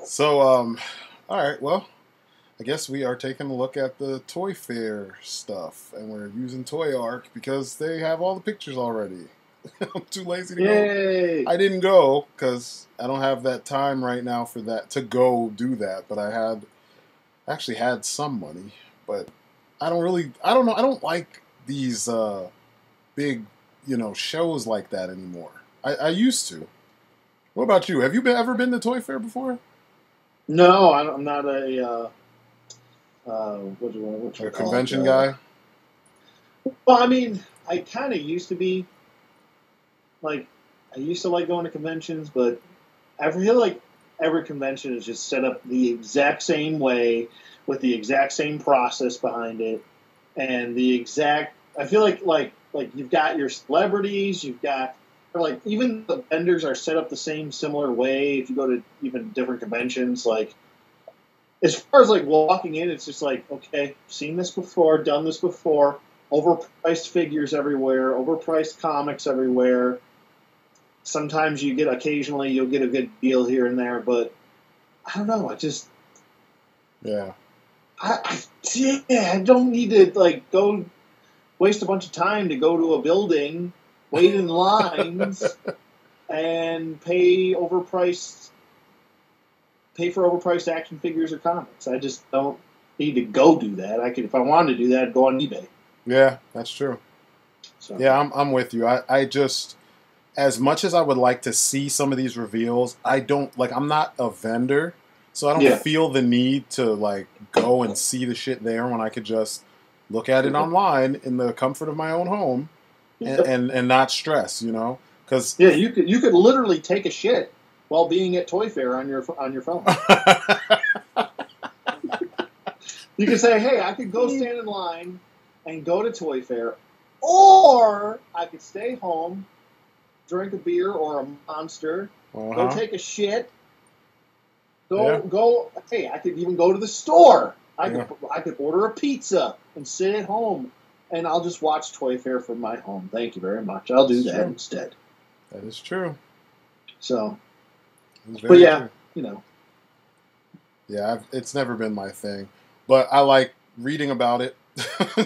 So, all right. Well, I guess we are taking a look at the Toyfair stuff, and we're using ToyArk because they have all the pictures already. I'm too lazy to go. Yay! I didn't go because I don't have that time right now for that to go do that. But I had actually had some money, but I don't really. I don't know. I don't like these big, shows like that anymore. I used to. What about you? Have you ever been to Toy Fair before? No, I'm not what you A call it? convention guy? Well, I mean, I kind of used to be like, I used to like going to conventions, but I feel like every convention is just set up the exact same way with the exact same process behind it, and the exact. I feel like you've got your celebrities, you've got or like even the vendors are set up the same similar way. If you go to even different conventions, like as far as like walking in, it's just like okay, seen this before, done this before. Overpriced figures everywhere, overpriced comics everywhere. Sometimes occasionally you'll get a good deal here and there, but I don't know. Yeah. I don't need to like go waste a bunch of time to go to a building, wait in lines, and pay for overpriced action figures or comics. I just don't need to go do that. If I wanted to do that, go on eBay. Yeah, that's true. So Yeah, I'm with you. I just, as much as I would like to see some of these reveals, I don't, like, I'm not a vendor, so I don't yeah, feel the need to, like, go and see the shit there when I could just look at it online in the comfort of my own home and, yep. and not stress, Because Yeah, you could literally take a shit while being at Toy Fair on your phone. You can say, "Hey, I could go stand in line and go to Toy Fair, or I could stay home, drink a beer or a Monster, go uh-huh. take a shit, Yeah, go. Hey, I could even go to the store. yeah, I could order a pizza and sit at home, and I'll just watch Toy Fair from my home. Thank you very much. I'll do that's that true. instead." That is true. So, It's but very yeah, true. you know, Yeah, it's never been my thing, but I like reading about it,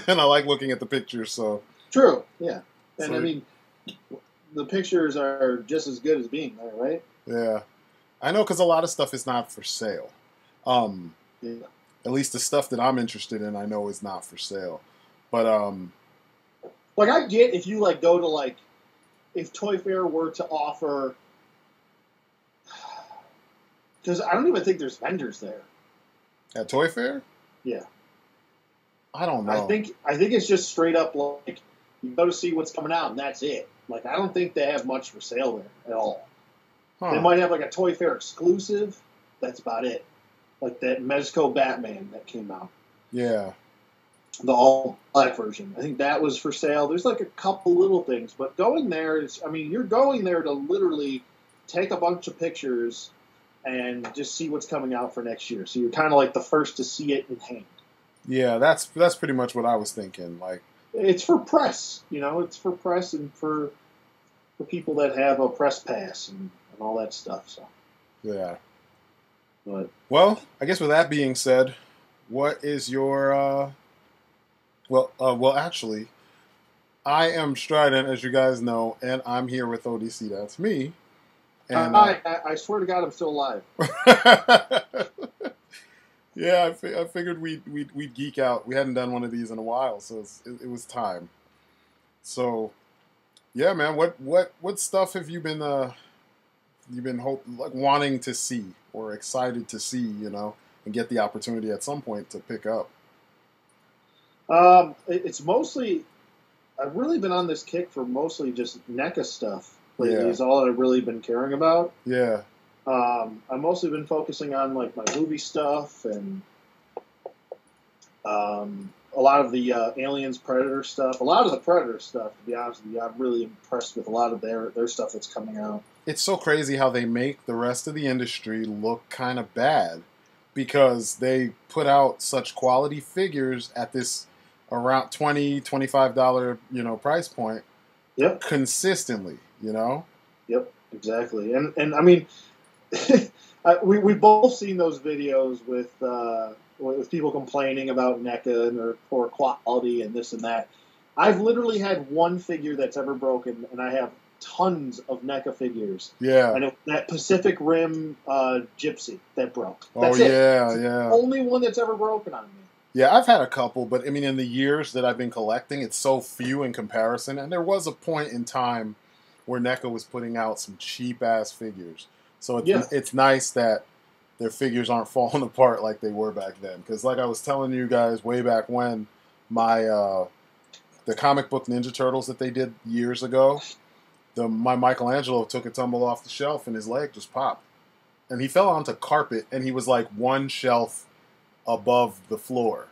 and I like looking at the pictures. So, true. Yeah, and I so mean, the pictures are just as good as being there, right? yeah, I know because a lot of stuff is not for sale. Um, Yeah. at least the stuff that I'm interested in, I know is not for sale. But Like I get if you like go to like if Toy Fair were to offer because I don't even think there's vendors there. at Toy Fair, Yeah, I don't I know. think I think it's just straight up like you go to see what's coming out and that's it. Like I don't think they have much for sale there at all. They Huh? might have like a Toy Fair exclusive. That's about it. Like that Mezco Batman that came out, Yeah, the all black version. I think that was for sale. There's like a couple little things, but going there is, I mean, you're going there to literally take a bunch of pictures and just see what's coming out for next year. So you're kind of like the first to see it in hand. yeah. That's pretty much what I was thinking. Like, It's for press, you know. It's for press and for people that have a press pass and all that stuff. So, yeah. but Well, I guess with that being said, what is your well, actually, I am Strydent, as you guys know, and I'm here with ODC. That's me. And I swear to God, I'm still alive. yeah, I figured we'd geek out. We hadn't done one of these in a while, so it was time. So yeah, man, what stuff have you been like wanting to see or excited to see, and get the opportunity at some point to pick up? It's mostly I've really been on this kick for mostly just NECA stuff lately. Yeah, Is all I've really been caring about. yeah, I've mostly been focusing on like my movie stuff and a lot of the Aliens Predator stuff. A lot of the Predator stuff, to be honest with you, I'm really impressed with a lot of their stuff that's coming out. it's so crazy how they make the rest of the industry look kind of bad because they put out such quality figures at this around $20 $25 price point Yep, consistently. yep, exactly. And I mean, we've both seen those videos with people complaining about NECA and their poor quality and this and that. I've literally had one figure that's ever broken, and I have tons of NECA figures. Yeah. I know that Pacific Rim Gypsy that broke. Oh, That's yeah, it. yeah. The only one that's ever broken on me. Yeah, I've had a couple, but I mean, in the years that I've been collecting, it's so few in comparison. And there was a point in time where NECA was putting out some cheap ass figures. So it's nice that their figures aren't falling apart like they were back then. Because like I was telling you guys way back when, my the comic book Ninja Turtles that they did years ago, my Michelangelo took a tumble off the shelf and his leg just popped, and he fell onto carpet, and he was like one shelf above the floor.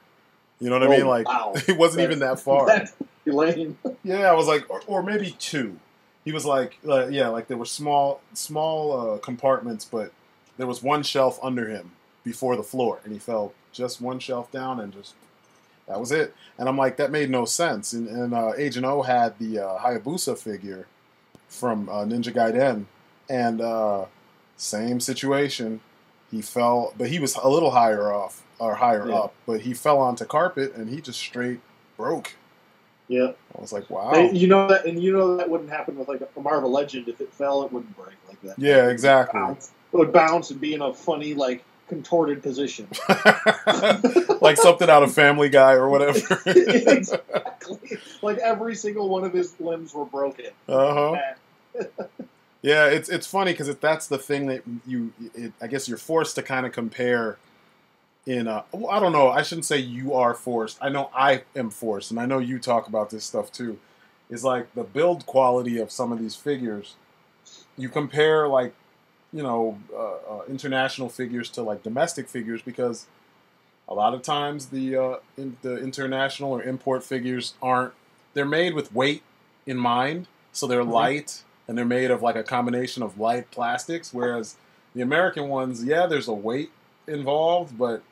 You know what I mean? Like, wow. It wasn't even that far. That's lame. Yeah, I was like, or maybe two. He was like, yeah, like there were small compartments, but there was one shelf under him before the floor, and he fell just one shelf down, and just that was it. And I'm like, that made no sense. And Agent O had the Hayabusa figure from Ninja Gaiden, and same situation. He fell, but he was a little higher up, but he fell onto carpet and he just straight broke. Yeah, I was like, wow. And you know that wouldn't happen with like a Marvel Legend. If it fell, it wouldn't break like that. Yeah, exactly. It would bounce and be in a funny, like, contorted position. Like something out of Family Guy or whatever. Exactly. Like every single one of his limbs were broken. Uh-huh. Yeah, it's funny because that's the thing that I guess you're forced to kind of compare I don't know, I shouldn't say you are forced. I know I am forced, and I know you talk about this stuff too. Is like the build quality of some of these figures. You compare like, international figures to like domestic figures, because a lot of times the international or import figures they're made with weight in mind, so they're light. And they're made of like a combination of light plastics, whereas the American ones, yeah, there's a weight involved, but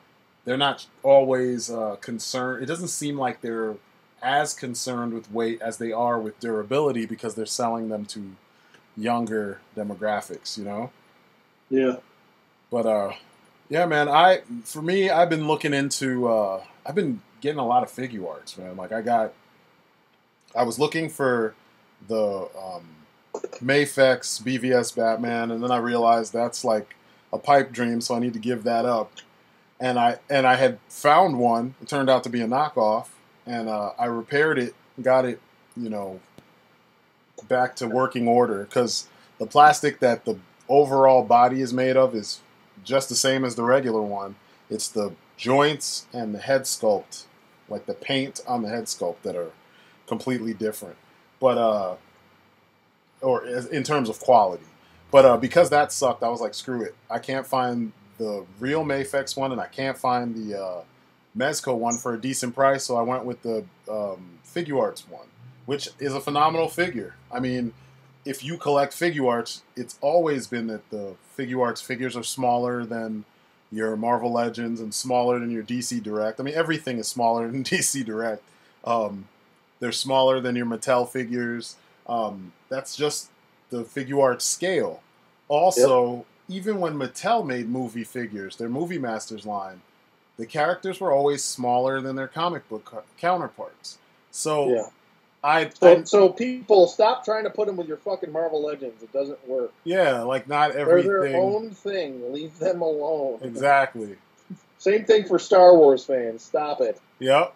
they're not always concerned. It doesn't seem like they're as concerned with weight as they are with durability, because they're selling them to younger demographics, Yeah. But yeah, man, I've been looking into, I've been getting a lot of FiguArts, man. Like I was looking for the Mafex BVS Batman, and then I realized that's like a pipe dream, so I need to give that up. And I had found one. It turned out to be a knockoff, and I repaired it, got it, back to working order, because the plastic that the overall body is made of is just the same as the regular one. It's the joints and the head sculpt, like the paint on the head sculpt, that are completely different. But or in terms of quality. But because that sucked, I was like, screw it. I can't find the real Mafex one, and I can't find the Mezco one for a decent price, so I went with the FiguArts one, which is a phenomenal figure. I mean, if you collect FiguArts, it's always been that the FiguArts figures are smaller than your Marvel Legends and smaller than your DC Direct. I mean, everything is smaller than DC Direct. They're smaller than your Mattel figures. That's just the FiguArts scale. Also, even when Mattel made movie figures, their Movie Masters line, the characters were always smaller than their comic book counterparts. So, so people, stop trying to put them with your fucking Marvel Legends. It doesn't work. Yeah, like not everything. They're their own thing. Leave them alone. Exactly. Same thing for Star Wars fans. Stop it. Yep.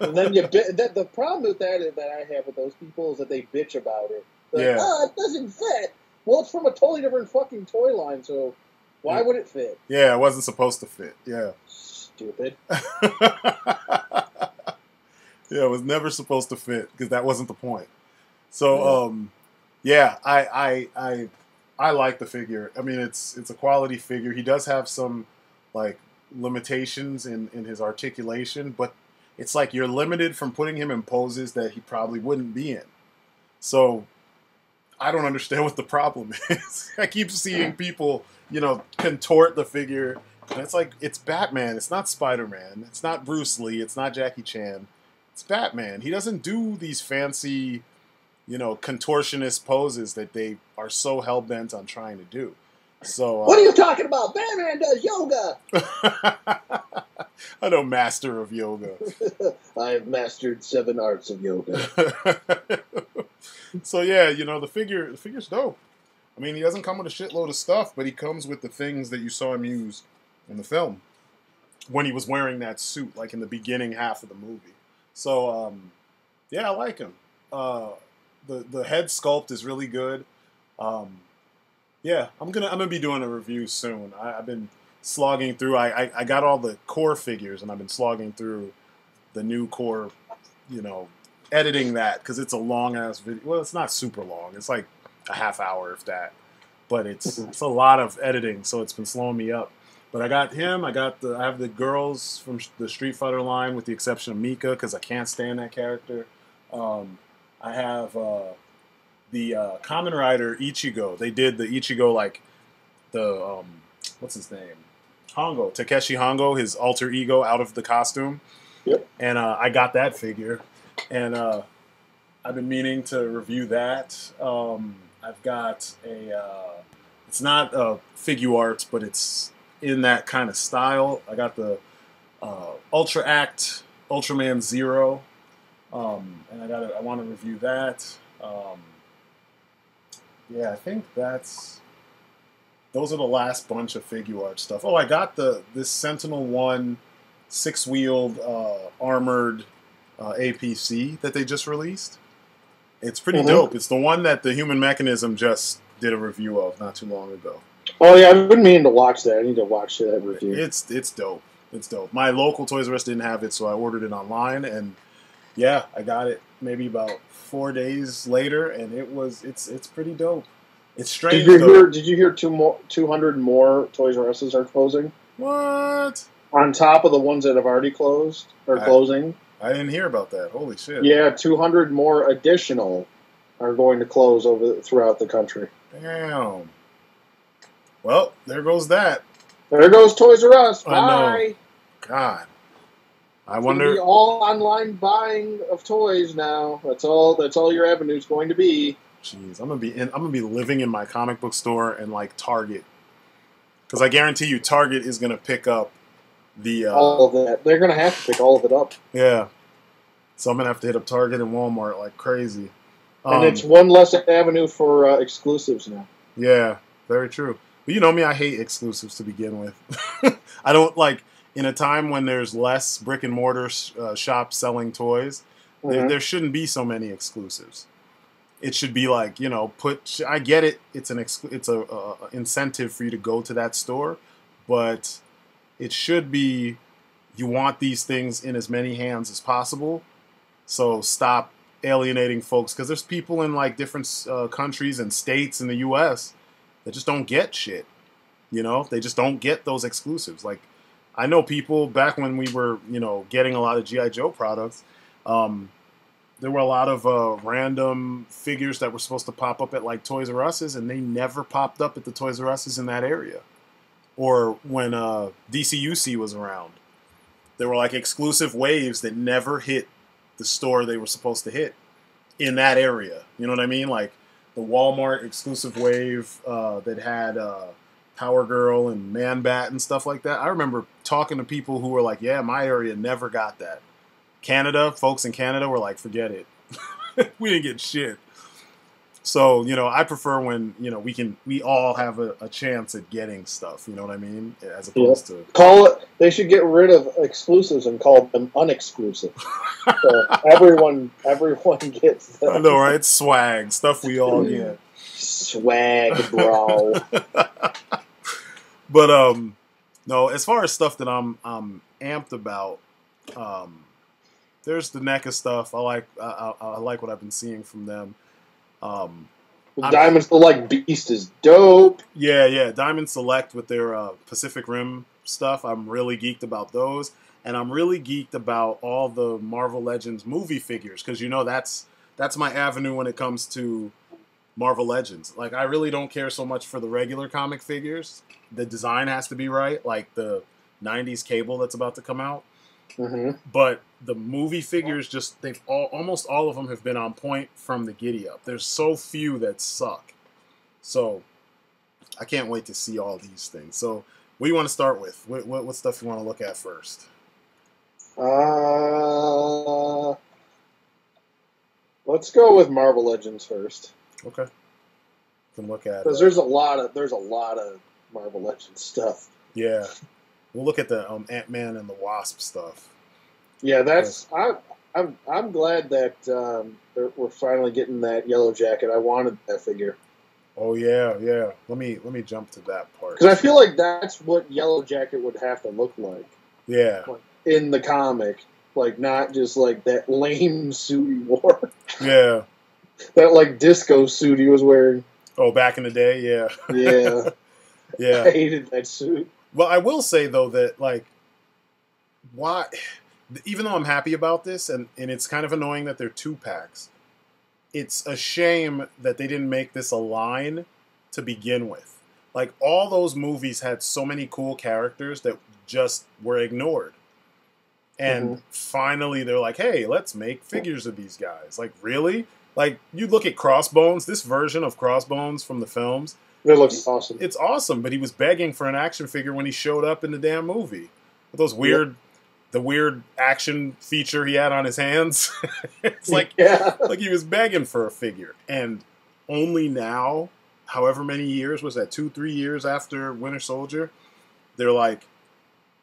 And then the problem with that I have with those people is that they bitch about it. They're like, it doesn't fit. Well, it's from a totally different fucking toy line, so why would it fit? Yeah, it wasn't supposed to fit. Yeah. Stupid. Yeah, it was never supposed to fit, because that wasn't the point. So, yeah, I like the figure. I mean, it's a quality figure. He does have some like limitations in his articulation, but it's like you're limited from putting him in poses that he probably wouldn't be in. So I don't understand what the problem is. I keep seeing people, contort the figure. And it's like, it's Batman. It's not Spider-Man. It's not Bruce Lee. It's not Jackie Chan. It's Batman. He doesn't do these fancy, contortionist poses that they are so hell-bent on trying to do. So what are you talking about? Batman does yoga. I know, master of yoga. I have mastered 7 arts of yoga. So yeah, the figure's dope. I mean, he doesn't come with a shitload of stuff, but he comes with the things that you saw him use in the film when he was wearing that suit, like in the beginning half of the movie. So yeah, I like him. The head sculpt is really good. Yeah, I'm gonna be doing a review soon. I've been slogging through. I got all the core figures, and I've been slogging through the new core. Editing that because it's a long ass video. Well, it's not super long. It's like a half hour, if that. But it's a lot of editing, so it's been slowing me up. But I got him. I have the girls from the Street Fighter line, with the exception of Mika, because I can't stand that character. I have the Kamen Rider Ichigo. They did the Ichigo, like the what's his name? Hongo, Takeshi Hongo, his alter ego out of the costume. Yep. And I got that figure, and I've been meaning to review that. I've got it's not FiguArts, but it's in that kind of style. I got the Ultra Act Ultraman Zero, and I want to review that. Yeah, I think those are the last bunch of FiguArt stuff. Oh, I got this Sentinel 1 6-wheeled armored APC that they just released. It's pretty dope. It's the one that the Human Mechanism just did a review of not too long ago. Oh yeah, I've been meaning to watch that. I need to watch that review. It's dope. It's dope. My local Toys R Us didn't have it, so I ordered it online, and yeah, I got it maybe about 4 days later, and it's pretty dope. It's strange. Did you hear 200 more Toys R Us's are closing? What? On top of the ones that have already closed or closing. I didn't hear about that. Holy shit. Yeah, 200 more additional are going to close throughout the country. Damn. Well, there goes that. There goes Toys R Us. Bye. I know. God. I wonder. It's gonna be all online buying of toys now. That's all your avenue's going to be. Jeez, I'm gonna be living in my comic book store and like Target, because I guarantee you Target is gonna pick up the all of that. They're gonna have to pick all of it up. Yeah. So I'm gonna have to hit up Target and Walmart like crazy. And it's one less avenue for exclusives now. Yeah, very true. But you know me, I hate exclusives to begin with. I don't like, in a time when there's less brick and mortar shops selling toys, there shouldn't be so many exclusives. It should be like, I get it. It's a incentive for you to go to that store, but it should be, you want these things in as many hands as possible. So stop alienating folks, because there's people in like different countries and states in the U.S. that just don't get shit. They just don't get those exclusives. Like, I know people back when we were, getting a lot of G.I. Joe products. There were a lot of random figures that were supposed to pop up at like Toys R Us's, and they never popped up at the Toys R Us's in that area. Or when DCUC was around, there were like exclusive waves that never hit the store they were supposed to hit in that area. You know what I mean? Like the Walmart exclusive wave that had Power Girl and Man Bat and stuff like that. I remember talking to people who were like, yeah, my area never got that. Folks in Canada were like, forget it. We didn't get shit. So, I prefer when, we all have a chance at getting stuff, you know what I mean? As opposed to... They should get rid of exclusives and call them unexclusive. So everyone gets them. I know, right? Swag. Stuff we all get. Swag, bro. But, no, as far as stuff that I'm amped about, there's the NECA stuff. I like what I've been seeing from them. Diamond Select Beast is dope. Yeah. Diamond Select with their Pacific Rim stuff. I'm really geeked about those. And I'm really geeked about all the Marvel Legends movie figures, because that's my avenue when it comes to Marvel Legends. Like, I really don't care so much for the regular comic figures. The design has to be right, like the 90s Cable that's about to come out. But the movie figures, almost all of them have been on point from the giddy up. There's so few that suck. So I can't wait to see all these things. So, what do you want to start with? What stuff you want to look at first? Let's go with Marvel Legends first. Okay. Can look at because there's a lot of Marvel Legends stuff. Yeah, we'll look at the Ant-Man and the Wasp stuff. Yeah, that's I'm glad that we're finally getting that Yellow Jacket. I wanted that figure. Oh yeah. Let me jump to that part because I feel like that's what Yellow Jacket would have to look like. Yeah, in the comic, like not just like that lame suit he wore. Yeah, that like disco suit he was wearing. Oh, back in the day, yeah. Yeah. Yeah. I hated that suit. Well, I will say, though, that, like, why... Even though I'm happy about this, and it's kind of annoying that they're 2-packs, it's a shame that they didn't make this a line to begin with. Like, all those movies had so many cool characters that just were ignored. And finally, they're like, hey, let's make figures of these guys. Like, really? Like, you look at Crossbones, this version of Crossbones from the films. It looks awesome. It's awesome, but he was begging for an action figure when he showed up in the damn movie. With those weird, the weird action feature he had on his hands. It's like, like he was begging for a figure. And only now, however many years, was that 2-3 years after Winter Soldier, they're like,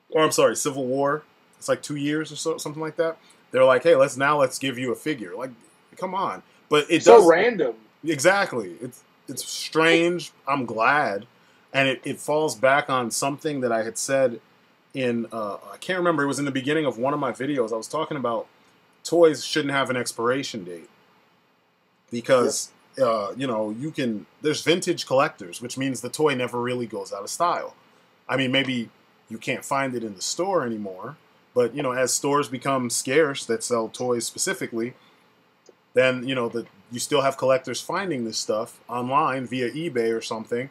or I'm sorry, Civil War. It's like 2 years or so, something like that. They're like, hey, let's give you a figure. Like, come on. But it's so random. Exactly. It's strange. I'm glad. And it falls back on something that I had said in, I can't remember, it was in the beginning of one of my videos. I was talking about toys shouldn't have an expiration date. Because, you know, there's vintage collectors, which means the toy never really goes out of style. I mean, maybe you can't find it in the store anymore. But, you know, as stores become scarce that sell toys specifically, then, you know, you still have collectors finding this stuff online via eBay or something.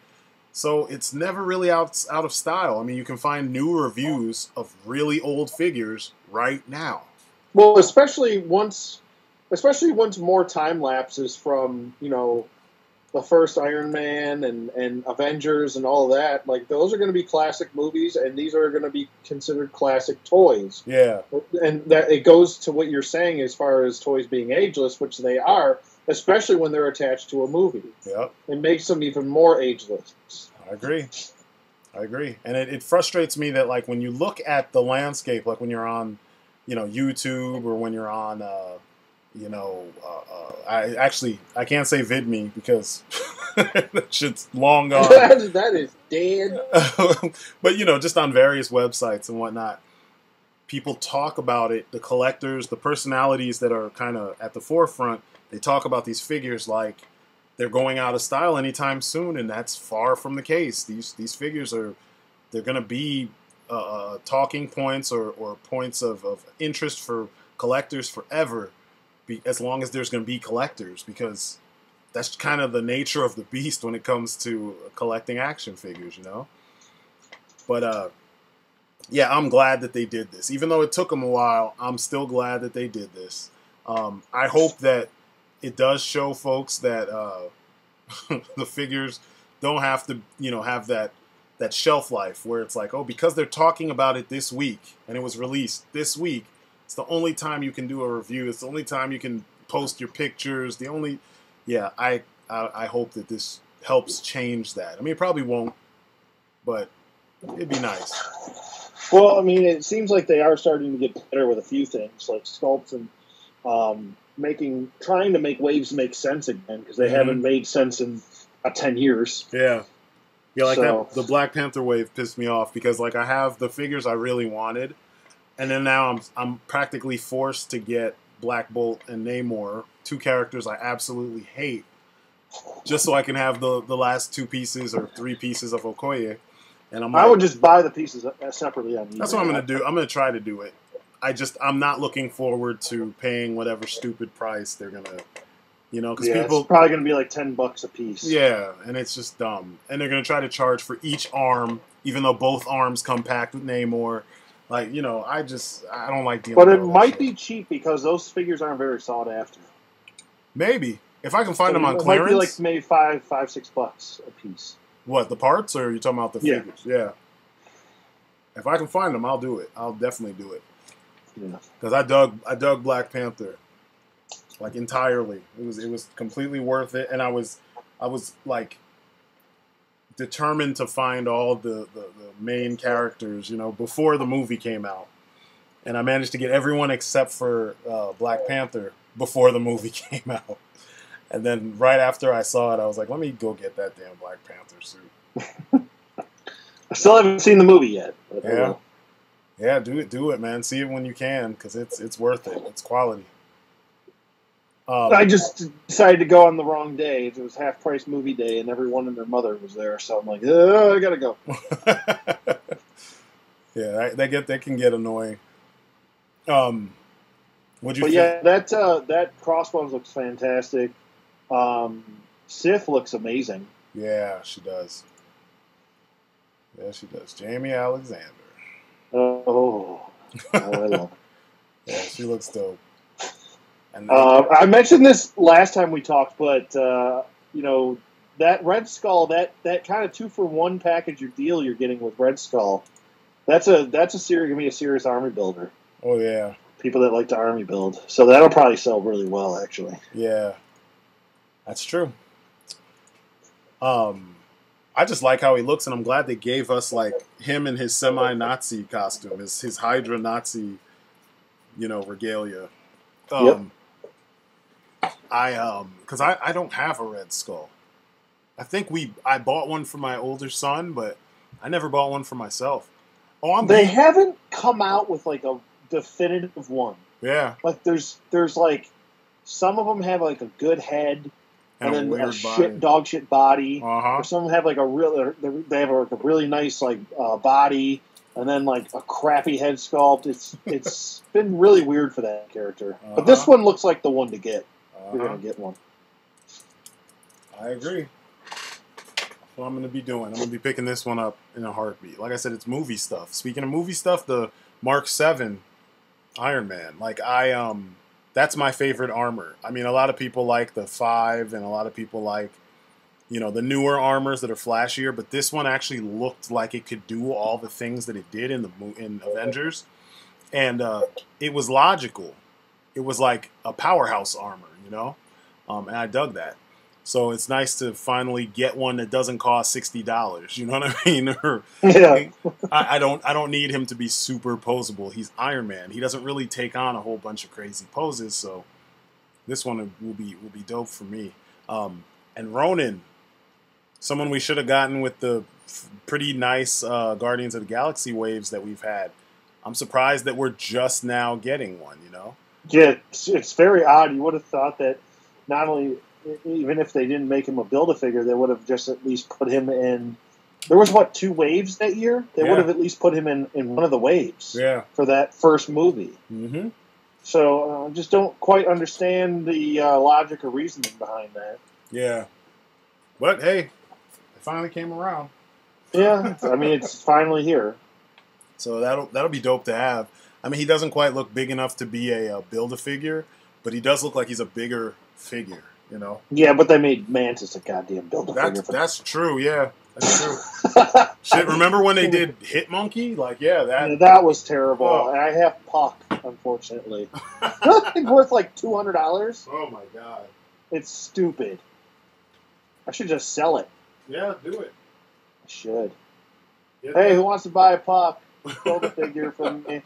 So it's never really out of style. I mean, you can find new reviews of really old figures right now. Well, especially once more time lapses from, you know, the first Iron Man and Avengers and all of that. Like, those are going to be classic movies, and these are going to be considered classic toys. Yeah. And that it goes to what you're saying as far as toys being ageless, which they are, especially when they're attached to a movie. Yep. It makes them even more ageless. I agree. And it frustrates me that, like, when you look at the landscape, like when you're on, you know, YouTube or when you're on, you know, I can't say VidMe because that shit's long gone. that is dead. But, you know, just on various websites and whatnot, people talk about it. The collectors, the personalities that are kind of at the forefront, they talk about these figures like they're going out of style anytime soon, and that's far from the case. These figures they're going to be talking points or points of interest for collectors forever. As long as there's going to be collectors, because that's kind of the nature of the beast when it comes to collecting action figures, you know? But, yeah, I'm glad that they did this. Even though it took them a while, I'm still glad that they did this. I hope that it does show folks that the figures don't have to, you know, have that shelf life where it's like, oh, because they're talking about it this week and it was released this week, it's the only time you can do a review. It's the only time you can post your pictures. I hope that this helps change that. I mean, it probably won't, but it'd be nice. Well, I mean, it seems like they are starting to get better with a few things, like sculpts and trying to make waves make sense again, because they haven't made sense in 10 years. Yeah. Yeah, like that. The Black Panther wave pissed me off because, like, I have the figures I really wanted. And then now I'm practically forced to get Black Bolt and Namor, two characters I absolutely hate, just so I can have the last 2 pieces or 3 pieces of Okoye. And I would just buy the pieces separately on eBay. That's what I'm going to do. I'm going to try to do it. I'm not looking forward to paying whatever stupid price they're going to, you know, because people... it's probably going to be like $10 a piece. Yeah, and it's just dumb. And they're going to try to charge for each arm, even though both arms come packed with Namor. Like, you know, I don't like dealing with But it that might shit. be cheap because those figures aren't very sought after. Maybe. If I can find them on it clearance. Might be like maybe $5, $6 a piece. What, the parts, or are you talking about the Yeah. figures? Yeah. If I can find them, I'll do it. I'll definitely do it. Yeah. Because I dug Black Panther, like, entirely. It was completely worth it, and I was like determined to find all the main characters, you know, before the movie came out, and I managed to get everyone except for Black Panther before the movie came out. And then right after I saw it, I was like, let me go get that damn Black Panther suit. I still haven't seen the movie yet. But Yeah. Yeah, do it, man. See it when you can, because it's worth it. It's quality. I just decided to go on the wrong day. It was half price movie day, and everyone and their mother was there. So I'm like, I gotta go. Yeah, that can get annoying. What'd you? But yeah, that Crossbones looks fantastic. Sif looks amazing. Yeah, she does. Yeah, she does. Jamie Alexander. Oh, I love it. Yeah, she looks dope. And I mentioned this last time we talked, but you know, that Red Skull, that kind of 2-for-1 package or deal you're getting with Red Skull, that's a serious, gonna be a serious army builder. Oh yeah, people that like to army build, so that'll probably sell really well, actually. Yeah, that's true. I just like how he looks, and I'm glad they gave us like him in his semi-Nazi costume, his Hydra Nazi, you know, regalia. Yep. Because I don't have a Red Skull. I think I bought one for my older son, but I never bought one for myself. They haven't come out with like a definitive one. Yeah. Like there's like some of them have like a good head and then a dog shit body. Or some of them have like they have like a really nice like body and then like a crappy head sculpt. It's been really weird for that character. But this one looks like the one to get. You're gonna get one. I agree. That's what I'm gonna be doing. I'm gonna be picking this one up in a heartbeat. Like I said, it's movie stuff. Speaking of movie stuff, the Mark 7 Iron Man. Like that's my favorite armor. I mean, a lot of people like the 5, and a lot of people like, you know, the newer armors that are flashier. But this one actually looked like it could do all the things that it did in Avengers, and it was logical. It was like a powerhouse armor, you know, and I dug that. So it's nice to finally get one that doesn't cost $60. You know what I mean? Yeah. I don't need him to be super posable. He's Iron Man. He doesn't really take on a whole bunch of crazy poses. So this one will be dope for me. And Ronin, someone we should have gotten with the pretty nice Guardians of the Galaxy waves that we've had. I'm surprised that we're just now getting one. You know? Yeah, it's very odd. You would have thought that not only, even if they didn't make him a Build-A-Figure, they would have just at least put him in. There was, 2 waves that year? They would have at least put him in one of the waves for that first movie. Mm-hmm. So I just don't quite understand the logic or reasoning behind that. Yeah. But, hey, it finally came around. Yeah, I mean, it's finally here. So that'll be dope to have. I mean, he doesn't quite look big enough to be a Build-A-Figure, but he does look like he's a bigger figure, you know? Yeah, but they made Mantis a goddamn Build-A-Figure. That's true, yeah. That's true. Shit, remember when they did Hit Monkey? Like, that was terrible. Oh. And I have Puck, unfortunately. That thing's worth like $200. Oh, my God. It's stupid. I should just sell it. Yeah, do it. I should. Hey, who wants to buy a Puck? Build-A-Figure from me.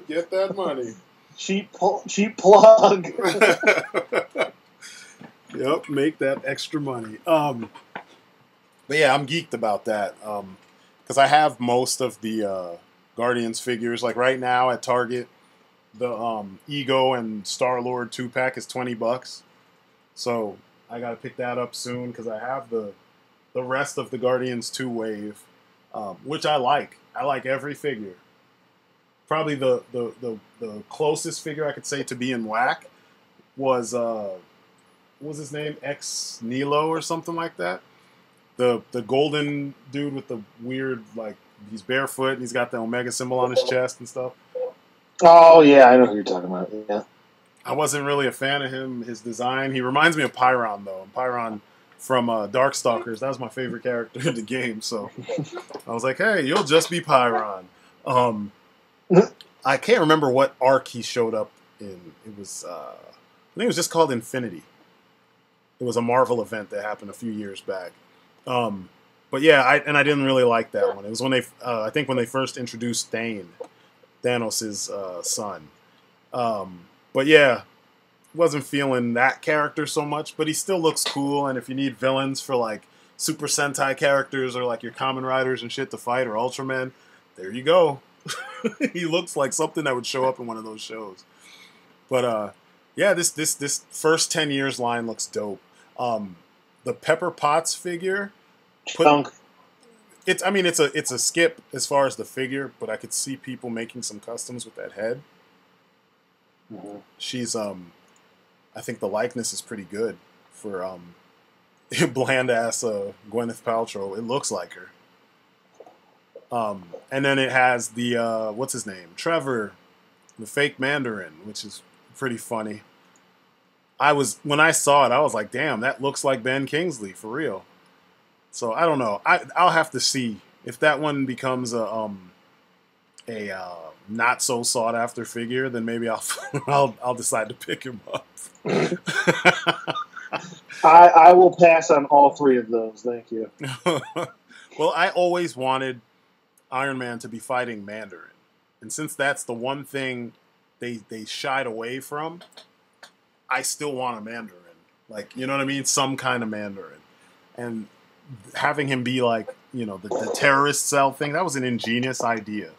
Get that money. Cheap plug. Yep, make that extra money. But yeah, I'm geeked about that. Because I have most of the Guardians figures. Like right now at Target, the Ego and Star-Lord 2-pack is $20. So I gotta pick that up soon because I have the rest of the Guardians 2 wave, which I like. I like every figure. Probably the closest figure I could say to being whack was what was his name? Ex Nilo or something like that. The golden dude with the weird, like, he's barefoot and he's got the Omega symbol on his chest and stuff. Oh yeah, I know who you're talking about. Yeah. I wasn't really a fan of him, his design. He reminds me of Pyron though. And Pyron from Darkstalkers. That was my favorite character in the game. So I was like, hey, you'll just be Pyron. I can't remember what arc he showed up in. It was, I think it was just called Infinity. It was a Marvel event that happened a few years back. But yeah, I didn't really like that one. It was when they, I think when they first introduced Thane, Thanos' son. But yeah, wasn't feeling that character so much, but he still looks cool. And if you need villains for like Super Sentai characters or like your Kamen Riders and shit to fight or Ultraman, there you go. He looks like something that would show up in one of those shows. But yeah, this first 10 years line looks dope. The Pepper Potts figure, it's a skip as far as the figure, but I could see people making some customs with that head. Mm-hmm. She's I think the likeness is pretty good for bland ass Gwyneth Paltrow. It looks like her. And then it has the what's his name? Trevor, the fake Mandarin, which is pretty funny. When I saw it, I was like, damn, that looks like Ben Kingsley for real. So I don't know. I'll have to see if that one becomes a not so sought after figure. Then maybe I'll decide to pick him up. I will pass on all three of those. Thank you. Well, I always wanted Iron Man to be fighting Mandarin, and since that's the one thing they shied away from, I still want a Mandarin. Like, you know what I mean? Some kind of Mandarin. And having him be like, you know, the terrorist cell thing, that was an ingenious idea.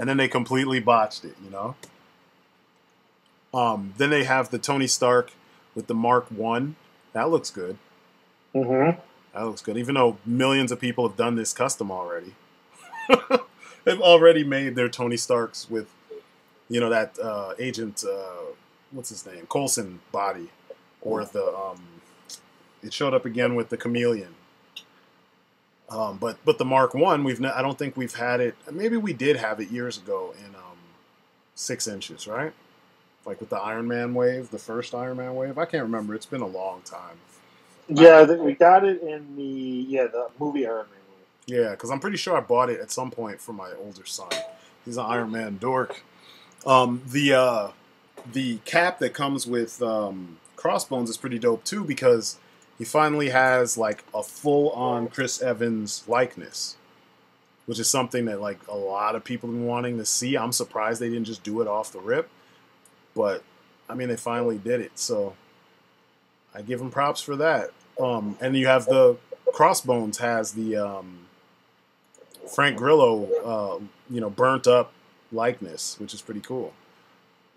And then they completely botched it, you know? Then they have the Tony Stark with the Mark I. That looks good. Mm-hmm. That looks good. Even though millions of people have done this custom already. They've already made their Tony Starks with, you know, that Agent... what's his name? Coulson body, or the it showed up again with the Chameleon. But the Mark I, I don't think we've had it. Maybe we did have it years ago in 6 inches, right? Like with the Iron Man wave, the first Iron Man wave. I can't remember. It's been a long time. Yeah, we got it in the movie Iron Man wave. Yeah, because I'm pretty sure I bought it at some point for my older son. He's an Iron Man dork. The cap that comes with Crossbones is pretty dope too, because he finally has like a full-on Chris Evans likeness, which is something that like a lot of people have been wanting to see. I'm surprised they didn't just do it off the rip, but I mean they finally did it, so I give them props for that. And you have the Crossbones has the Frank Grillo, you know, burnt up likeness, which is pretty cool.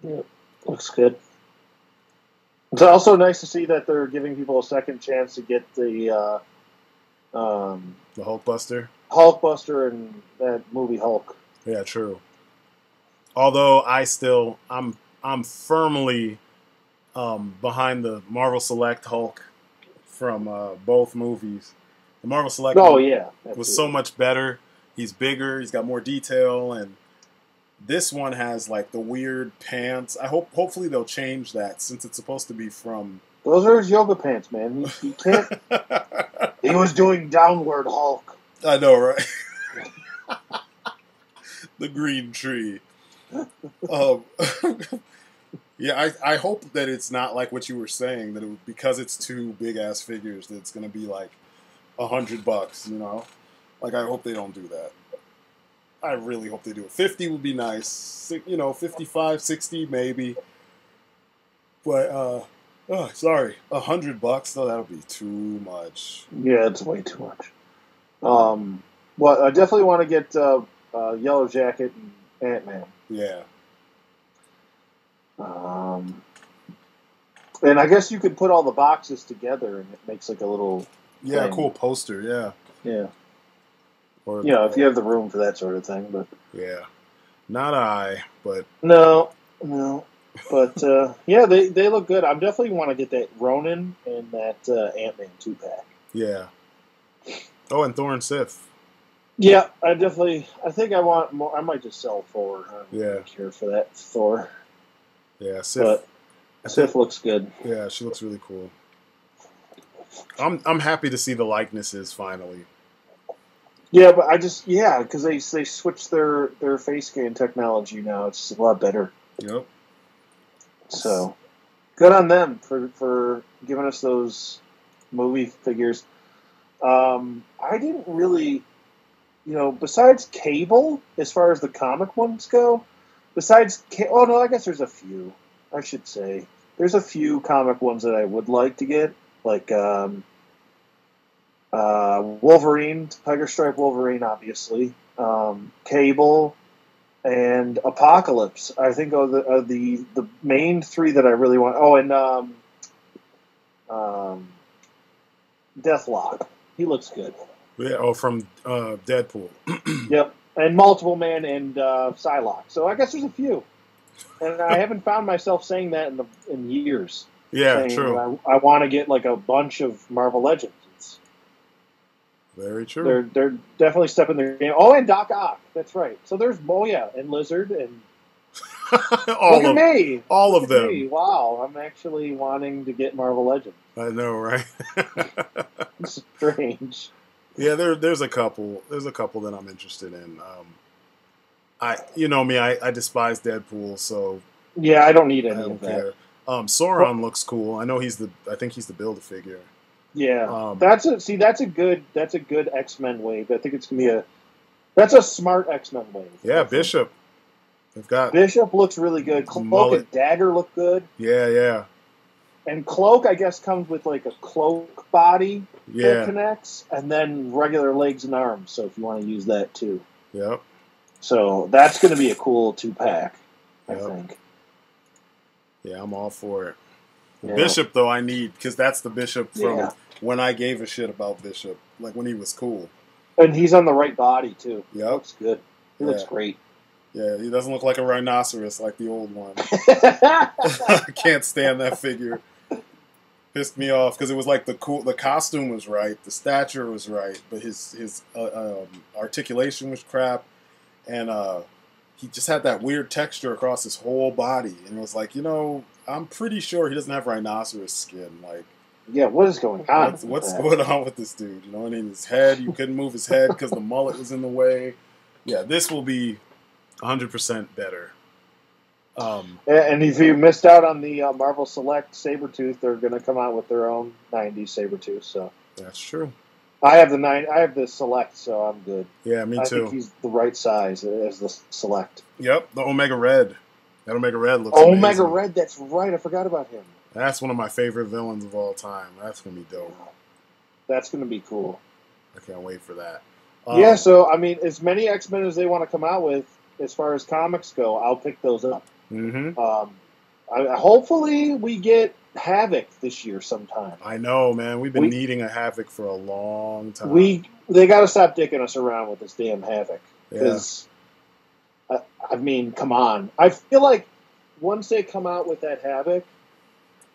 Yeah. Looks good. It's also nice to see that they're giving people a second chance to get the Hulkbuster. Hulkbuster and that movie Hulk. Yeah, true. Although I'm firmly behind the Marvel Select Hulk from both movies. The Marvel Select Hulk was so much better. He's bigger. He's got more detail, and this one has like the weird pants. Hopefully they'll change that, since it's supposed to be from. Those are his yoga pants, man. He can't. He was doing downward Hulk. I know, right? The green tree. Yeah, I hope that it's not like what you were saying, that because it's two big ass figures that it's gonna be like $100. You know, like I hope they don't do that. I really hope they do it. 50 would be nice. You know, 55, 60 maybe. But sorry, $100 though, that'll be too much. Yeah, it's way too much. Well, I definitely want to get Yellow Jacket and Ant-Man. Yeah. And I guess you could put all the boxes together, and it makes like a little thing. Cool poster. Yeah. Or, you know, if you have the room for that sort of thing, but yeah, not I, but no, but yeah, they look good. I definitely want to get that Ronin and that Ant-Man 2-pack. Yeah. Oh, and Thor and Sif. Yeah, I think I want more. I might just sell Thor. I don't really care for that Thor. Yeah, Sif. But Sif looks good. Yeah, she looks really cool. I'm happy to see the likenesses finally. Yeah, but because they switched their face scan technology now. It's a lot better. Yep. So good on them for giving us those movie figures. I didn't really, besides Cable, as far as the comic ones go, oh no, I guess there's a few. I should say there's a few comic ones that I would like to get, like Wolverine, Tiger Stripe Wolverine, obviously, Cable, and Apocalypse. I think are the main three that I really want. Oh, and Deathlock. He looks good. Yeah. From Deadpool. Yep. And Multiple Man and Psylocke. So I guess there's a few. And I haven't found myself saying that in years. Yeah, true. I want to get like a bunch of Marvel Legends. It's very true. They're definitely stepping their game. Oh, and Doc Ock. That's right. So there's and Lizard and all of them. Me. Wow, I'm actually wanting to get Marvel Legends. I know, right? It's strange. Yeah, there's a couple. There's a couple that I'm interested in. I despise Deadpool, so yeah, I don't need any of that. Sauron looks cool. I think he's the Build-A-Figure. Yeah, that's a good X-Men wave. I think it's gonna be that's a smart X-Men wave. Yeah, Bishop. They've got Bishop looks really good. Cloak and Dagger look good. Yeah. And Cloak, I guess, comes with like a cloak body that connects, and then regular legs and arms. So if you want to use that too. Yep. So that's going to be a cool 2-pack, I think. Yeah, I'm all for it. Yeah. Bishop, though, I need, because that's the Bishop from when I gave a shit about Bishop, like when he was cool. And he's on the right body, too. Yep. He looks good. He looks great. Yeah, he doesn't look like a rhinoceros like the old one. I can't stand that figure. Pissed me off because it was like the costume was right, the stature was right, but his articulation was crap, and he just had that weird texture across his whole body, and it was like, I'm pretty sure he doesn't have rhinoceros skin. Like, yeah, what is going on? What's going on with this dude? And in his head, you couldn't move his head because the mullet was in the way. Yeah, this will be 100% better. And if you missed out on the Marvel Select Sabretooth, they're going to come out with their own 90s Sabretooth. So that's true. I have the Select, so I'm good. Yeah, me too. I think he's the right size as the Select. Yep, the Omega Red. That Omega Red looks amazing. Omega Red, that's right. I forgot about him. That's one of my favorite villains of all time. That's going to be dope. That's going to be cool. I can't wait for that. Yeah, so, I mean, as many X-Men as they want to come out with, as far as comics go, I'll pick those up. Mm-hmm. Hopefully we get Havoc this year sometime. I know, man. We've been needing a Havoc for a long time. They got to stop dicking us around with this damn Havoc. Because, I mean, come on. I feel like once they come out with that Havoc,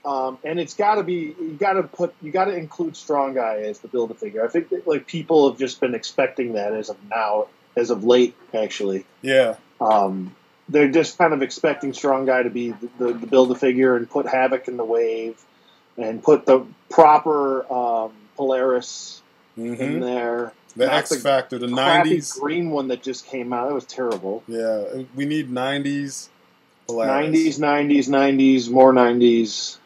and it's got to be, you got to include Strong Guy as the Build-A-Figure. I think that, like, people have just been expecting that as of late, actually. Yeah. They're just kind of expecting Strong Guy to be the Build-A-Figure and put Havoc in the wave and put the proper Polaris in there. The X Factor, the 90s. Green one that just came out. That was terrible. Yeah, we need 90s Polaris. 90s, more 90s.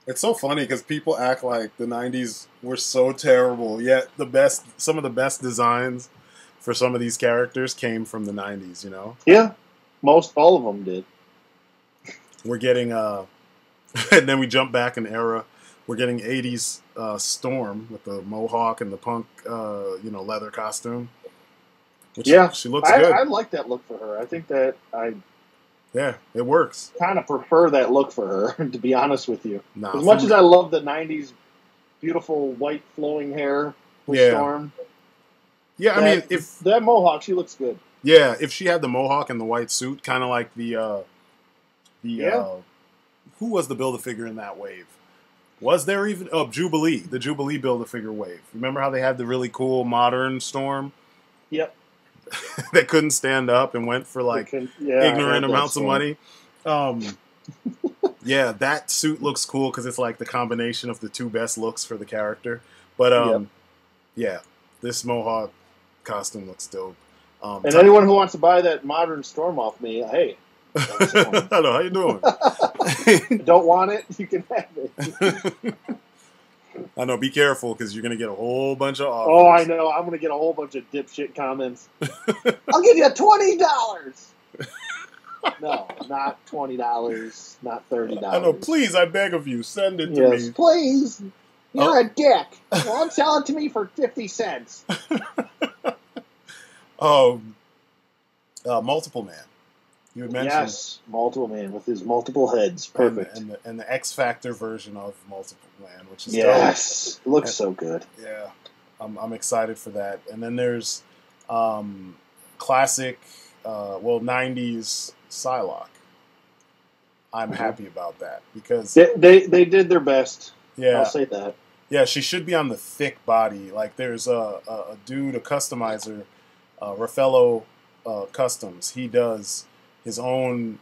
It's so funny because people act like the 90s were so terrible, yet some of the best designs for some of these characters came from the 90s, Yeah. All of them did. We're getting, and then we jump back an era. We're getting 80s Storm with the mohawk and the punk, leather costume. She looks good. I like that look for her. I think that yeah, it works. Kind of prefer that look for her, to be honest with you. Nah, as much as I love the 90s beautiful white flowing hair with Storm. Yeah, I mean, if that mohawk, she looks good. Yeah, if she had the mohawk and the white suit, kind of like the who was the Build-A-Figure in that wave? Was there even Jubilee, the Jubilee Build-A-Figure wave? Remember how they had the really cool modern Storm? Yep. That couldn't stand up and went for like ignorant amounts of money. Yeah, that suit looks cool because it's like the combination of the two best looks for the character. But Yep. yeah, this Mohawk costume looks dope. And anyone who wants to buy that modern storm off me, hey. Hello, how you doing? Don't want it? You can have it. I know, be careful because you're going to get a whole bunch of offers. Oh, I know. I'm going to get a whole bunch of dipshit comments. I'll give you $20. No, not $20, not $30. I know, please, I beg of you, send it to me. Please. You're a dick. Well, sell it to me for 50 cents. Multiple Man. You had mentioned. Yes, Multiple Man with his multiple heads. Perfect. And the X Factor version of Multiple Man, which is yes, dope. Looks so good. Yeah, I'm excited for that. And then there's classic, 90s Psylocke. I'm happy about that because they did their best. Yeah, I'll say that. Yeah, she should be on the thick body. Like there's a dude, a customizer, Raffaello Customs. He does his own,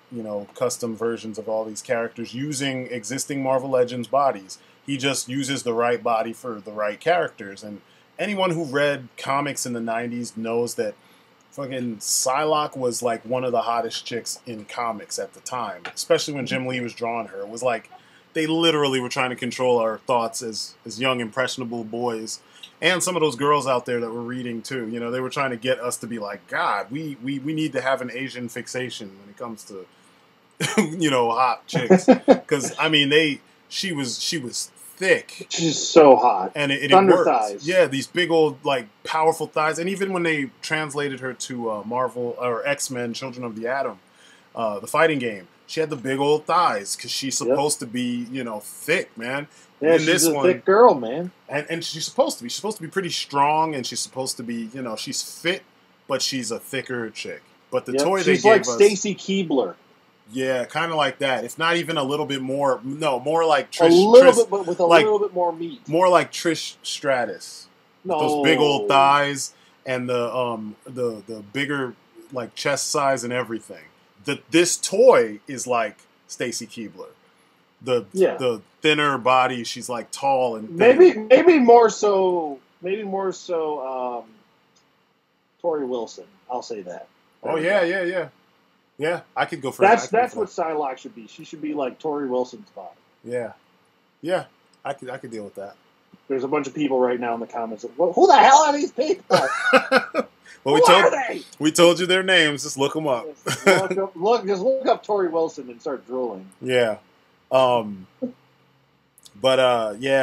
custom versions of all these characters using existing Marvel Legends bodies. He just uses the right body for the right characters. And anyone who read comics in the 90s knows that fucking Psylocke was like one of the hottest chicks in comics at the time, especially when Jim Lee was drawing her. It was like they literally were trying to control our thoughts as young, impressionable boys. And some of those girls out there that were reading too, they were trying to get us to be like, God, we need to have an Asian fixation when it comes to, hot chicks. Because I mean, she was thick. She's so hot, and it Thunder worked. Thighs. Yeah, these big old like powerful thighs. And even when they translated her to Marvel or X-Men: Children of the Atom, the fighting game, she had the big old thighs because she's supposed to be, thick, man. Yeah, she's a thick girl, man. And she's supposed to be. She's supposed to be pretty strong, and she's supposed to be, she's fit, but she's a thicker chick. But the toy they gave us... She's like Stacy Keibler. Yeah, kind of like that. If not even a little bit more... No, more like Trish... A little bit, but with a little bit more meat. More like Trish Stratus. No. With those big old thighs and the bigger, like, chest size and everything. This toy is like Stacy Keibler. The thinner body, she's like tall and thin. Maybe more so Tori Wilson. I'll say that. Oh yeah. I could go for that. That's what Psylocke should be. She should be like Tori Wilson's body. Yeah. I could deal with that. There's a bunch of people right now in the comments. Who the hell are these people? Well, we told you their names. Just look them up. Just look up Tori Wilson and start drooling. Yeah. Yeah,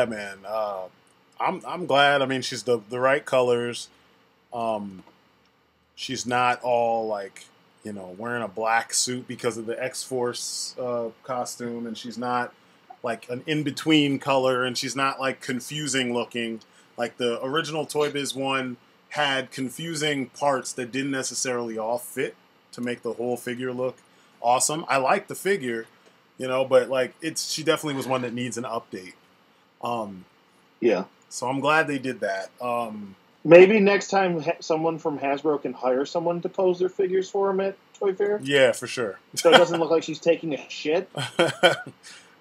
man. I'm glad. I mean, she's the right colors. She's not all like, wearing a black suit because of the X-Force costume, and she's not like an in-between color, and she's not like confusing looking. Like the original Toy Biz one had confusing parts that didn't necessarily all fit to make the whole figure look awesome. I like the figure. But like she definitely was one that needs an update. Yeah. So I'm glad they did that. Maybe next time someone from Hasbro can hire someone to pose their figures for them at Toy Fair. Yeah, for sure. So it doesn't look like she's taking a shit.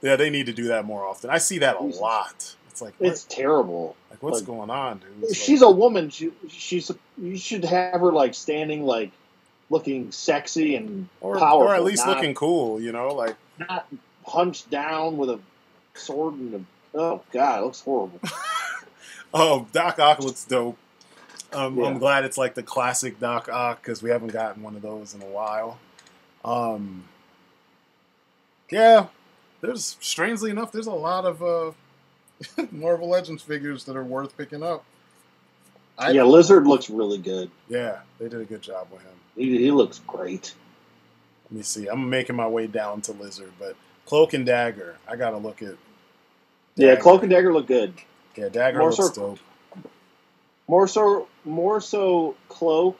Yeah, they need to do that more often. I see that a lot. It's like it's terrible. Like what's going on, dude? She's a woman. You should have her like standing like looking sexy and powerful, or at least looking cool. Like. Not hunched down with a sword and oh god, it looks horrible. Oh, Doc Ock looks dope. I'm glad it's like the classic Doc Ock because we haven't gotten one of those in a while. Yeah, there's strangely enough, there's a lot of Marvel Legends figures that are worth picking up. Lizard looks really good. Yeah, they did a good job with him. He looks great. Let me see. I'm making my way down to Lizard, but Cloak and Dagger, I gotta look at. Dagger. Yeah, Cloak and Dagger look good. Yeah, Dagger looks dope. More so Cloak.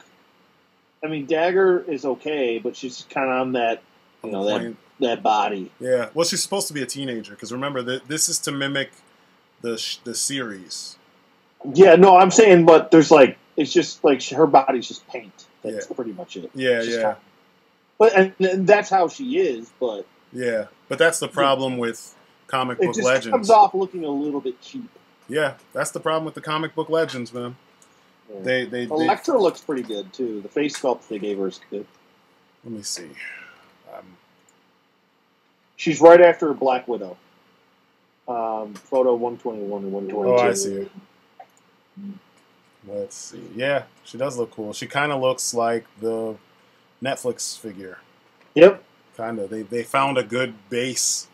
I mean, Dagger is okay, but she's kind of on that, that body. Yeah, well, she's supposed to be a teenager because remember this is to mimic the series. Yeah, no, I'm saying, but there's like it's just like her body's just paint. That's pretty much it. Yeah, yeah. But and that's how she is. But Yeah, but that's the problem with comic It book just legends. comes off looking a little bit cheap. Yeah, that's the problem with the comic book legends, man. Yeah. They Elektra looks pretty good too. The face sculpt they gave her is good. let me see. She's right after Black Widow. Photo 121 and 122. Oh, I see it. Let's see. Yeah, she does look cool. She kind of looks like the Netflix figure. Yep. Kind of. They found a good base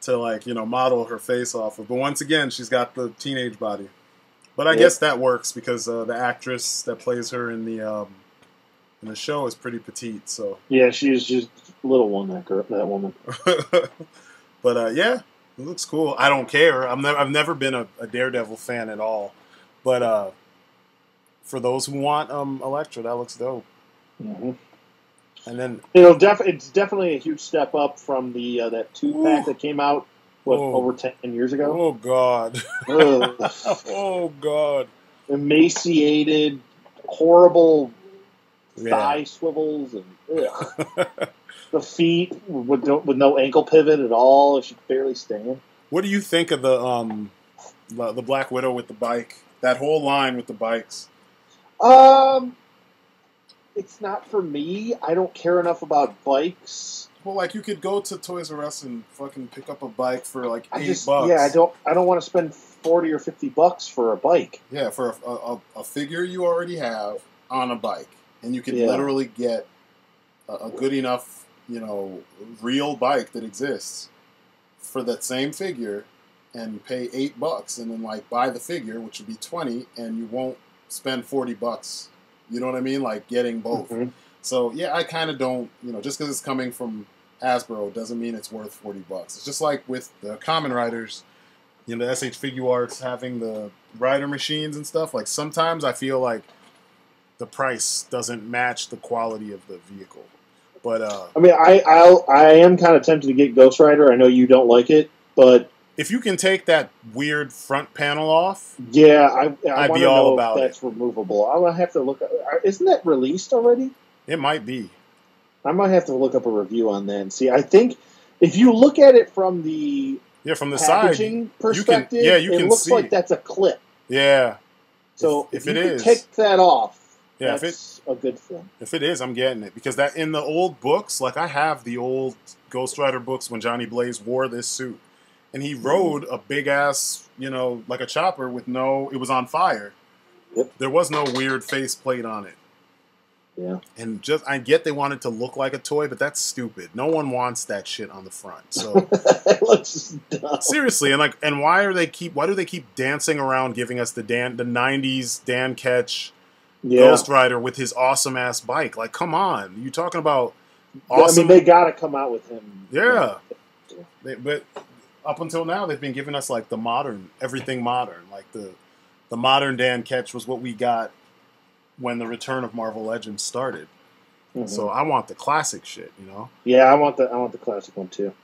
to, like, you know, model her face off of. But once again, she's got the teenage body. But I guess that works because the actress that plays her in the show is pretty petite. So yeah, she's just a little one. That woman. But yeah, it looks cool. I don't care. I've never been a Daredevil fan at all. But for those who want Elektra, that looks dope. Mm-hmm. And then it's definitely a huge step up from the that 2-pack that came out over 10 years ago. Oh God! Oh God! Emaciated, horrible thigh swivels, and the feet with no ankle pivot at all. She could barely stand. What do you think of the Black Widow with the bike? That whole line with the bikes. It's not for me. I don't care enough about bikes. Well, like, you could go to Toys R Us and fucking pick up a bike for like $8. Yeah, I don't want to spend $40 or $50 for a bike. Yeah, for a figure you already have on a bike, and you can literally get a good enough, you know, real bike that exists for that same figure, and pay $8, and then like buy the figure, which would be $20, and you won't spend $40. You know what I mean? Like, getting both. Mm-hmm. So yeah, I kind of don't, you know, just because it's coming from Hasbro doesn't mean it's worth $40. It's just like with the Common Riders, you know, the SH FiguArts having the rider machines and stuff. Like, sometimes I feel like the price doesn't match the quality of the vehicle. But I mean, I am kind of tempted to get Ghost Rider. I know you don't like it, but if you can take that weird front panel off, yeah, I'd be all about it. That's removable. I'm gonna have to look. Isn't that released already? It might be. I might have to look up a review on that and see. I think if you look at it from the packaging side perspective, you can looks see. like that's a clip. Yeah. So if it is, take that off. Yeah, that's a good thing. If it is, I'm getting it, because that in the old books, like, I have the old Ghost Rider books when Johnny Blaze wore this suit, and he rode a big ass, you know, like a chopper with it was on fire. Yep. There was no weird face plate on it. Yeah. And I get they want it to look like a toy, but that's stupid. No one wants that shit on the front. So it looks dumb. Seriously, and why do they keep dancing around giving us the 90s Dan Ketch Ghost Rider with his awesome ass bike? Like, come on. You talking about awesome? I mean, they got to come out with him. Yeah. But up until now, they've been giving us like the modern, everything modern. Like the modern Dan Ketch was what we got when the return of Marvel Legends started. Mm-hmm. So I want the classic shit, you know? Yeah, I want the classic one too.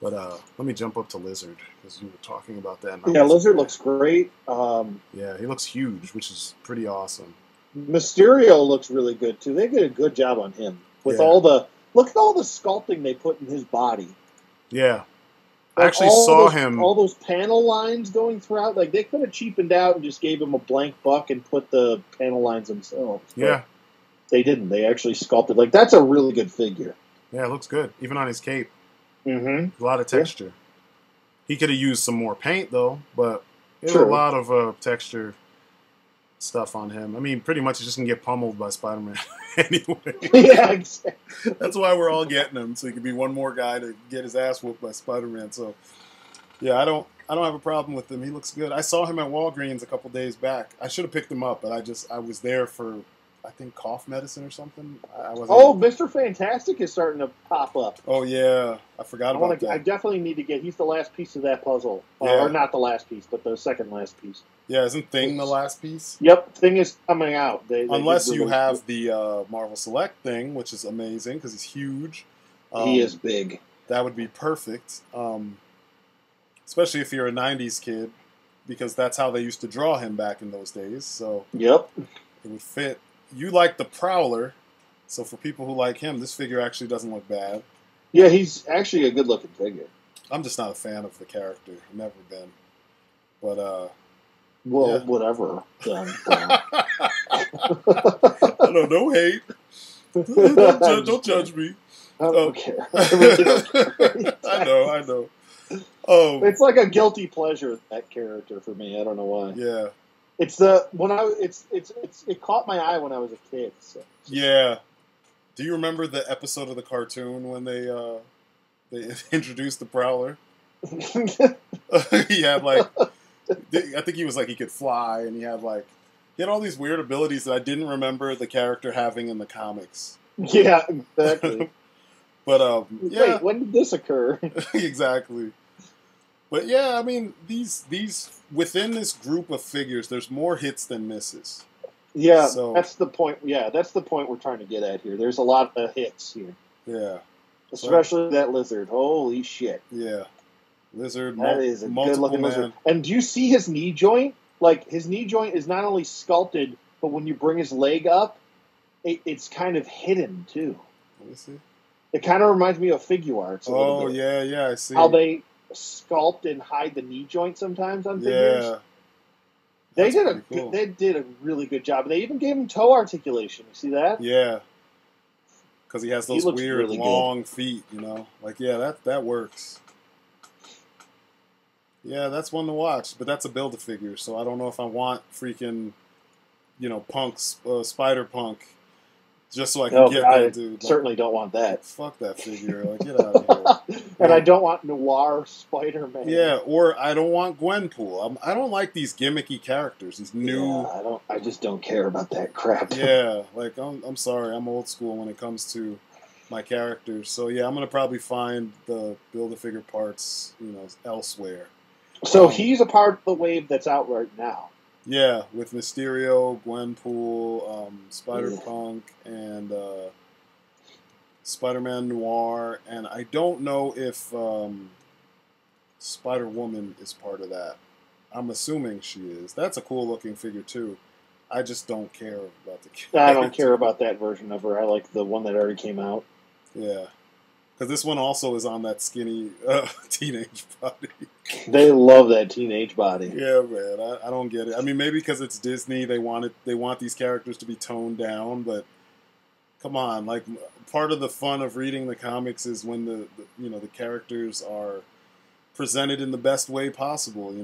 But let me jump up to Lizard, because you were talking about that. Yeah, Lizard looks great. Yeah, he looks huge, which is pretty awesome. Mysterio looks really good too. They did a good job on him with look at all the sculpting they put in his body. Yeah. I actually saw him. All those panel lines going throughout. Like, they could have cheapened out and just gave him a blank buck and put the panel lines themselves. Yeah. They didn't. They actually sculpted. Like, that's a really good figure. Yeah, it looks good. Even on his cape. Mm-hmm. A lot of texture. Yeah. He could have used some more paint, though, but there's a lot of texture stuff on him. I mean, pretty much he's just going to get pummeled by Spider-Man anyway. Yeah, exactly. That's why we're all getting him, so he could be one more guy to get his ass whooped by Spider-Man. So, yeah, I don't have a problem with him. He looks good. I saw him at Walgreens a couple days back. I should have picked him up, but I was there for, I think, cough medicine or something. Mr. Fantastic is starting to pop up. Oh, yeah. I forgot about that. I definitely need to get... He's the last piece of that puzzle. Yeah. Or not the last piece, but the second last piece. Yeah, isn't Thing the last piece? Yep, Thing is coming out. Unless you have the Marvel Select Thing, which is amazing, because he's huge. He is big. That would be perfect. Especially if you're a 90s kid, because that's how they used to draw him back in those days. So yep. It would fit. You like the Prowler, so for people who like him, this figure actually doesn't look bad. Yeah, he's actually a good-looking figure. I'm just not a fan of the character. Never been. But Well, yeah. whatever. Then, I don't know. Hate. Don't judge me. I don't care. I really don't care. I know. It's like a guilty pleasure, that character, for me. I don't know why. Yeah. It's the when I it caught my eye when I was a kid. So. Yeah. Do you remember the episode of the cartoon when they introduced the Prowler? He had like, I think he was like he could fly, and he had all these weird abilities that I didn't remember the character having in the comics. Yeah, exactly. But yeah. Wait, when did this occur? Exactly. But yeah, I mean, these within this group of figures, there's more hits than misses. Yeah, so, that's the point. Yeah, that's the point we're trying to get at here. There's a lot of hits here. Yeah. Especially that lizard. Holy shit. Yeah. Lizard. That is a good-looking lizard. And do you see his knee joint? Like, his knee joint is not only sculpted, but when you bring his leg up, it's kind of hidden, too. Let me see. It kind of reminds me of FiguArts. Oh, yeah, I see. How they sculpt and hide the knee joint sometimes on figures. Yeah. They did a really good job. They even gave him toe articulation. You see that? Yeah. Because he has those weird really long feet, you know? Like, yeah, that works. Yeah, that's one to watch. But that's a Build-A-Figure, so I don't know if I want freaking, Spider-Punk just so I can get that dude. Like, certainly don't want that. Fuck that figure. Like, get out of here. And I don't want Noir Spider-Man. Yeah, or I don't want Gwenpool. I don't like these gimmicky characters. These new. Yeah, I just don't care about that crap. Yeah, like I'm sorry, I'm old school when it comes to my characters. So yeah, I'm gonna probably find the Build-A-Figure parts, elsewhere. So he's a part of the wave that's out right now. Yeah, with Mysterio, Gwenpool, Spider-Punk, and Spider-Man Noir, and I don't know if Spider-Woman is part of that. I'm assuming she is. That's a cool-looking figure, too. I just don't care about the character. I don't care about that version of her. I like the one that already came out. Yeah. Because this one also is on that skinny teenage body. They love that teenage body. Yeah, man. I don't get it. I mean, maybe because it's Disney, they want these characters to be toned down, but come on, like part of the fun of reading the comics is when the characters are presented in the best way possible.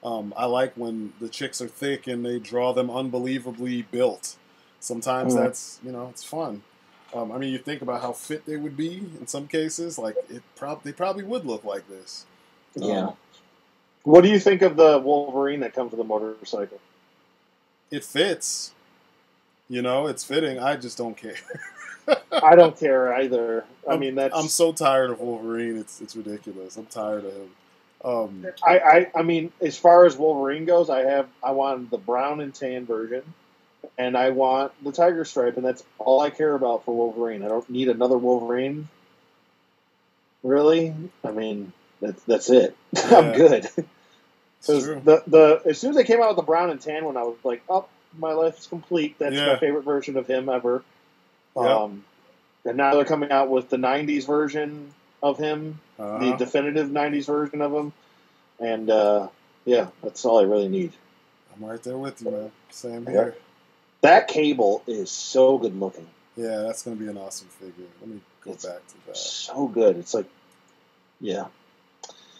I like when the chicks are thick and they draw them unbelievably built. Sometimes that's it's fun. I mean, you think about how fit they would be in some cases. Like they probably would look like this. Yeah. What do you think of the Wolverine that comes with a motorcycle? It fits. It's fitting. I just don't care. I don't care either. I'm so tired of Wolverine. It's ridiculous. I'm tired of him. I mean, as far as Wolverine goes, I want the brown and tan version, and I want the tiger stripe, and that's all I care about for Wolverine. I don't need another Wolverine. Really? I mean, that's it. Yeah. I'm good. Because as soon as they came out with the brown and tan one, I was like, oh, my life is complete. That's my favorite version of him ever. Yep. And now they're coming out with the 90s version of him, the definitive 90s version of him. And, that's all I really need. I'm right there with you, man. Same here. That Cable is so good looking. Yeah, that's going to be an awesome figure. Let me go back to that. So good. It's like, yeah.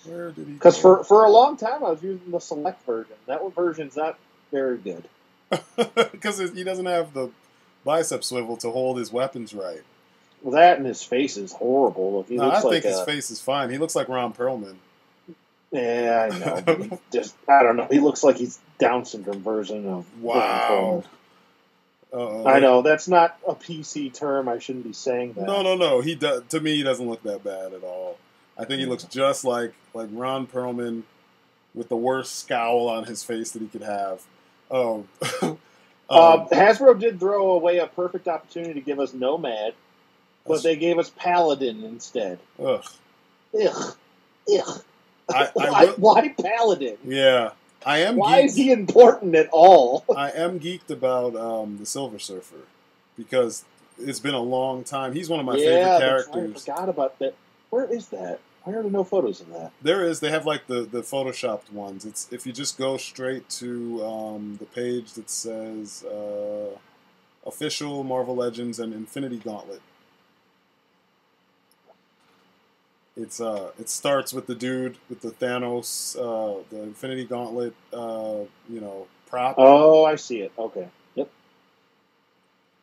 Where did he Because for a long time I was using the Select version. That version's not very good. Because he doesn't have the bicep swivel to hold his weapons right. Well, that and his face is horrible. I think his face is fine. He looks like Ron Perlman. Yeah, I know. But I don't know. He looks like he's Down syndrome version of Wow. I know that's not a PC term. I shouldn't be saying that. No. To me, he doesn't look that bad at all. I think he looks just like Ron Perlman with the worst scowl on his face that he could have. Hasbro did throw away a perfect opportunity to give us Nomad, but they gave us Paladin instead. Ugh. Why Paladin? Yeah. Why is he important at all? I am geeked about the Silver Surfer because it's been a long time. He's one of my Yeah, favorite that's characters. right. I forgot about that. Where is that? I heard no photos of that. There is. They have like the photoshopped ones. It's if you just go straight to the page that says official Marvel Legends and Infinity Gauntlet. It starts with the dude with the Thanos, the Infinity Gauntlet, prop. Oh, I see it. Okay. Yep.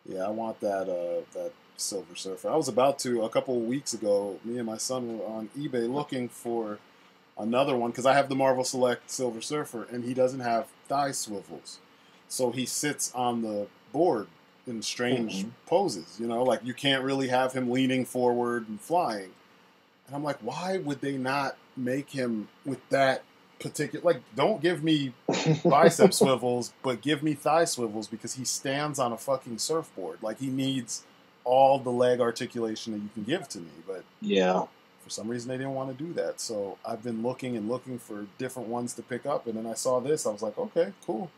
Yeah, I want that Silver Surfer. I was about to a couple of weeks ago. Me and my son were on eBay looking for another one because I have the Marvel Select Silver Surfer and he doesn't have thigh swivels, so he sits on the board in strange poses. Like you can't really have him leaning forward and flying. And I'm like, why would they not make him with that particular... Like, don't give me bicep swivels, but give me thigh swivels because he stands on a fucking surfboard. Like, he needs all the leg articulation that you can give to me. But yeah, for some reason, they didn't want to do that. So I've been looking and looking for different ones to pick up. And then I saw this. I was like, okay, cool.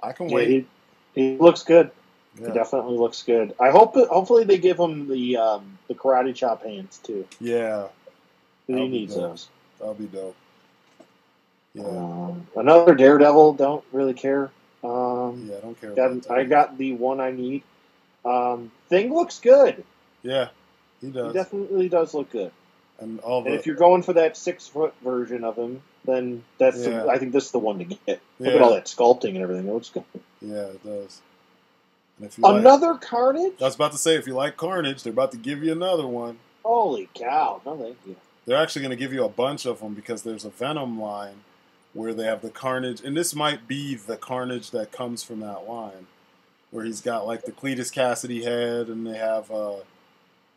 I can wait. He looks good. Yeah. He definitely looks good. I hope. Hopefully, they give him the karate chop hands too. Yeah, He needs those. That'll be dope. Yeah. Another Daredevil. Don't really care. I don't care. I got the one I need. Thing looks good. Yeah, he does. He definitely does look good. And if you're going for that 6-foot version of him, then I think this is the one to get. Look at all that sculpting and everything. It looks good. Yeah, it does. And if you another Carnage? I was about to say, if you like Carnage, they're about to give you another one. Holy cow. No, thank you. They're actually going to give you a bunch of them because there's a Venom line where they have the Carnage. And this might be the Carnage that comes from that line. Where he's got like the Cletus Cassidy head, and they have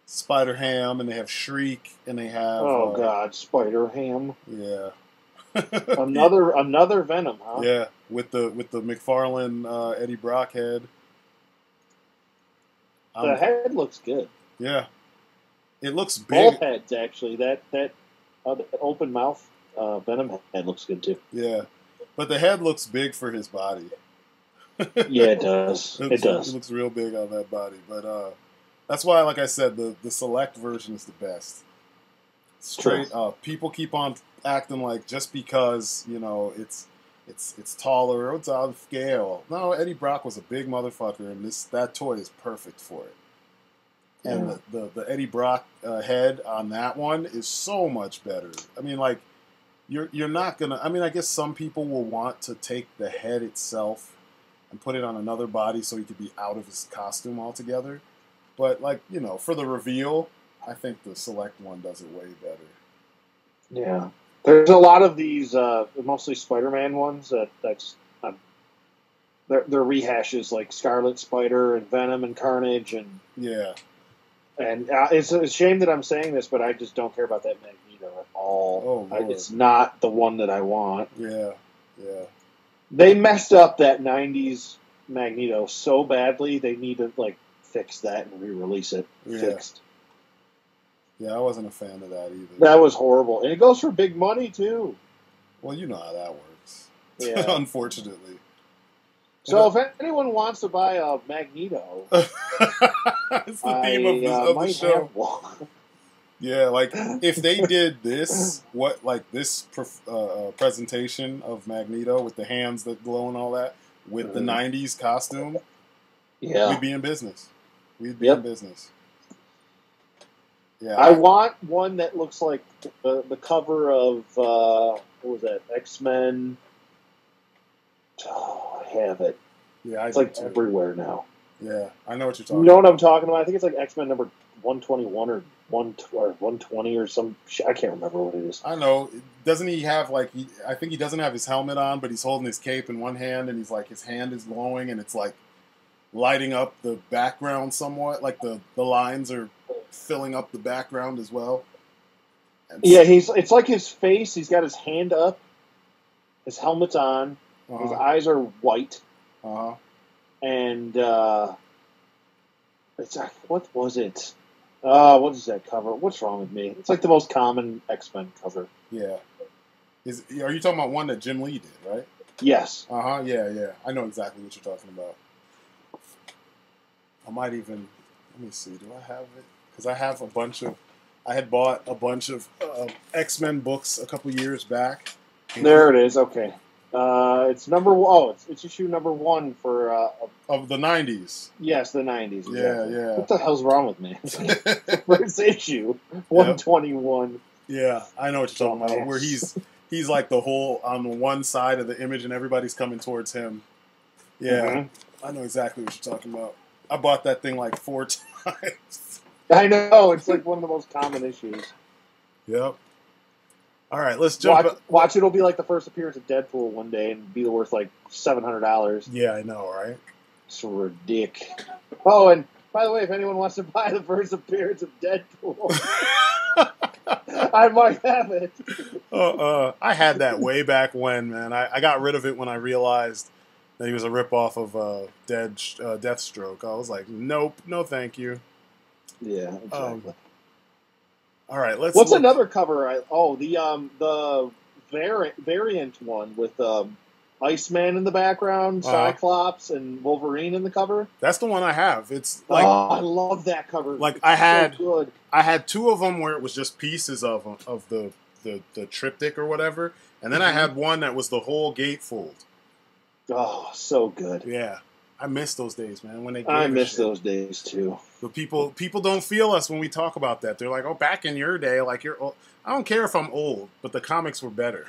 Spider-Ham, and they have Shriek, and they have... Oh, God, Spider-Ham. Yeah. another Venom, huh? Yeah, with the McFarlane Eddie Brock head. The head looks good. Yeah. It looks big. Both heads, actually. That open mouth Venom head looks good, too. Yeah. But the head looks big for his body. Yeah, it does. It does. It looks real big on that body. But that's why, like I said, the select version is the best. Straight up. People keep on acting like just because, it's taller or it's out of scale. No, Eddie Brock was a big motherfucker, and that toy is perfect for it. And the Eddie Brock head on that one is so much better. I mean, like, you're not gonna... I mean, I guess some people will want to take the head itself and put it on another body so he could be out of his costume altogether. But, like, for the reveal, I think the select one does it way better. Yeah. There's a lot of these, mostly Spider-Man ones, they're rehashes, like Scarlet Spider and Venom and Carnage. And yeah. And it's a shame that I'm saying this, but I just don't care about that Magneto at all. Oh, it's not the one that I want. Yeah, yeah. They messed up that 90s Magneto so badly, they need to, fix that and re-release it. Yeah. Fixed. Yeah, I wasn't a fan of that either. That was horrible. And it goes for big money, too. Well, you know how that works. Yeah. Unfortunately. So if anyone wants to buy a Magneto... it's the theme of the show. Have one. Yeah, like, if they did this, presentation of Magneto with the hands that glow and all that, with the 90s costume, we'd be in business. We'd be in business. Yeah, I want one that looks like the cover of, what was that, X-Men. Oh, I have it. Yeah, it's like everywhere now. Yeah, I know what you're talking about. You know what I'm talking about? I think it's like X-Men number 121 or 120 or some shit. I can't remember what it is. I know. Doesn't he have, I think he doesn't have his helmet on, but he's holding his cape in one hand, and he's his hand is glowing, and it's lighting up the background somewhat. Like the lines are filling up the background as well. Yeah, it's like his face, he's got his hand up, his helmet's on, his eyes are white. And it's what was it? What is that cover? What's wrong with me? It's like the most common X-Men cover. Yeah. Are you talking about one that Jim Lee did, right? Yes. Yeah. I know exactly what you're talking about. I might even Let me see. Do I have it? Because I have a bunch of. I had bought a bunch of X-Men books a couple years back. There it is. Okay. It's number. Oh, it's issue number 1 for. Of the 90s. Yes, the 90s. Exactly. Yeah. What the hell's wrong with me? It's the first issue, 121. Yeah, I know what you're talking about. Where he's like the whole on the one side of the image and everybody's coming towards him. Yeah, I know exactly what you're talking about. I bought that thing like 4 times. I know, it's like one of the most common issues. Yep. All right, let's jump. Watch it'll be like the first appearance of Deadpool one day and be worth like $700. Yeah, I know, right? It's ridiculous. Oh, and by the way, if anyone wants to buy the first appearance of Deadpool, I might have it. I had that way back when, man. I got rid of it when I realized that he was a ripoff of Deathstroke. I was like, nope, no thank you. Yeah, exactly. All right, let's. What's another cover? The variant one with Iceman in the background, Cyclops, and Wolverine in the cover. That's the one I have. It's like I love that cover. Like it's I had, so good. I had 2 of them where it was just pieces of the triptych or whatever, and then I had one that was the whole gatefold. Oh, so good. Yeah. I miss those days, man. When they I miss those days too. But people don't feel us when we talk about that. They're like, "Oh, back in your day, like you're old." I don't care if I'm old, but the comics were better.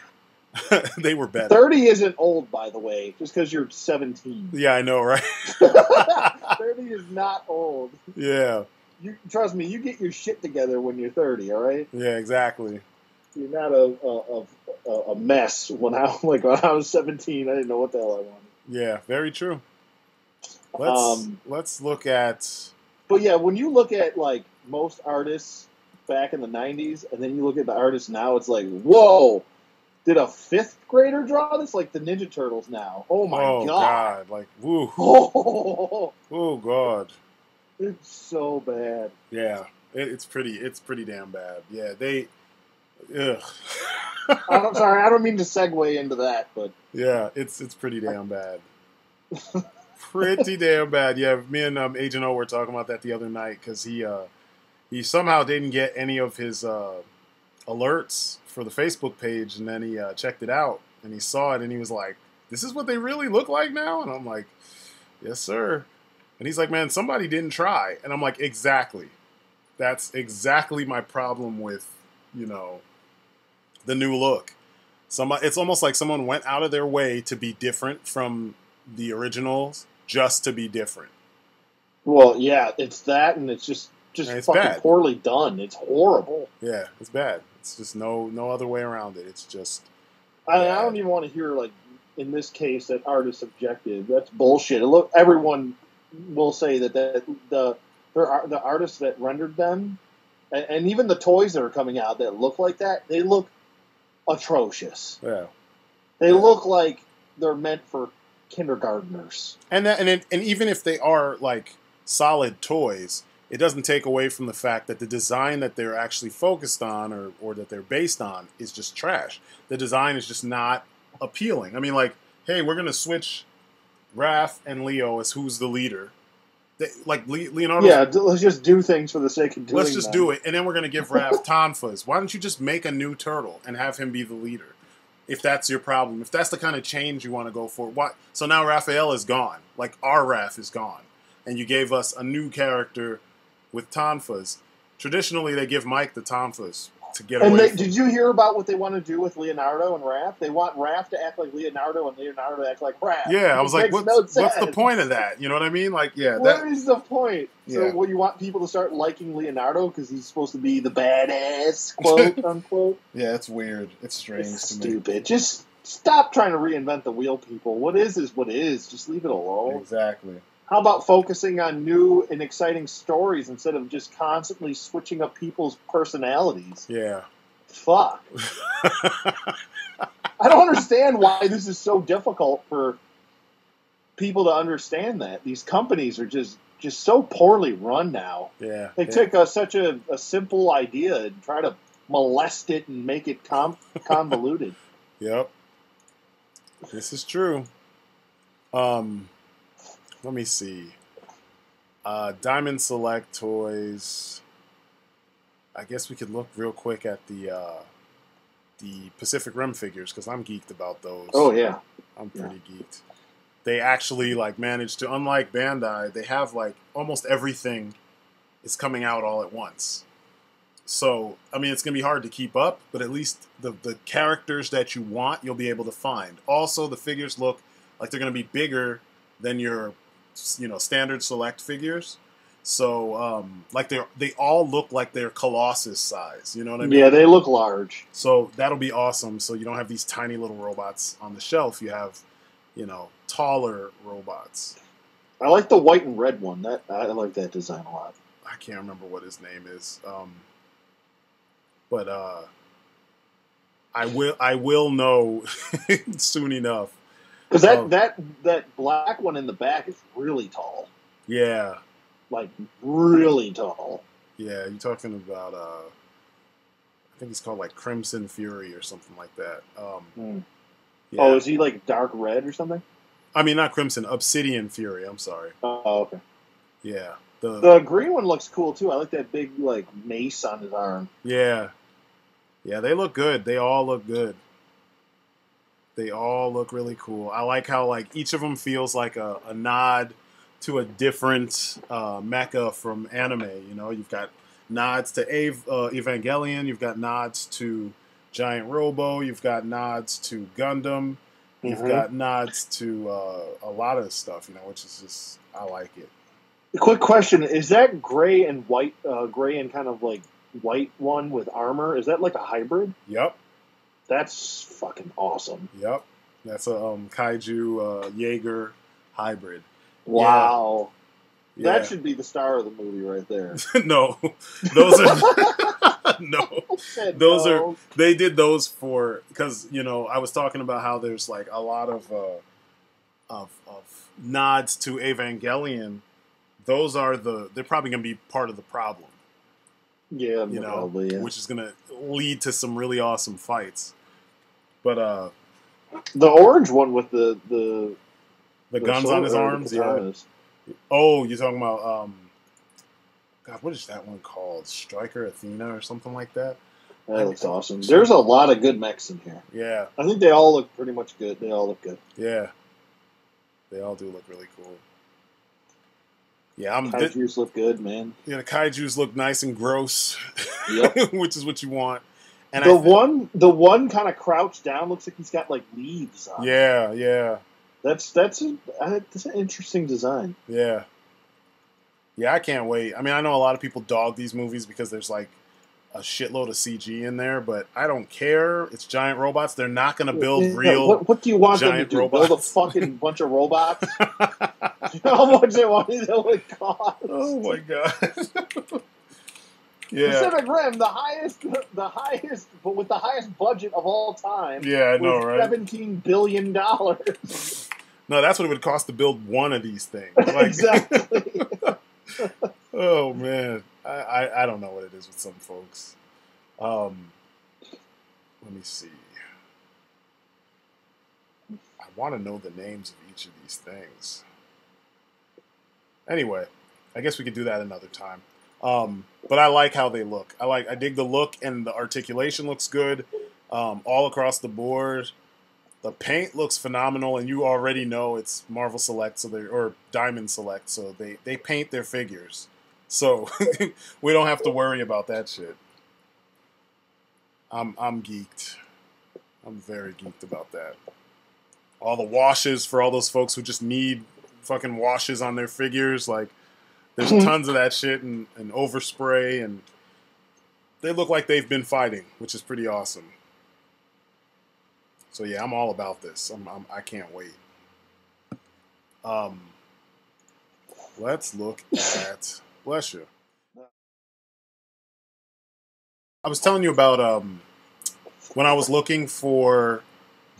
They were better. 30 isn't old, by the way, just because you're 17. Yeah, I know, right? 30 is not old. Yeah. You trust me. You get your shit together when you're 30. All right. Yeah, exactly. You're not a mess. When I was 17, I didn't know what the hell I wanted. Yeah, very true. Let's look at. But yeah, when you look at like most artists back in the 90s, and then you look at the artists now, it's like, whoa, did a 5th grader draw this? Like the Ninja Turtles now. Oh my god. Like, woo. Oh god. It's so bad. Yeah, it's pretty damn bad. Yeah, ugh. I'm sorry, I don't mean to segue into that, but yeah, it's pretty damn bad. Pretty damn bad. Yeah, me and Agent O were talking about that the other night because he somehow didn't get any of his alerts for the Facebook page, and then he checked it out and he saw it and he was like, "This is what they really look like now?" And I'm like, "Yes, sir." And he's like, "Man, somebody didn't try." And I'm like, "Exactly. That's exactly my problem with, the new look. It's almost like someone went out of their way to be different from the originals just to be different." Well, yeah, it's that, and it's just it's fucking bad. Poorly done. It's horrible. Yeah, it's bad. It's just no other way around it. It's just. I don't even want to hear, like, in this case, that art is subjective. That's bullshit. Look, everyone will say that the artists that rendered them, and even the toys that are coming out that look like that, they look atrocious. Yeah. They look like they're meant for kindergartners. And even if they are like solid toys, it doesn't take away from the fact that the design that they're actually focused on or that they're based on is just trash. The design is just not appealing. I mean, like, hey, we're going to switch Raph and Leo as who's the leader. Leonardo. Yeah, let's just do things for the sake of doing Let's just do it. And then we're going to give Raph Tonfas. Why don't you just make a new turtle and have him be the leader? If that's your problem. If that's the kind of change you want to go for. So now Raphael is gone. Like, our Raph is gone. And you gave us a new character with Tonfas. Traditionally, they give Mike the Tonfas to get away from. Did you hear about what they want to do with Leonardo and Raph? They want Raph to act like Leonardo and Leonardo to act like Raph. Yeah, I was like, what's the point of that? You know what I mean? Like, yeah. What is the point? Yeah. So, you want people to start liking Leonardo because he's supposed to be the badass, quote, unquote? Yeah, it's weird. It's strange to me. Stupid. Just stop trying to reinvent the wheel, people. What is what is. Just leave it alone. Exactly. How about focusing on new and exciting stories instead of just constantly switching up people's personalities? Yeah. Fuck. I don't understand why this is so difficult for people to understand that. These companies are just so poorly run now. Yeah. They take such a simple idea and try to molest it and make it convoluted. Yep. This is true. Let me see. Diamond Select Toys. I guess we could look real quick at the Pacific Rim figures because I'm geeked about those. Oh yeah, I'm pretty geeked. They actually like managed to, unlike Bandai, they have like almost everything is coming out all at once. So I mean, it's gonna be hard to keep up, but at least the characters that you want, you'll be able to find. Also, the figures look like they're gonna be bigger than your, standard Select figures. So, like they all look like they're Colossus size. You know what I mean? Yeah, they look large. So that'll be awesome. So you don't have these tiny little robots on the shelf. You have, taller robots. I like the white and red one. I like that design a lot. I can't remember what his name is. But I will know soon enough. Because that black one in the back is really tall. Yeah. Like, really tall. Yeah, you're talking about, I think he's called, like, Crimson Fury or something like that. Yeah. Oh, is he, like, dark red or something? I mean, not Crimson, Obsidian Fury, I'm sorry. Oh, okay. Yeah. The green one looks cool, too. I like that big, like, mace on his arm. Yeah. Yeah, they look good. They all look good. They all look really cool. I like how, like, each of them feels like a nod to a different mecha from anime. You've got nods to Evangelion, you've got nods to Giant Robo, you've got nods to Gundam, you've got nods to a lot of stuff, which is just, I like it. Quick question, is that gray and white, gray and kind of like white one with armor, is that like a hybrid? Yep. That's fucking awesome. Yep. That's a Kaiju Jaeger hybrid. Wow. Yeah. That should be the star of the movie right there. No. Those are no. Are they did those for because I was talking about how there's like a lot of nods to Evangelion. Those are they're probably going to be part of the problem. Yeah, probably, yeah. Which is going to lead to some really awesome fights. But the orange one with the guns on his arms, yeah. Oh, you're talking about God, what is that one called? Striker Athena or something like that? That looks awesome. There's a lot of good mechs in here. Yeah. I think they all look pretty much good. They all look good. Yeah. They all do look really cool. Yeah, Kaijus look good, man. Yeah, the Kaijus look nice and gross. Yep. Which is what you want. And the one kind of crouched down looks like he's got like leaves on. Yeah, yeah. That's an interesting design. Yeah. Yeah, I can't wait. I mean, I know a lot of people dog these movies because there's like a shitload of CG in there, but I don't care. It's giant robots. They're not going to build real. What do you want them to do? Robots. Build a fucking bunch of robots? You know how much they want that would cost? Oh my god. Yeah. Pacific Rim, the highest, but with the highest budget of all time. Yeah, I know, right? $17 billion. No, that's what it would cost to build one of these things. Like, exactly. Oh man, I don't know what it is with some folks. Let me see. I want to know the names of each of these things. Anyway, I guess we could do that another time. But I like how they look. I dig the look, and the articulation looks good all across the board. The paint looks phenomenal, and you already know it's Marvel Select, or Diamond Select, so they paint their figures. So we don't have to worry about that shit. I'm geeked. I'm very geeked about that. All the washes for all those folks who just need fucking washes on their figures, like there's tons of that shit and overspray, and they look like they've been fighting, which is pretty awesome. So yeah, I'm all about this. I can't wait. Let's look at, bless you. I was telling you about when I was looking for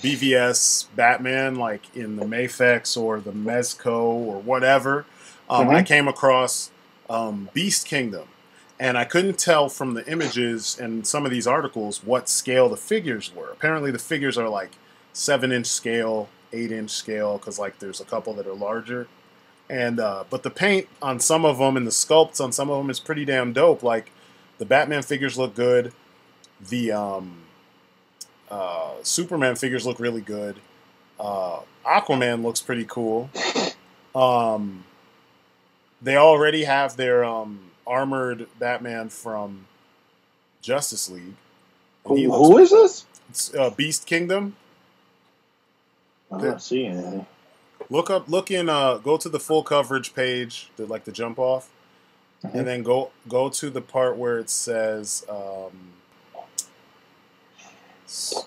BVS Batman, like in the Mafex or the Mezco or whatever. I came across Beast Kingdom, and I couldn't tell from the images and some of these articles what scale the figures were. Apparently the figures are like 7-inch scale, 8-inch scale, because like there's a couple that are larger. And but the paint on some of them and the sculpts on some of them is pretty damn dope. Like the Batman figures look good. The Superman figures look really good. Aquaman looks pretty cool. They already have their armored Batman from Justice League. Who is this? It's Beast Kingdom. I'm not seeing anything. Look in, go to the full coverage page, the jump off, and then go to the part where it says,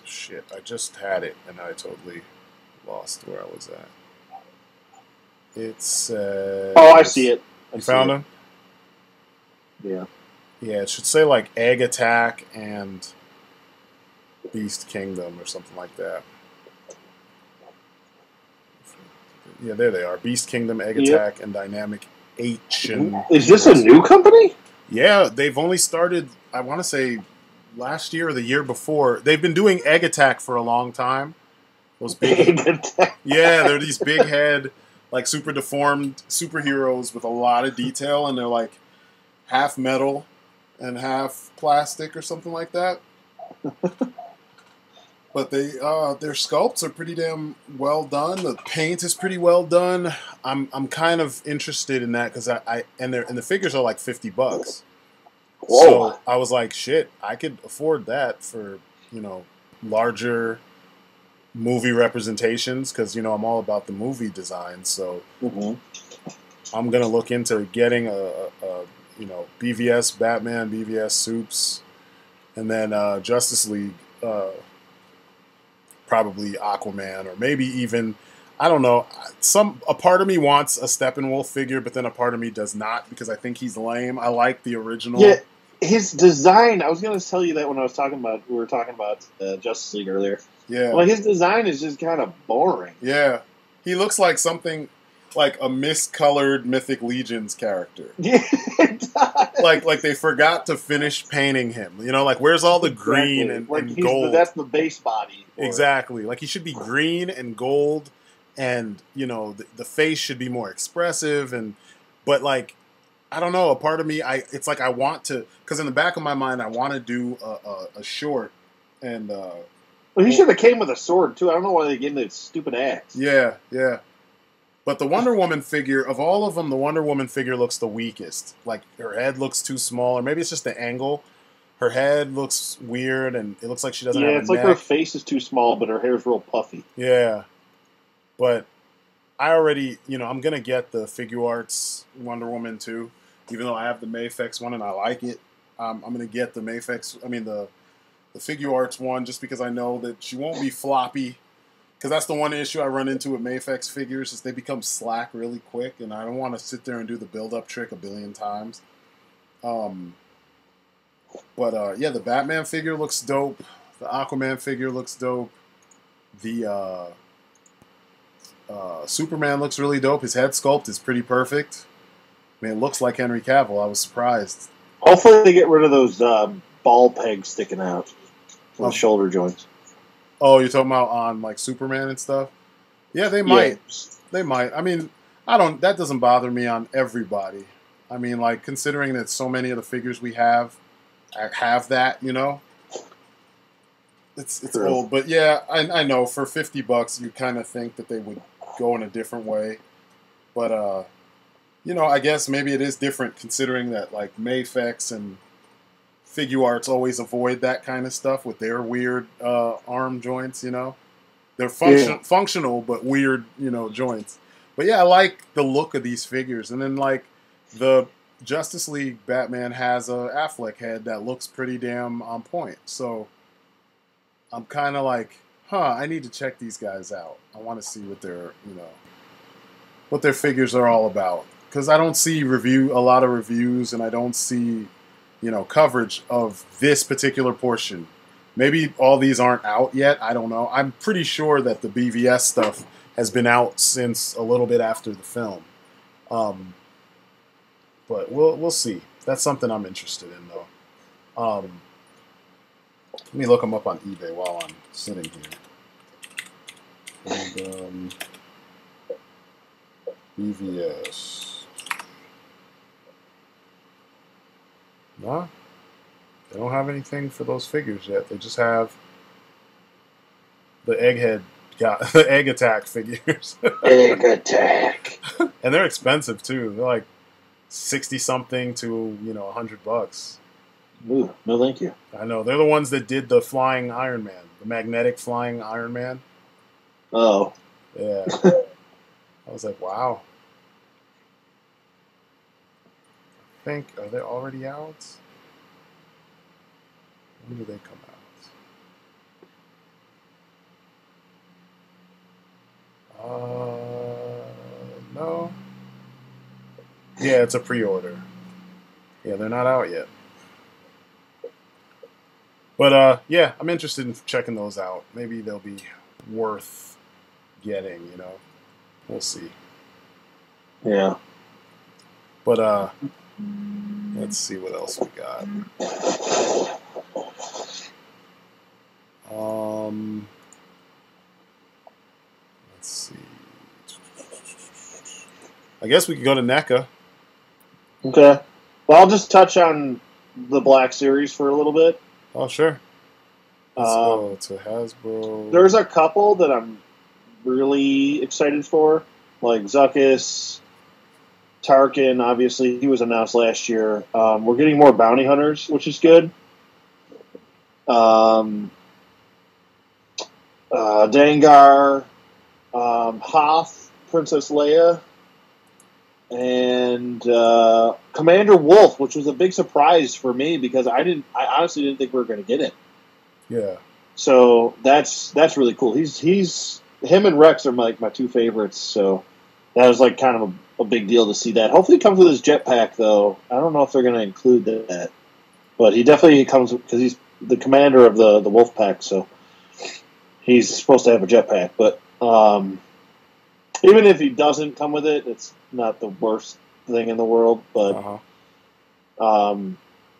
shit, I just had it and I totally lost where I was at. It says... Oh, I see it. You found him? Yeah. Yeah, it should say like Egg Attack and Beast Kingdom or something like that. Yeah, there they are. Beast Kingdom, Egg Attack, and Dynamic H. Is this a new company? Yeah, they've only started, I want to say, last year or the year before. They've been doing Egg Attack for a long time. Those big, yeah, they're these big head, like super deformed superheroes with a lot of detail, and they're like half metal and half plastic or something like that. But they their sculpts are pretty damn well done. The paint is pretty well done. I'm kind of interested in that because and the figures are like $50. Whoa. So I was like, shit, I could afford that for, larger movie representations because, I'm all about the movie design. So I'm going to look into getting a BVS Batman, BVS Supes, and then Justice League, probably Aquaman, or maybe even, I don't know, a part of me wants a Steppenwolf figure, but then a part of me does not because I think he's lame. I like the original. Yeah, his design, I was going to tell you that when we were talking about Justice League earlier. Yeah. Well, his design is just kind of boring. Yeah. He looks like something like a miscolored Mythic Legions character. Yeah, it does. Like they forgot to finish painting him. Like where's all the green and gold? That's the base body. Exactly. Like he should be green and gold, and the face should be more expressive. But like, I don't know. A part of me, it's like I want to, because in the back of my mind, I want to do a short and. Well, he should have came with a sword too. I don't know why they gave him that stupid axe. Yeah, yeah. But the Wonder Woman figure, of all of them, the Wonder Woman figure looks the weakest. Like, her head looks too small, or maybe it's just the angle. Her head looks weird, and it looks like she doesn't have a neck. Yeah, it's like her face is too small, but her hair's real puffy. Yeah. But I already, I'm going to get the FiguArts Wonder Woman, too. Even though I have the Mafex one, and I like it. I'm going to get the the FiguArts one, just because I know that she won't be floppy. Because that's the one issue I run into with Mafex figures, is they become slack really quick, and I don't want to sit there and do the build-up trick a billion times. But yeah, the Batman figure looks dope. The Aquaman figure looks dope. The Superman looks really dope. His head sculpt is pretty perfect. I mean, it looks like Henry Cavill. I was surprised. Hopefully they get rid of those ball pegs sticking out from the shoulder joints. Oh, you're talking about on like Superman and stuff? Yeah, they might. Yeah. They might. I mean, that doesn't bother me on everybody. I mean, like, considering that so many of the figures we have that, it's True. old. But yeah, I know for $50 you kind of think that they would go in a different way. But I guess maybe it is different considering that like Mafex and FiguArts always avoid that kind of stuff with their weird arm joints, They're functional, but weird, joints. But yeah, I like the look of these figures. And then like the Justice League Batman has a Affleck head that looks pretty damn on point. So I'm kind of like, I need to check these guys out. I want to see what their figures are all about. Because I don't see a lot of reviews, and I don't see coverage of this particular portion. Maybe all these aren't out yet. I don't know. I'm pretty sure that the BVS stuff has been out since a little bit after the film. But we'll see. That's something I'm interested in, though. Let me look them up on eBay while I'm sitting here. And, BVS. No, they don't have anything for those figures yet. They just have the Egghead, the Egg Attack figures. Egg Attack. And they're expensive too. They're like 60 something to $100. Ooh, no, thank you. I know they're the ones that did the flying Iron Man, the magnetic flying Iron Man. Oh, yeah. I was like, wow. I think are they already out? When do they come out? No. Yeah, it's a pre-order. Yeah, they're not out yet. But yeah, I'm interested in checking those out. Maybe they'll be worth getting, We'll see. Yeah. But let's see what else we got. Let's see. I guess we could go to NECA. Okay. Well, I'll just touch on the Black Series for a little bit. Oh, sure. Let's go to Hasbro. There's a couple that I'm really excited for, like Zuckuss, Tarkin. Obviously, he was announced last year. We're getting more bounty hunters, which is good. Dengar, Hoth, Princess Leia, and Commander Wolf, which was a big surprise for me because I honestly didn't think we were going to get it. Yeah. So that's really cool. Him and Rex are my two favorites. So that was like kind of a big deal to see that. Hopefully, he comes with his jetpack though. I don't know if they're going to include that, but he definitely comes because he's the commander of the Wolf Pack. So he's supposed to have a jetpack. But even if he doesn't come with it, it's not the worst thing in the world. But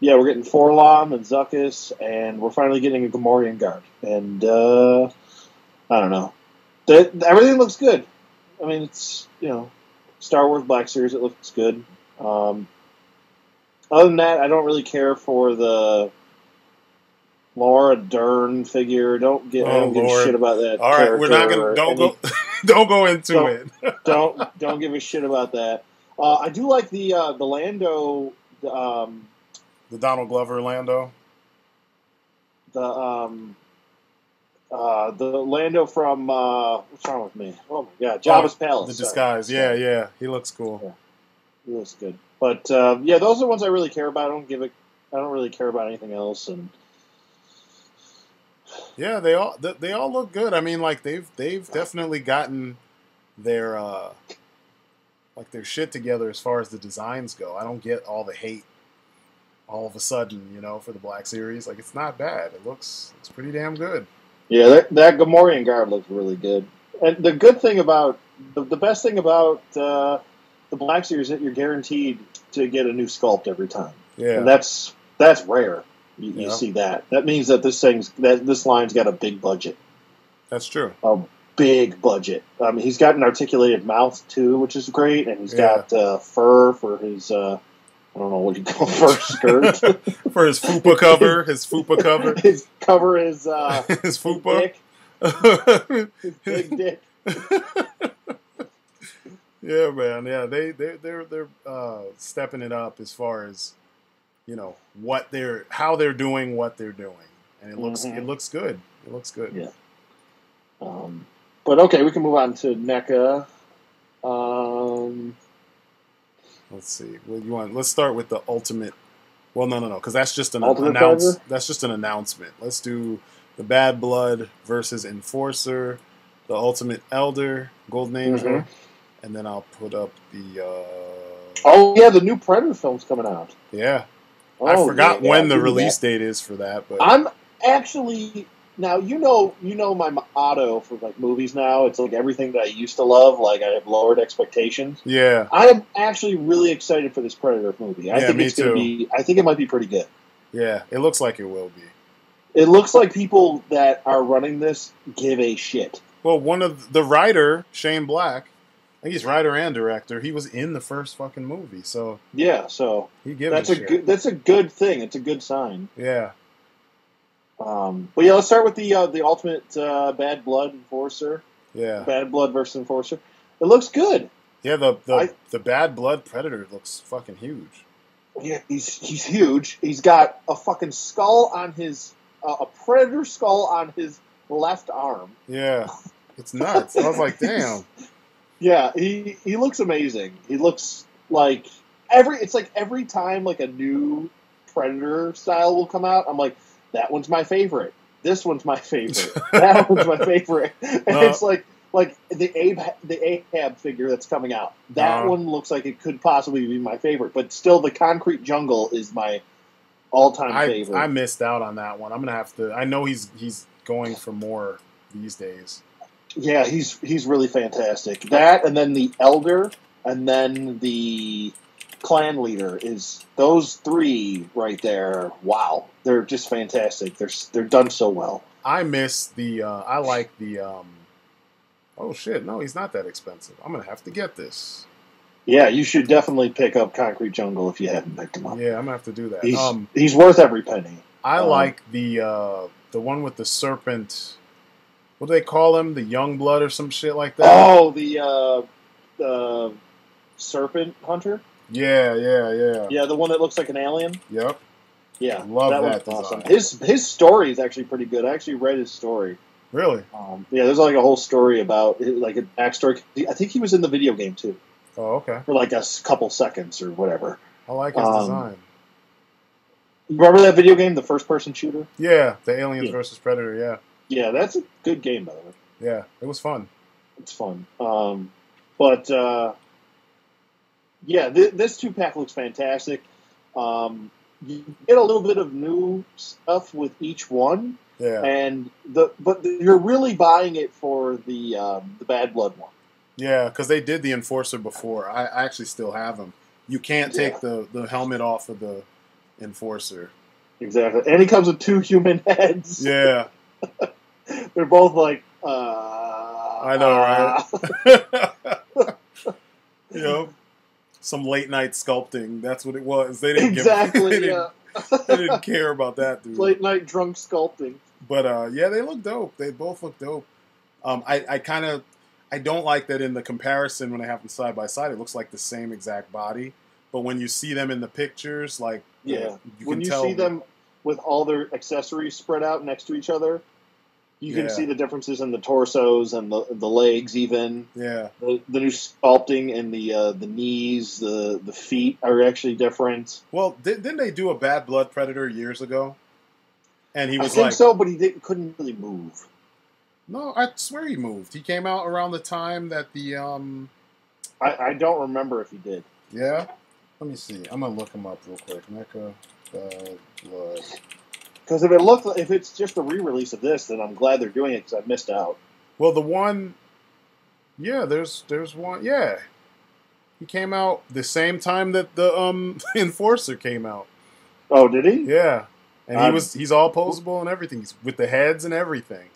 yeah, we're getting Forlom and Zuckuss, and we're finally getting a Gamorrean guard. And I don't know. Everything looks good. I mean, it's, Star Wars Black Series, it looks good. Other than that, I don't really care for the Laura Dern figure. I don't give a shit about that. All right, we're not gonna don't go into it. don't give a shit about that. I do like the Lando. The Donald Glover Lando. The Lando from what's wrong with me? Oh my god, Jabba's Palace. The disguise. Sorry. Yeah, he looks cool. Yeah. He looks good. But yeah, those are the ones I really care about. I don't really care about anything else. And yeah, they all look good. I mean, like they've definitely gotten their their shit together as far as the designs go. I don't get all the hate all of a sudden, for the Black Series. Like, it's not bad. It's pretty damn good. Yeah, that Gamorrean guard looks really good. And the good thing about the best thing about the Black Series is that you're guaranteed to get a new sculpt every time. Yeah, and that's rare. You see that. That means that this line's got a big budget. That's true. A big budget. I mean, he's got an articulated mouth too, which is great, and he's got fur for his. I don't know what you call fur skirt for his fupa cover. His fupa cover. His fupa. His big dick. Yeah, man. Yeah, they're stepping it up as far as how they're doing what they're doing, and it looks good. It looks good. Yeah. But okay, we can move on to NECA. Let's see. Let's start with the ultimate. Well, no, because that's just an That's just an announcement. Let's do the Bad Blood versus Enforcer, the Ultimate Elder, Golden Angel, and then I'll put up the. Oh yeah, the new Predator film's coming out. Yeah, I forgot when the release date is for that, but I'm actually. Now, you know my motto for like movies now. It's like everything that I used to love, like I have lowered expectations. Yeah. I am actually really excited for this Predator movie. I think it's going to be I think it might be pretty good. Yeah, it looks like it will be. It looks like people that are running this give a shit. Well, one of the writer, Shane Black, think he's writer and director. He was in the first fucking movie, so Yeah, so he gives that's a a shit. good. That's a good thing. It's a good sign. Yeah. But yeah, let's start with the ultimate Bad Blood Enforcer. Yeah. Bad Blood versus Enforcer. It looks good. Yeah, the Bad Blood Predator looks fucking huge. Yeah, he's huge. He's got a fucking skull on his a predator skull on his left arm. Yeah. It's nuts. I was like, damn. Yeah, he looks amazing. He looks like every time like a new Predator style will come out, I'm like, that one's my favorite. This one's my favorite. That one's my favorite. And it's like the Ahab figure that's coming out. That one looks like it could possibly be my favorite, but still the Concrete Jungle is my all-time favorite. I missed out on that one. I'm gonna have to. I know he's going for more these days. Yeah, he's really fantastic. That, and then the Elder, and then the Clan Leader is those three right there. Wow, they're just fantastic. They're done so well. I miss the. I like the. Oh shit! No, he's not that expensive. I'm gonna have to get this. Yeah, you should definitely pick up Concrete Jungle if you haven't picked him up. Yeah, I'm gonna have to do that. He's worth every penny. I like the one with the serpent. What do they call him? The Young Blood or some shit like that? Oh, the Serpent Hunter? Yeah. Yeah, the one that looks like an alien? Yep. Yeah, Love that was awesome. design. His story is actually pretty good. I actually read his story. Really? Yeah, there's like a whole story about, like a backstory. I think he was in the video game too. Oh, okay. For like a couple seconds or whatever. I like his design. Remember that video game, the first-person shooter? Yeah, the Aliens versus Predator, yeah. Yeah, that's a good game, by the way. Yeah, it was fun. It's fun. Yeah, this two-pack looks fantastic. You get a little bit of new stuff with each one. Yeah. And but you're really buying it for the Bad Blood one. Yeah, because they did the Enforcer before. I actually still have them. You can't take the helmet off of the Enforcer. Exactly. And he comes with two human heads. Yeah. They're both like, I know, right? You know, some late night sculpting. That's what it was. They didn't exactly. They didn't care about that, dude. Late night drunk sculpting. But yeah, they look dope. They both look dope. I don't like that in the comparison when I have them side by side. It looks like the same exact body. But when you see them in the pictures, like when you see them with all their accessories spread out next to each other, you can see the differences in the torsos and the legs. Even the new sculpting and the knees, the feet are actually different. Well, didn't they do a Bad Blood Predator years ago? And he was I think so, but he couldn't really move. No, I swear he moved. He came out around the time that the I don't remember if he did. Yeah. Let me see. I'm gonna look him up real quick. NECA Bad Blood. Because if it's just a re-release of this, then I'm glad they're doing it because I missed out. Well, the one, there's one, he came out the same time that the Enforcer came out. Oh, did he? Yeah, and he's all posable and everything, he's with the heads and everything.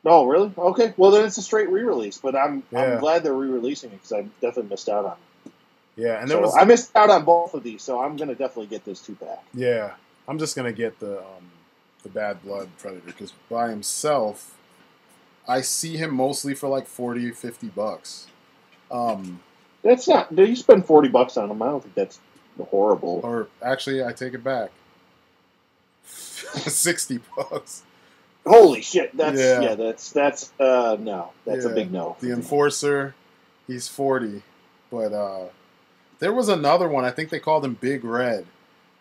Oh, really? Okay. Well, then it's a straight re-release, but I'm glad they're re-releasing it because I definitely missed out on it. Yeah, and I missed out on both of these, so I'm gonna definitely get this 2-pack. Yeah. I'm just gonna get the Bad Blood Predator because by himself, I see him mostly for like $40 or $50. That's not. You spend $40 on him. I don't think that's horrible. Or actually, I take it back. $60. Holy shit! That's no. That's a big no. The Enforcer, he's 40, but there was another one. I think they called him Big Red,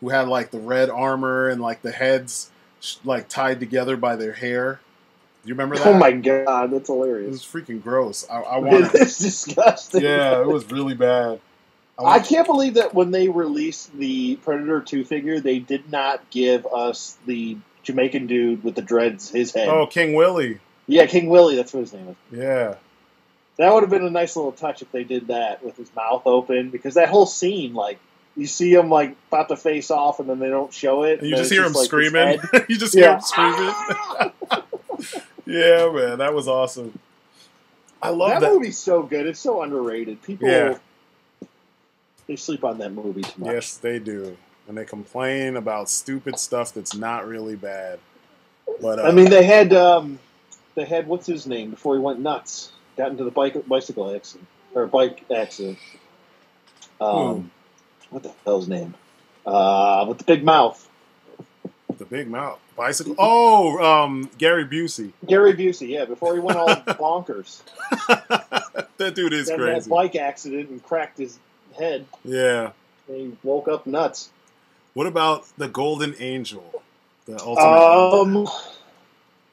who had like the red armor and like the heads like tied together by their hair. Do you remember that? Oh my god, that's hilarious. It was freaking gross. I wanted. It's disgusting. Yeah, it was really bad. I can't believe that when they released the Predator 2 figure, they did not give us the Jamaican dude with the dreads, his head. Oh, King Willie. Yeah, King Willie, that's what his name is. Yeah. That would have been a nice little touch if they did that with his mouth open, because that whole scene, like, you see him, like, about to face off, and then they don't show it. And you just hear him screaming. You just hear him screaming. Yeah, man, that was awesome. I love that movie's so good. It's so underrated. People, they sleep on that movie too much. Yes, they do. And they complain about stupid stuff that's not really bad. But I mean, they had what's his name before he went nuts, got into the bicycle accident or bike accident. What the hell's his name? With the big mouth. The big mouth. Bicycle. Oh, Gary Busey. Gary Busey, yeah, before he went all bonkers. That dude is crazy. That bike accident and cracked his head. Yeah. And he woke up nuts. What about the Golden Angel? The ultimate.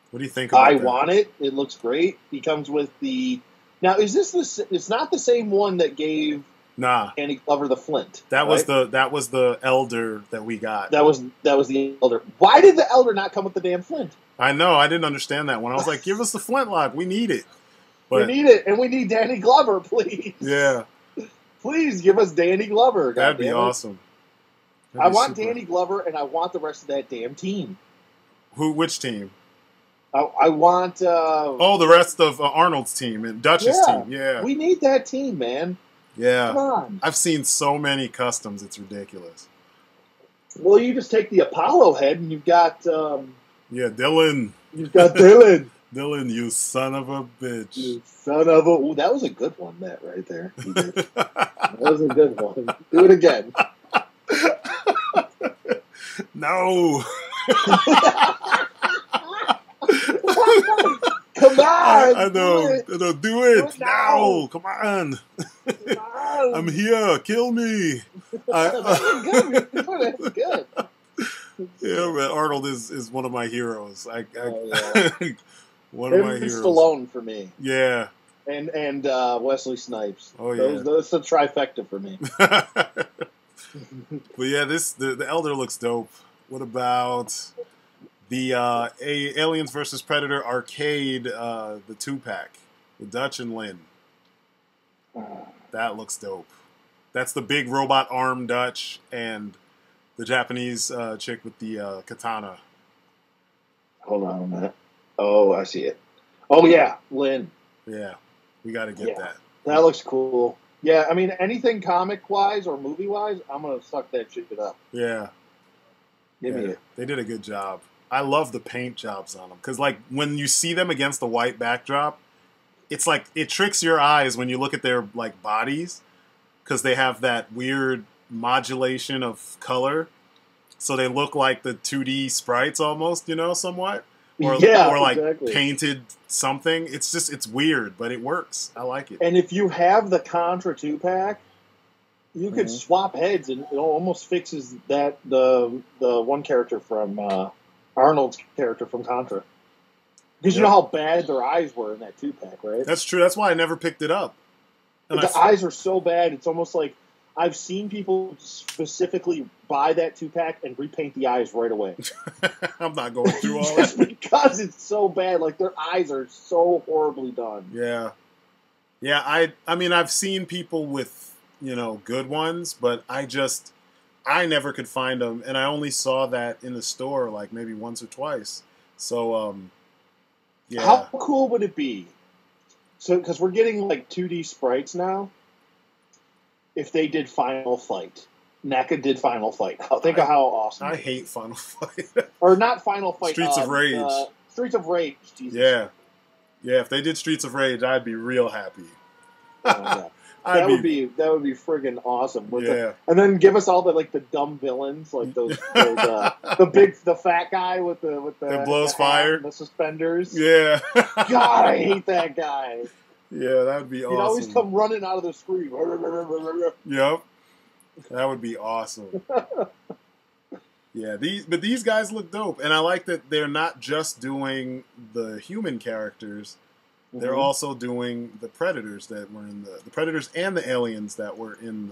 What do you think about I that? want it. It looks great. He comes with the... Now, is this it's not the same one that gave Danny Glover the flint. That was the Elder that we got. That was the Elder. Why did the Elder not come with the damn flint? I know. I didn't understand that one. I was like, give us the flintlock. We need it. But, we need it, and we need Danny Glover, please. Yeah. Please give us Danny Glover. That'd be awesome. I want Danny Glover, and I want the rest of that damn team. Which team? I want... the rest of Arnold's team and Dutch's team. Yeah. We need that team, man. Yeah. Come on. I've seen so many customs, it's ridiculous. Well, you just take the Apollo head, and you've got... Dylan. You've got Dylan. Dylan, you son of a bitch. You son of a... Ooh, that was a good one, Matt, right there. That was a good one. Do it again. No. Come on! I know. Do it now. Come on. I'm here. Kill me. That's good. Yeah, man, Arnold is one of my heroes. One of my heroes. Stallone for me. Yeah. And Wesley Snipes. Oh yeah. Those a trifecta for me. But yeah, the Elder looks dope. What about the Aliens vs. Predator arcade, the 2-pack with Dutch and Lynn? That looks dope. That's the big robot arm Dutch and the Japanese chick with the katana. Hold on a minute. Oh, I see it. Oh yeah, Lynn. Yeah, we got to get that. That looks cool. Yeah, I mean, anything comic-wise or movie-wise, I'm going to suck that shit up. Yeah. Give me it. They did a good job. I love the paint jobs on them. Because, like, when you see them against the white backdrop, it's like, it tricks your eyes when you look at their, like, bodies. Because they have that weird modulation of color. So they look like the 2D sprites almost, somewhat. Or like exactly. Painted something. It's just, it's weird, but it works. I like it. And if you have the Contra 2-pack, you could swap heads, and it almost fixes that the one character from Arnold's character from Contra. Because you know how bad their eyes were in that 2-pack, right? That's true. That's why I never picked it up. And the eyes are so bad, it's almost like I've seen people specifically buy that 2-pack and repaint the eyes right away. I'm not going through all Just that. because it's so bad. Like, their eyes are so horribly done. Yeah. Yeah, I mean, I've seen people with, good ones, but I never could find them, and I only saw that in the store, like, maybe once or twice. So, yeah. How cool would it be? So, because we're getting, like, 2D sprites now. If they did Final Fight. NECA did Final Fight. Think of how awesome. I hate Final Fight. Or not Final Fight. Streets of Rage. Streets of Rage. Jesus. Yeah. Yeah, if they did Streets of Rage, I'd be real happy. Yeah. That would be friggin' awesome. Yeah. And then give us all the dumb villains, like those the fat guy with the that blows fire, the suspenders. Yeah. God, I hate that guy. Yeah, that would be awesome. He'd always come running out of the screen. Yep. That would be awesome. Yeah, these guys look dope, and I like that they're not just doing the human characters; they're also doing the predators that were in the predators and the aliens that were in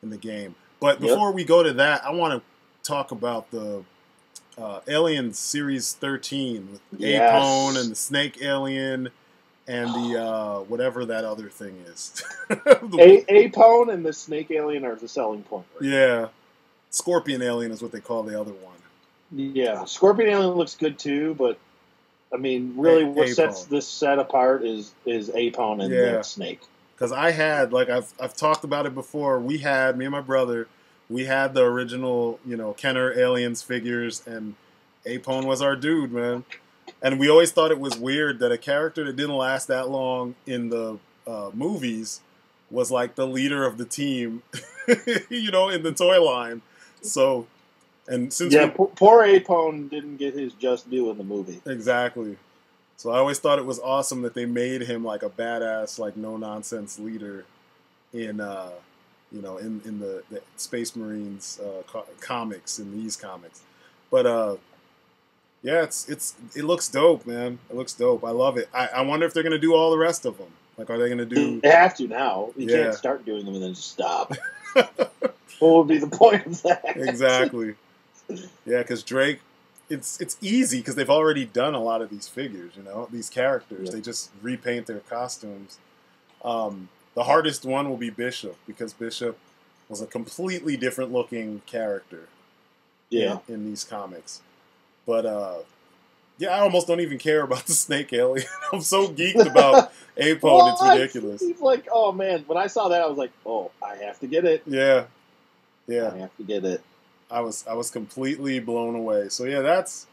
the game. But before we go to that, I want to talk about the Alien Series 13 with Apone and the Snake Alien. And the whatever that other thing is. Apone and the Snake Alien are the selling point. Right? Yeah. Scorpion Alien is what they call the other one. Yeah. Scorpion Alien looks good too, but I mean, really, what sets Apone. this set apart is Apone and that snake. Because I had, like, I've talked about it before. We had, me and my brother, we had the original, you know, Kenner Aliens figures, and Apone was our dude, man. And we always thought it was weird that a character that didn't last that long in the movies was like the leader of the team, you know, in the toy line. So, and since poor Apone didn't get his just due in the movie. Exactly. So I always thought it was awesome that they made him like a badass, like no nonsense leader in, you know, in the Space Marines comics, in these comics. But yeah, it looks dope, man. It looks dope. I love it. I wonder if they're gonna do all the rest of them. Like, are they gonna do? They have to now. You can't start doing them and then just stop. What would be the point of that? Exactly. Yeah, because Drake. It's easy because they've already done a lot of these figures, you know, these characters. Yeah. They just repaint their costumes. The hardest one will be Bishop, because Bishop was a completely different looking character in these comics. But yeah, I almost don't even care about the snake alien. I'm so geeked about Apone, well, it's ridiculous. He's like, oh man, when I saw that, I was like, oh, I have to get it. Yeah. I have to get it. I was completely blown away. So yeah, that's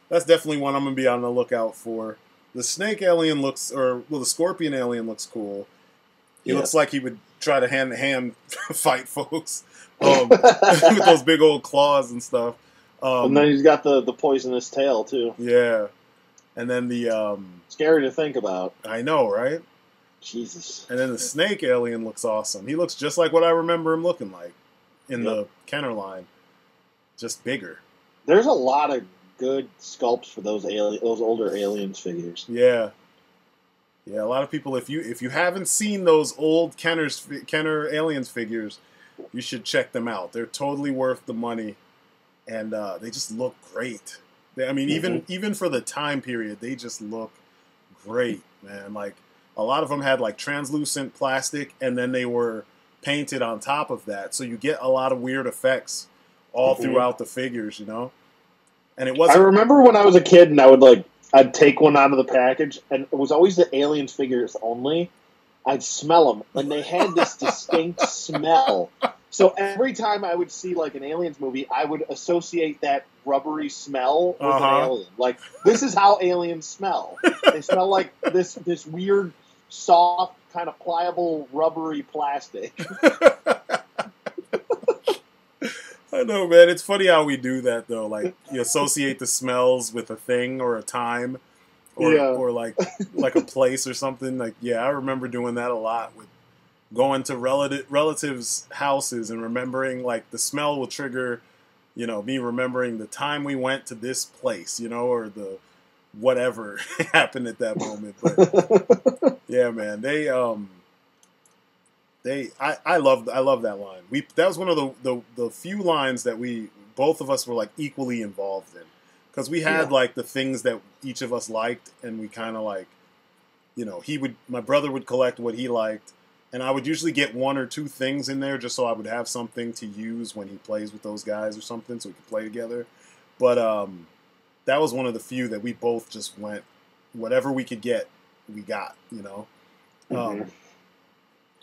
definitely one I'm gonna be on the lookout for. The snake alien the scorpion alien looks cool. He looks like he would try to hand-to-hand fight folks with those big old claws and stuff. And then he's got the poisonous tail too. Yeah, and then the scary to think about. I know, right? Jesus. And then the snake alien looks awesome. He looks just like what I remember him looking like in the Kenner line. Just bigger. There's a lot of good sculpts for those older aliens figures. Yeah, a lot of people. If you haven't seen those old Kenner aliens figures, you should check them out. They're totally worth the money, and they just look great. I mean, even for the time period, they just look great, man. Like, a lot of them had like translucent plastic, and then they were painted on top of that, so you get a lot of weird effects all throughout the figures, you know? And it wasn't... I remember when I was a kid and I'd take one out of the package, and it was always the alien figures only. I'd smell them, and they had this distinct smell. So every time I would see like an Aliens movie, I would associate that rubbery smell with an alien. Like, this is how aliens smell. They smell like this weird, soft, kind of pliable, rubbery plastic. I know, man. It's funny how we do that, though. Like, you associate the smells with a thing or a time, or like a place or something. Like, yeah, I remember doing that a lot with going to relatives' houses and remembering, like, the smell will trigger, you know, me remembering the time we went to this place, you know, or the whatever happened at that moment. But yeah, man, I love that line. That was one of the few lines that both of us were like equally involved in, because we had like the things that each of us liked, and we kind of like, you know, my brother would collect what he liked, and I would usually get one or two things in there just so I would have something to use when he plays with those guys or something, so we could play together. But that was one of the few that we both just went, whatever we could get, we got, you know.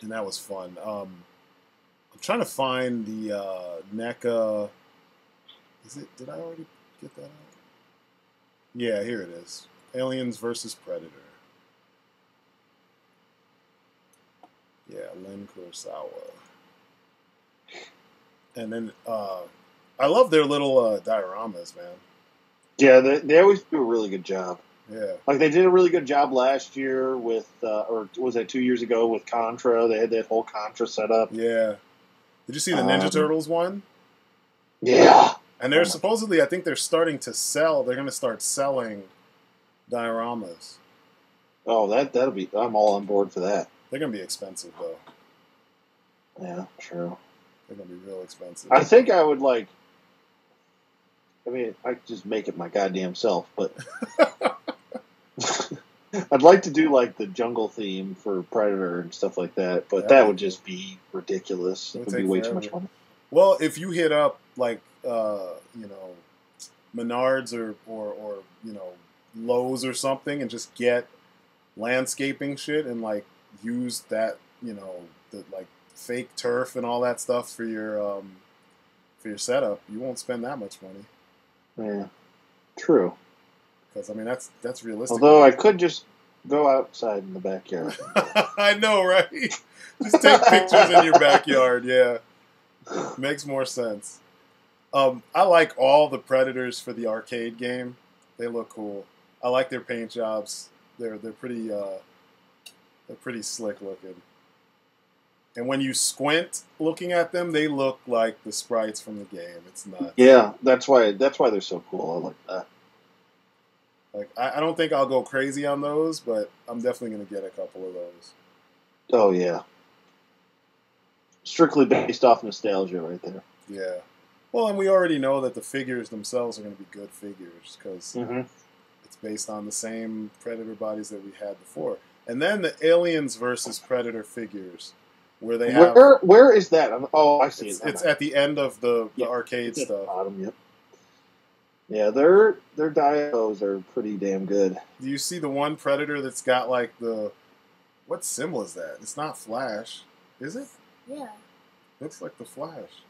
And that was fun. I'm trying to find the NECA. Did I already get that out? Yeah, here it is. Aliens versus Predator. Yeah, Len Kurosawa. And then I love their little dioramas, man. Yeah, they always do a really good job. Yeah. Like, they did a really good job last year with, or was that 2 years ago with Contra? They had that whole Contra setup. Yeah. Did you see the Ninja Turtles one? Yeah. And they're supposedly, I think they're starting to sell, they're going to start selling dioramas. Oh, that'll be, I'm all on board for that. They're going to be expensive, though. Yeah, true. They're going to be real expensive. I think I would, like, I mean, I could just make it my goddamn self, but... I'd like to do like the jungle theme for Predator and stuff like that, but that would just be ridiculous. It would be way too much money. Well, if you hit up like you know, Menards or you know, Lowe's or something and just get landscaping shit and like use that, the like fake turf and all that stuff for your setup, you won't spend that much money. Yeah, true. Because I mean that's realistic. Although I could just go outside in the backyard. I know, right? Just take pictures in your backyard. Yeah, makes more sense. I like all the Predators for the arcade game. They look cool. I like their paint jobs. They're pretty slick looking. And when you squint looking at them, they look like the sprites from the game. It's nuts. Yeah, that's why they're so cool. I like that. Like I don't think I'll go crazy on those, but I'm definitely gonna get a couple of those. Oh yeah. Strictly based off nostalgia right there. Yeah. Well, and we already know that the figures themselves are going to be good figures because it's based on the same Predator bodies that we had before. And then the Aliens versus Predator figures, where they have... Where is that? Oh, I see it. It's at the end of the arcade stuff. At the bottom, yep. Yeah, their dios are pretty damn good. Do you see the one Predator that's got like the... What symbol is that? It's not Flash. Is it? Yeah. Looks like the Flash.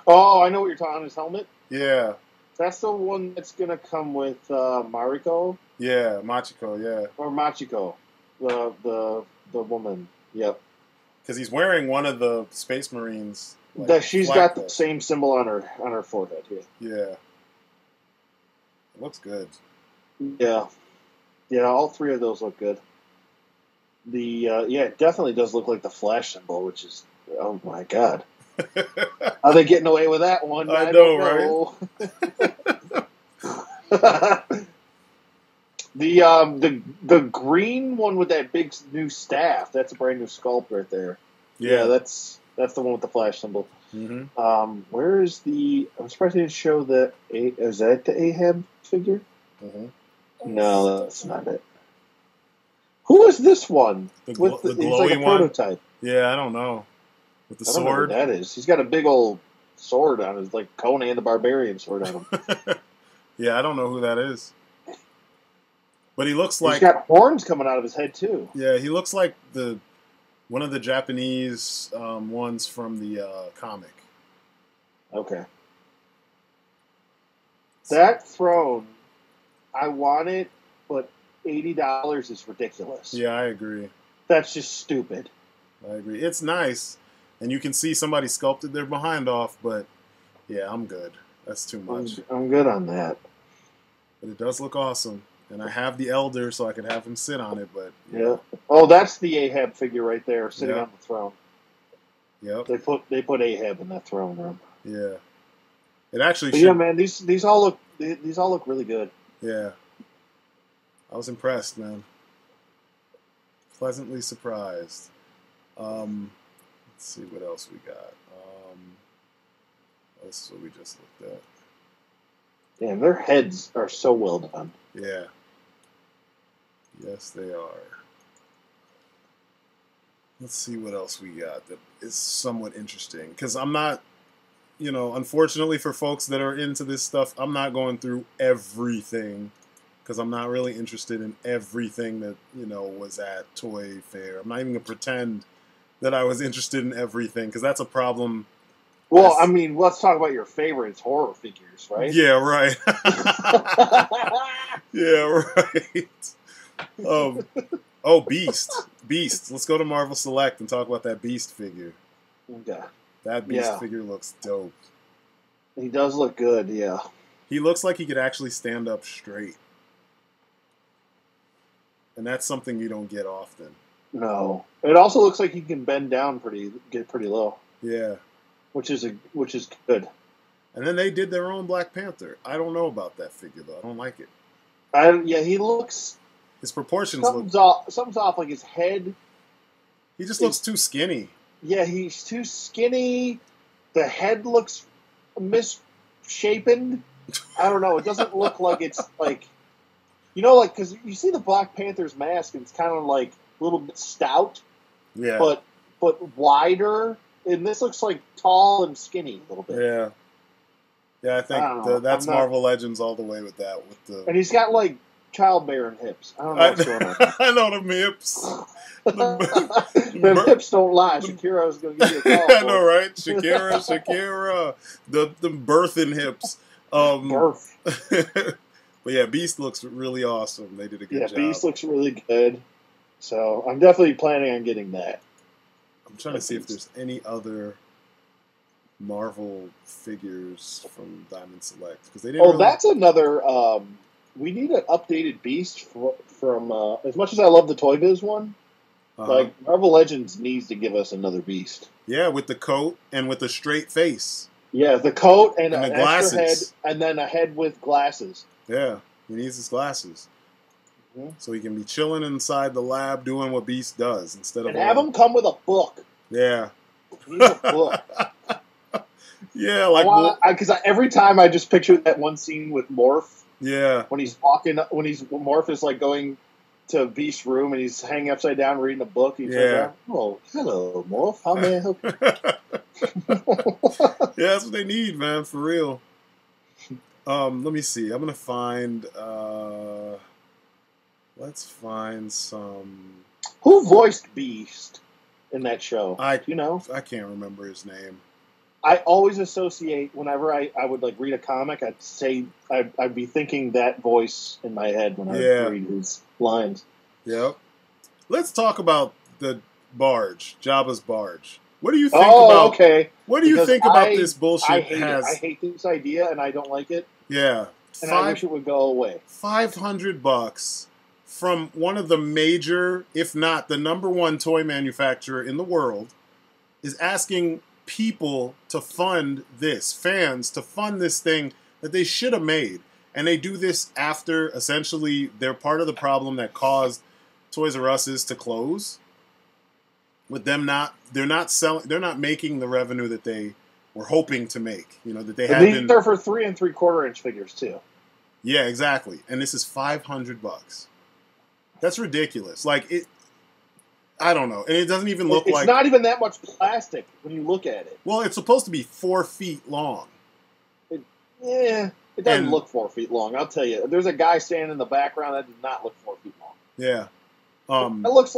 Oh, I know what you're talking about. His helmet? Yeah. That's the one that's going to come with Mariko? Yeah, Machiko, yeah. Or Machiko, the woman. Yep. Because he's wearing one of the Space Marines. Like, she's got the same symbol on her forehead. Yeah. It looks good. Yeah. Yeah, all three of those look good. It definitely does look like the Flash symbol, which is, oh my god. Are they getting away with that one? I know, right? The green one with that big new staff, that's a brand new sculpt right there. Yeah, that's the one with the Flash symbol. Mm-hmm. Where is I'm surprised they didn't show is that the Ahab figure? Mm-hmm. No, that's not it. Who is this one? The glowy it's like a one? prototype. Yeah, I don't know. With the sword? I don't know who that is. He's got a big old sword on his, like Conan the Barbarian sword on him. Yeah, I don't know who that is. But he looks like... He's got horns coming out of his head, too. Yeah, he looks like one of the Japanese ones from the comic. Okay. That throne, I want it, but $80 is ridiculous. Yeah, I agree. That's just stupid. I agree. It's nice. And you can see somebody sculpted their behind off, but yeah, I'm good. That's too much. I'm good on that. But it does look awesome. And I have the Elder so I could have him sit on it, but... Yeah. Oh, that's the Ahab figure right there, sitting on the throne. Yep. They put Ahab in that throne room. Yeah. It actually Yeah, man, these all look really good. Yeah. I was impressed, man. Pleasantly surprised. Let's see what else we got. This is what we just looked at. Damn, their heads are so well done. Yeah. Yes, they are. Let's see what else we got that is somewhat interesting. Because I'm not, unfortunately for folks that are into this stuff, I'm not going through everything. Because I'm not really interested in everything that, was at Toyfair. I'm not even going to pretend that I was interested in everything, because that's a problem. Well, I mean, let's talk about your favorites, horror figures, right? Yeah, right. Yeah, right. Beast. Let's go to Marvel Select and talk about that Beast figure. Okay. That Beast figure looks dope. He does look good, yeah. He looks like he could actually stand up straight. And that's something you don't get often. No. It also looks like he can bend down get pretty low. Yeah. Which is good. And then they did their own Black Panther. I don't know about that figure though. I don't like it. He looks. His proportions something's off. Like his head. He just looks too skinny. Yeah, he's too skinny. The head looks misshapen. I don't know. It doesn't look like it's like. Because you see the Black Panther's mask, and it's kind of like a little bit stout. Yeah. But wider. And this looks like tall and skinny a little bit. Yeah. Yeah, I think I don't know. that's I'm not- Marvel Legends all the way with that. With the And he's got like childbearing hips. I don't know what's going on. I know them hips. Them hips don't lie. Shakira's going to give you a call. I know, right? Shakira, the birthing hips. Birth. But yeah, Beast looks really awesome. They did a good job. Yeah, Beast looks really good. So I'm definitely planning on getting that. I'm trying to see if there's any other Marvel figures from Diamond Select because they didn't. Oh, that's another. We need an updated Beast from. As much as I love the Toy Biz one, like Marvel Legends needs to give us another Beast. Yeah, with the coat and with the straight face. Yeah, the coat and the an glasses. extra head, and then a head with glasses. Yeah, he needs his glasses. So he can be chilling inside the lab doing what Beast does instead of. And have him come with a book. Yeah. He needs a book. Yeah, like because every time I just picture that one scene with Morph. Yeah. When he's walking, Morph is like going to Beast's room and he's hanging upside down reading a book. He turns out, oh, hello, Morph. How may I help you? Yeah, that's what they need, man, for real. Let me see. I'm gonna find. Let's find some. Who voiced Beast in that show? You know, I can't remember his name. I always associate whenever I would like read a comic, I'd be thinking that voice in my head when I read his lines. Yep. Let's talk about the barge, Jabba's barge. What do you think about? Okay. What do you think about this bullshit? I hate this idea, and I don't like it. Yeah. And I wish it would go away. $500 from one of the major, if not the #1 toy manufacturer in the world, is asking people to fund this, fans to fund this thing that they should have made. And they do this after, essentially, they're part of the problem that caused Toys R Us's to close. With them they're not making the revenue that they were hoping to make. You know, that they had been. They're for 3 3/4 inch figures, too. Yeah, exactly. And this is $500. That's ridiculous. Like, I don't know. And it doesn't even look like... It's not even that much plastic when you look at it. Well, it's supposed to be 4 feet long. It doesn't look 4 feet long, I'll tell you. There's a guy standing in the background that does not look 4 feet long. Yeah. That looks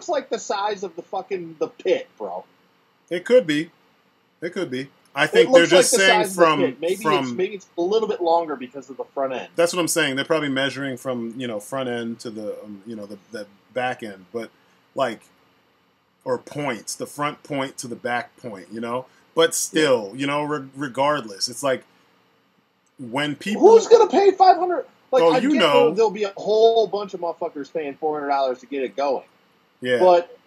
like the size of the pit, bro. It could be. It could be. I think they're just saying from... Maybe it's a little bit longer because of the front end. That's what I'm saying. They're probably measuring from, front end to the, the back end. But... like, or points, the front point to the back point, but still, regardless, it's like when people, who's gonna pay $500? Like, oh, there'll be a whole bunch of motherfuckers paying $400 to get it going. Yeah, but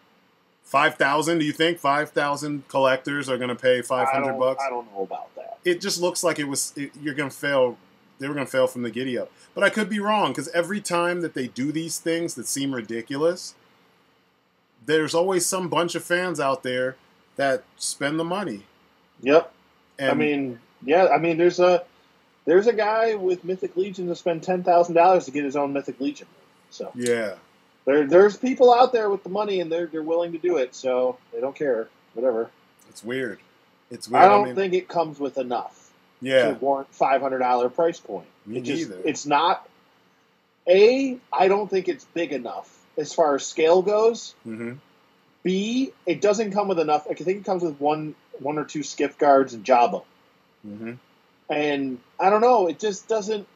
5,000. Do you think 5,000 collectors are gonna pay $500? I don't know about that. It just looks like you're gonna fail. They were gonna fail from the giddy up, but I could be wrong because every time that they do these things that seem ridiculous, there's always some bunch of fans out there that spend the money. Yep. And there's a guy with Mythic Legion to spend $10,000 to get his own Mythic Legion. So yeah, there's people out there with the money and they're willing to do it. So they don't care. Whatever. It's weird. It's weird. I don't think it comes with enough. Yeah. To warrant $500 price point. Me neither. It's not. I don't think it's big enough. As far as scale goes, B, it doesn't come with enough. I think it comes with one or two skiff guards and Jabba. And I don't know. It just doesn't.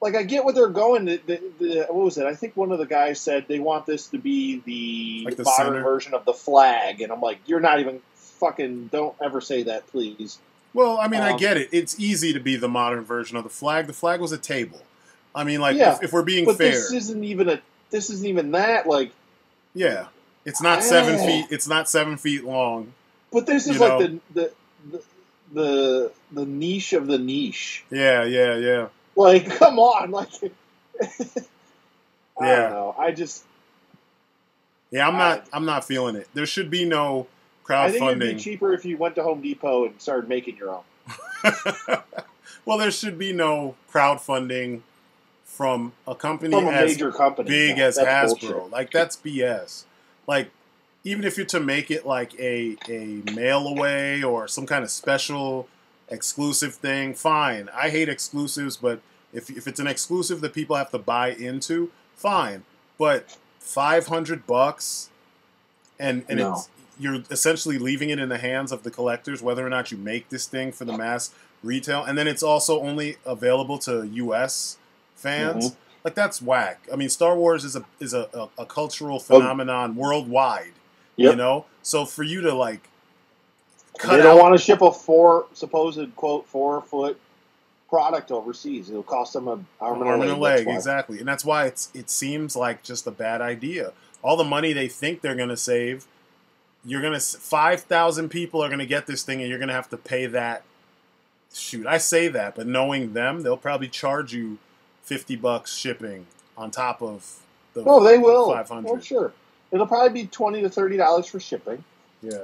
Like, I get what they're going. What was it? I think one of the guys said they want this to be the modern version of the flag, and I'm like, you're not even fucking. Don't ever say that, please. Well, I mean, I get it. It's easy to be the modern version of the flag. The flag was a table. I mean, like, if we're being fair, this isn't even that. Like, yeah, it's not 7 feet. It's not 7 feet long. But this is like the niche of the niche. Yeah. Like, come on, like, I don't know. I'm not feeling it. There should be no crowdfunding. I think it'd be cheaper if you went to Home Depot and started making your own. Well, there should be no crowdfunding from a company major company. big as Hasbro. Bullshit. Like, that's BS. Like, even if you're to make it like a mail away or some kind of special exclusive thing, fine. I hate exclusives, but if it's an exclusive that people have to buy into, fine. But $500 and No. it's you're essentially leaving it in the hands of the collectors, whether or not you make this thing for the mass retail, and then it's also only available to U.S. fans. Mhm. Like, that's whack. I mean, Star Wars is a cultural phenomenon worldwide. Yep. You know, so for you to like They don't want to ship a supposed quote 4-foot product overseas. It'll cost them an arm and a leg. Exactly, and that's why it seems like just a bad idea. All the money they think they're going to save, 5,000 people are going to get this thing, and you're going to have to pay that. Shoot, I say that, but knowing them, they'll probably charge you $50 shipping on top of the. Oh, they will. 500. Oh, sure. It'll probably be $20 to $30 for shipping. Yeah.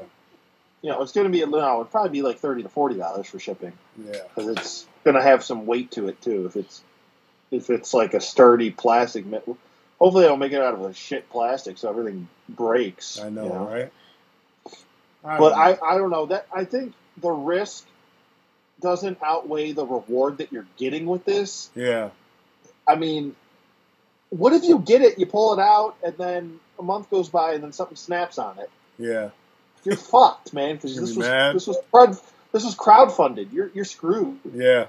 You know, it's going to be it'll probably be like $30 to $40 for shipping. Yeah. Because it's going to have some weight to it too. If it's like a sturdy plastic. Hopefully, they don't make it out of a shit plastic so everything breaks. I know, right? I don't know. I think the risk doesn't outweigh the reward that you're getting with this. Yeah. I mean, what if you get it, you pull it out, and then a month goes by, and then something snaps on it? Yeah. You're fucked, man. Because this was crowdfunded. You're screwed. Yeah.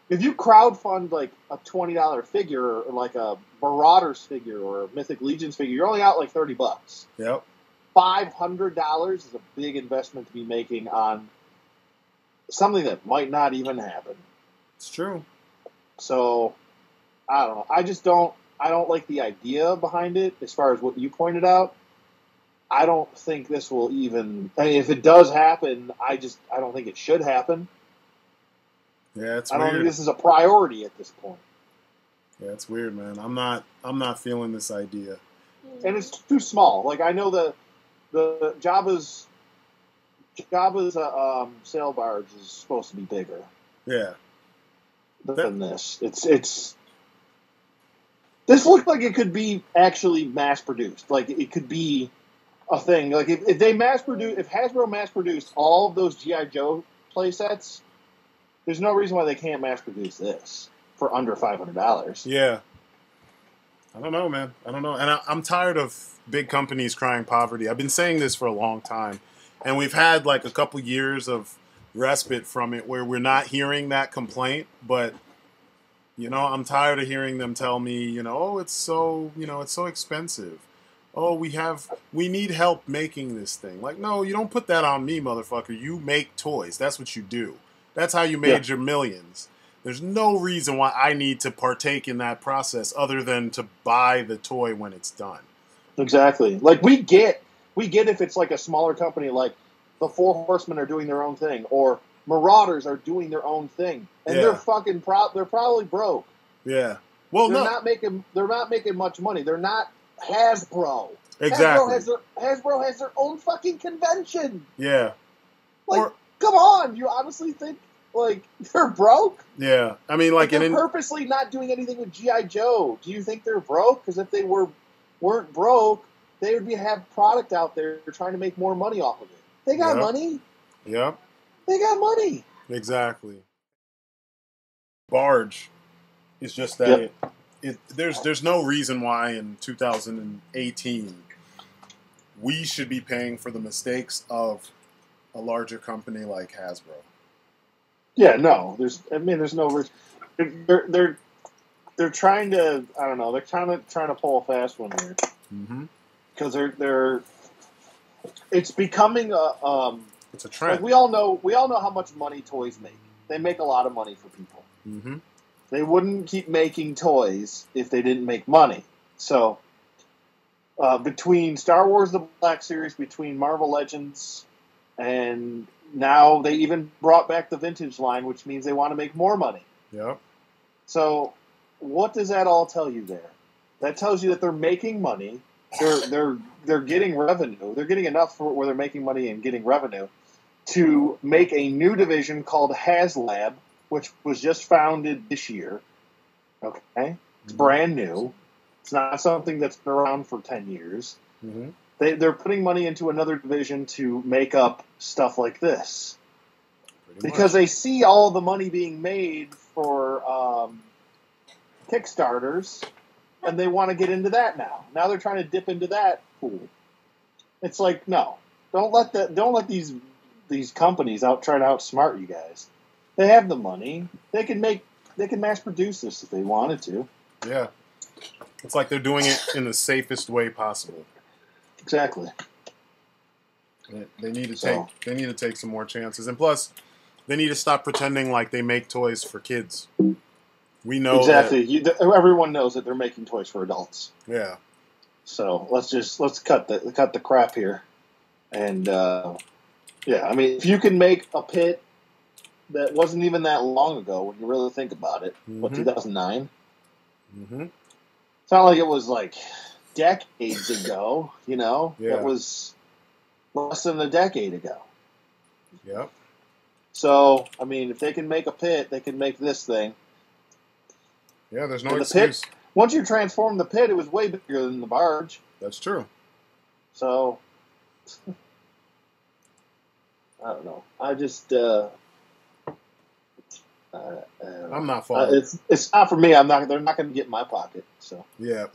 If you crowdfund like a $20 figure, or like a Marauders figure, or a Mythic Legions figure, you're only out like $30. Yep. $500 is a big investment to be making on something that might not even happen. It's true. So, I don't know. I don't like the idea behind it as far as what you pointed out. I don't think this will even... I mean, if it does happen, I don't think it should happen. Yeah, it's I weird. don't think this is a priority at this point. Yeah, it's weird, man. I'm not feeling this idea. And it's too small. Like, I know the Jabba's sail barge is supposed to be bigger. Yeah. Than this. It's this looked like it could be actually mass produced. Like, it could be a thing. Like, if Hasbro mass produced all of those G.I. Joe play sets, there's no reason why they can't mass produce this for under $500. Yeah. I don't know, man. I don't know. And I'm tired of big companies crying poverty. I've been saying this for a long time. And we've had like a couple years of respite from it where we're not hearing that complaint. But, you know, I'm tired of hearing them tell me, you know, oh, it's so expensive. Oh, we need help making this thing. Like, no, you don't put that on me, motherfucker. You make toys. That's what you do. That's how you made your millions. There's no reason why I need to partake in that process other than to buy the toy when it's done. Exactly. Like, we get if it's like a smaller company, like the Four Horsemen are doing their own thing, or Marauders are doing their own thing, and they're fucking they're probably broke. Yeah. Well, they're not making much money. They're not Hasbro. Exactly. Hasbro has their own fucking convention. Yeah. Like, come on, you honestly think like they're broke? Yeah. I mean, like, they're purposely not doing anything with G.I. Joe. Do you think they're broke? Because if they weren't broke, they would have product out there trying to make more money off of it. They got money. Yep. They got money. Exactly. Barge is just that. There's no reason why in 2018 we should be paying for the mistakes of a larger company like Hasbro. Yeah, no. There's no reason. They're trying to. I don't know. They're trying to pull a fast one here. Because they're. It's becoming a. It's a trend. Like we all know how much money toys make. They make a lot of money for people. Mm-hmm. They wouldn't keep making toys if they didn't make money. So, between Star Wars: The Black Series, between Marvel Legends, and now they even brought back the vintage line, which means they want to make more money. Yep. So, what does that all tell you there? That tells you that they're making money. They're getting revenue. They're getting enough for where they're making money and getting revenue to make a new division called HasLab, which was just founded this year. Okay? It's brand new. It's not something that's been around for 10 years. Mm-hmm. they're putting money into another division to make up stuff like this. Because they see all the money being made for Kickstarters, and they want to get into that now. Now they're trying to dip into that pool. It's like, no, don't let these companies try to outsmart you guys. They have the money. They can mass produce this if they wanted to. Yeah, it's like they're doing it in the safest way possible. Exactly. They need to take some more chances, and plus, they need to stop pretending like they make toys for kids. We know exactly. Everyone knows that they're making toys for adults. Yeah. So let's cut the crap here, and yeah, I mean, if you can make a pit that wasn't even that long ago, when you really think about it, what 2009? Mm-hmm. It's not like it was like decades ago. You know, it was less than a decade ago. Yep. So I mean, if they can make a pit, they can make this thing. Yeah, there's no excuse. Pit, once you transform the pit, it was way bigger than the barge. That's true. So, I don't know. I just, I'm not following. It's not for me. They're not going to get in my pocket. So yeah.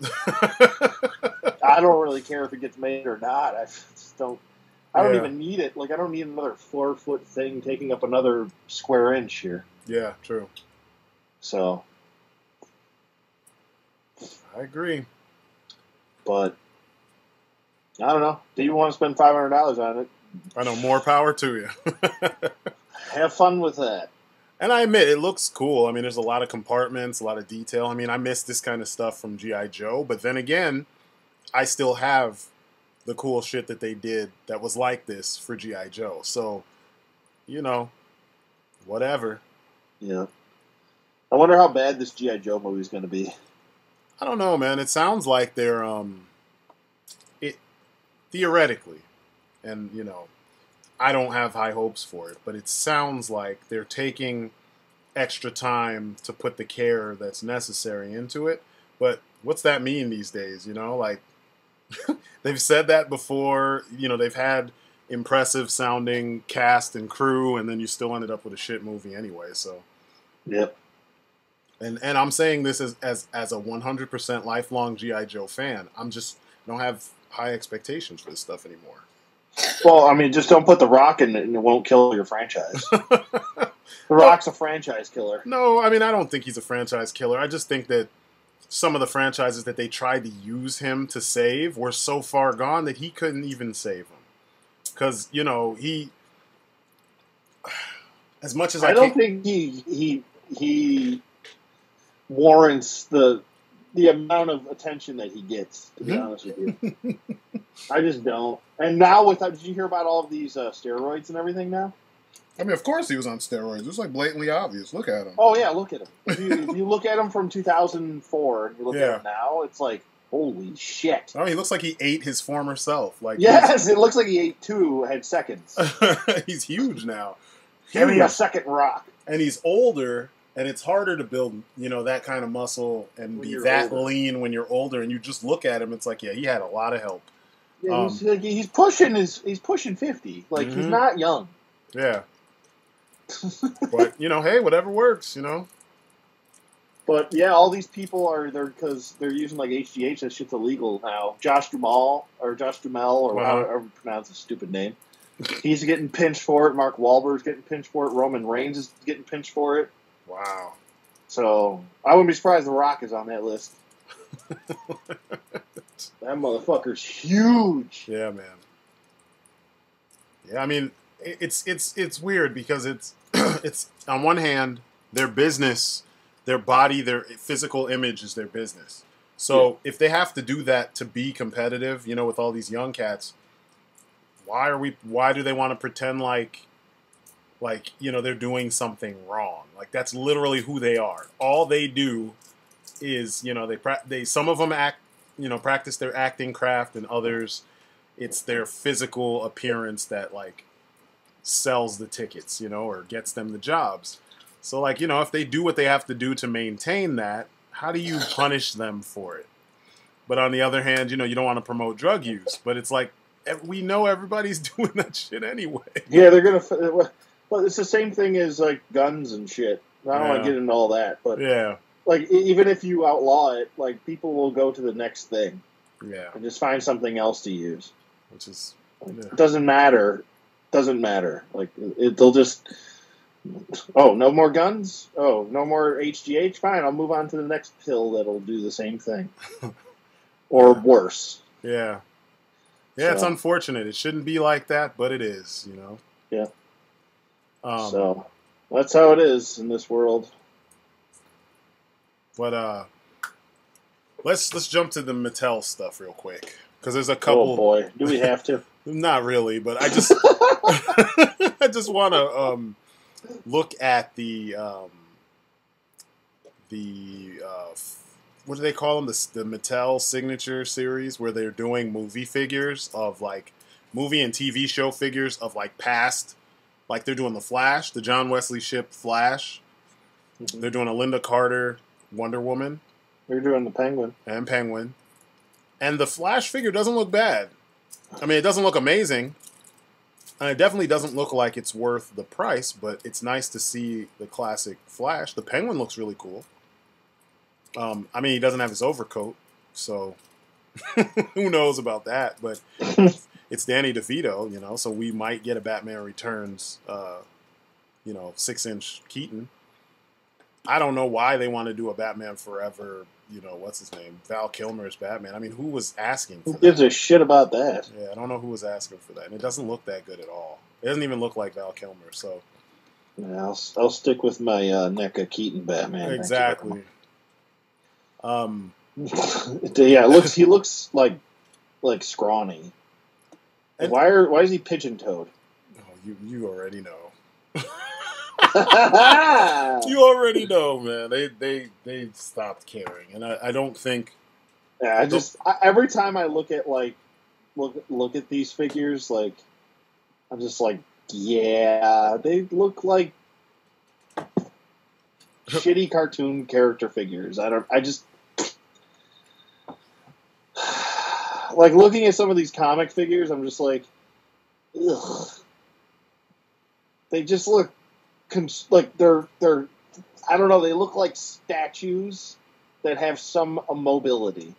I don't really care if it gets made or not. I just don't. I don't even need it. Like, I don't need another 4-foot thing taking up another square inch here. Yeah, true. So. I agree. But, I don't know. Do you want to spend $500 on it? I know, more power to you. Have fun with that. And I admit, it looks cool. I mean, there's a lot of compartments, a lot of detail. I mean, I miss this kind of stuff from G.I. Joe. But then again, I still have the cool shit that they did that was like this for G.I. Joe. So, you know, whatever. Yeah. I wonder how bad this G.I. Joe movie is going to be. I don't know, man. It sounds like they're, theoretically, and, you know, I don't have high hopes for it, but it sounds like they're taking extra time to put the care that's necessary into it. But what's that mean these days, you know? Like, they've said that before, you know, they've had impressive sounding cast and crew, and then you still ended up with a shit movie anyway, so. Yep. And I'm saying this as a 100% lifelong G.I. Joe fan. I don't have high expectations for this stuff anymore. Well, I mean, just don't put The Rock in it and it won't kill your franchise. The Rock's a franchise killer. No, I mean, I don't think he's a franchise killer. I just think that some of the franchises that they tried to use him to save were so far gone that he couldn't even save them. Because, you know, he... As much as I don't think he warrants the amount of attention that he gets, to be honest with you. I just don't. And now did you hear about all of these steroids and everything now? I mean, of course he was on steroids. It's like blatantly obvious. Look at him. Oh, yeah, look at him. If you look at him from 2004 and you look at him now, it's like, holy shit. Oh, he looks like he ate his former self. Like, yes, it looks like he ate 2 head seconds. He's huge now. Give me a second Rock. And he's older, and it's harder to build, you know, that kind of muscle and be that lean when you're older. And you just look at him, it's like, yeah, he had a lot of help. Yeah, he's pushing 50. Like, he's not young. Yeah. But, you know, hey, whatever works, you know. But, yeah, all these people are there because they're using, like, HGH. That shit's illegal now. Josh Duhamel, or however you pronounce his stupid name. He's getting pinched for it. Mark Wahlberg's getting pinched for it. Roman Reigns is getting pinched for it. Wow. So, I wouldn't be surprised The Rock is on that list. That motherfucker's huge. Yeah, man. Yeah, I mean, it's weird because it's on one hand, their business, their body, their physical image is their business. So if they have to do that to be competitive, you know, with all these young cats, why do they want to pretend like, you know, they're doing something wrong? Like, that's literally who they are. All they do is, you know, they some of them act, you know, practice their acting craft, and others, it's their physical appearance that, like, sells the tickets, you know, or gets them the jobs. So, like, you know, if they do what they have to do to maintain that, how do you punish them for it? But on the other hand, you know, you don't want to promote drug use. But it's like, we know everybody's doing that shit anyway. Yeah, they're gonna. Well, it's the same thing as like guns and shit. I don't want to get into all that, but yeah, like even if you outlaw it, like people will go to the next thing. Yeah, and just find something else to use. Which is it doesn't matter. Doesn't matter. Like they'll just. Oh, no more guns? Oh, no more HGH? Fine, I'll move on to the next pill that'll do the same thing. Or worse. Yeah. Yeah, it's unfortunate. It shouldn't be like that, but it is, you know? Yeah. So, that's how it is in this world. But, let's jump to the Mattel stuff real quick. Because there's a couple... Oh, boy. Do we have to? Not really, but I just... I just want to... look at the what do they call them? The Mattel Signature series, where they're doing movie figures of like movie and TV show figures of like past, like they're doing the Flash, the John Wesley Shipp Flash. Mm-hmm. They're doing a Linda Carter Wonder Woman. They're doing the Penguin. And the Flash figure doesn't look bad. I mean, it doesn't look amazing. And it definitely doesn't look like it's worth the price, but it's nice to see the classic Flash. The Penguin looks really cool. I mean, he doesn't have his overcoat, so who knows about that? But it's Danny DeVito, you know, so we might get a Batman Returns, 6-inch Keaton. I don't know why they want to do a Batman Forever, you know, what's his name? Val Kilmer's Batman. I mean, who was asking for that? Who gives a shit about that? Yeah, I don't know who was asking for that. And it doesn't look that good at all. It doesn't even look like Val Kilmer, so... Yeah, I'll stick with my NECA Keaton Batman. Exactly. Yeah, he looks like scrawny. And why is he pigeon-toed? Oh, you already know. You already know, man. They stopped caring, and I don't think. Yeah, every time I look at look at these figures, like I'm just like, yeah, they look like shitty cartoon character figures. I just like looking at some of these comic figures. I'm just like, ugh. They just look. Like they're I don't know, they look like statues that have some mobility.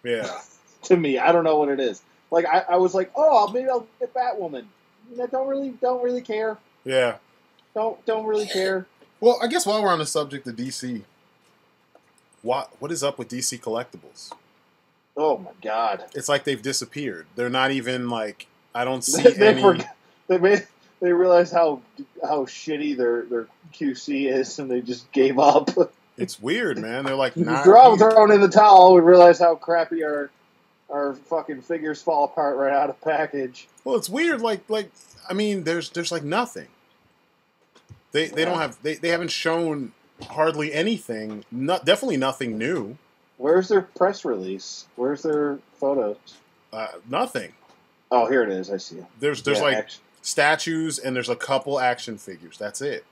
Yeah. To me, I don't know what it is. Like I was like, oh, maybe I'll get Batwoman. I don't really care. Yeah. Don't really care. Well, I guess while we're on the subject of DC, what is up with DC Collectibles? Oh my God! It's like they've disappeared. They're not even like I don't see any. They realized how shitty their QC is, and they just gave up. It's weird, man. They're like not thrown in the towel. We realize how crappy our fucking figures fall apart right out of package. Well, it's weird. Like I mean, there's like nothing. They don't have they haven't shown hardly anything. Definitely nothing new. Where's their press release? Where's their photos? Nothing. Oh, here it is. I see it. There's statues, and there's a couple action figures. That's it.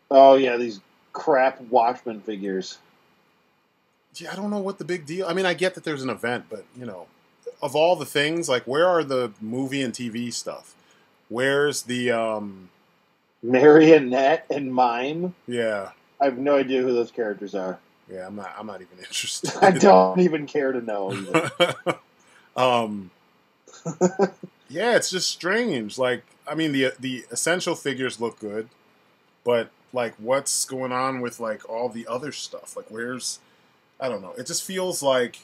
Oh, yeah, these crap Watchmen figures. Yeah, I don't know what the big deal... I mean, I get that there's an event, but, you know, of all the things, like, where are the movie and TV stuff? Where's the, Marionette and Mime? Yeah. I have no idea who those characters are. Yeah, I'm not even interested. I don't even care to know, yeah, it's just strange. Like, I mean, the essential figures look good, but like, what's going on with like all the other stuff? Like, I don't know. It just feels like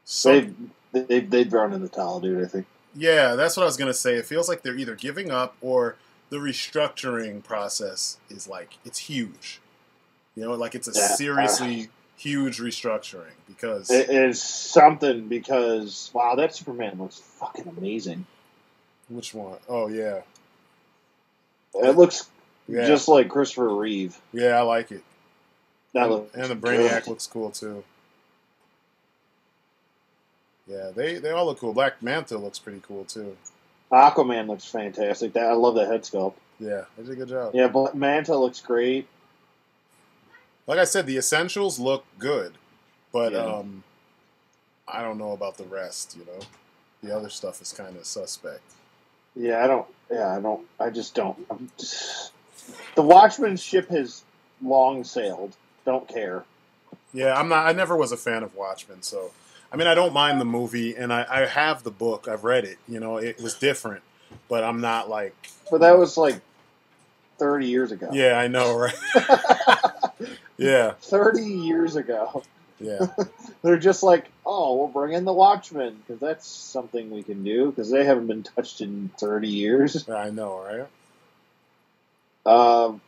they've thrown in the towel, dude. I think. Yeah, that's what I was gonna say. It feels like they're either giving up or the restructuring process is like it's huge. You know, like it's a seriously huge restructuring because it is something. Because wow, that Superman looks fucking amazing. Which one? Oh yeah, it looks just like Christopher Reeve. Yeah, I like it. And the Brainiac looks cool too. Yeah, they all look cool. Black Manta looks pretty cool too. Aquaman looks fantastic. I love that head sculpt. Yeah, they did a good job. Yeah, but Manta looks great. Like I said, the essentials look good, but I don't know about the rest, you know. The other stuff is kind of suspect. Yeah, I don't. Yeah, I don't. I just don't. The Watchmen ship has long sailed. Don't care. Yeah, I'm not. I never was a fan of Watchmen, so I mean, I don't mind the movie, and I have the book. I've read it. You know, it was different, but I'm not like. But that was like 30 years ago. Yeah, I know, right? Yeah. 30 years ago. Yeah. They're just like, oh, we'll bring in the Watchmen because that's something we can do because they haven't been touched in 30 years. I know, right?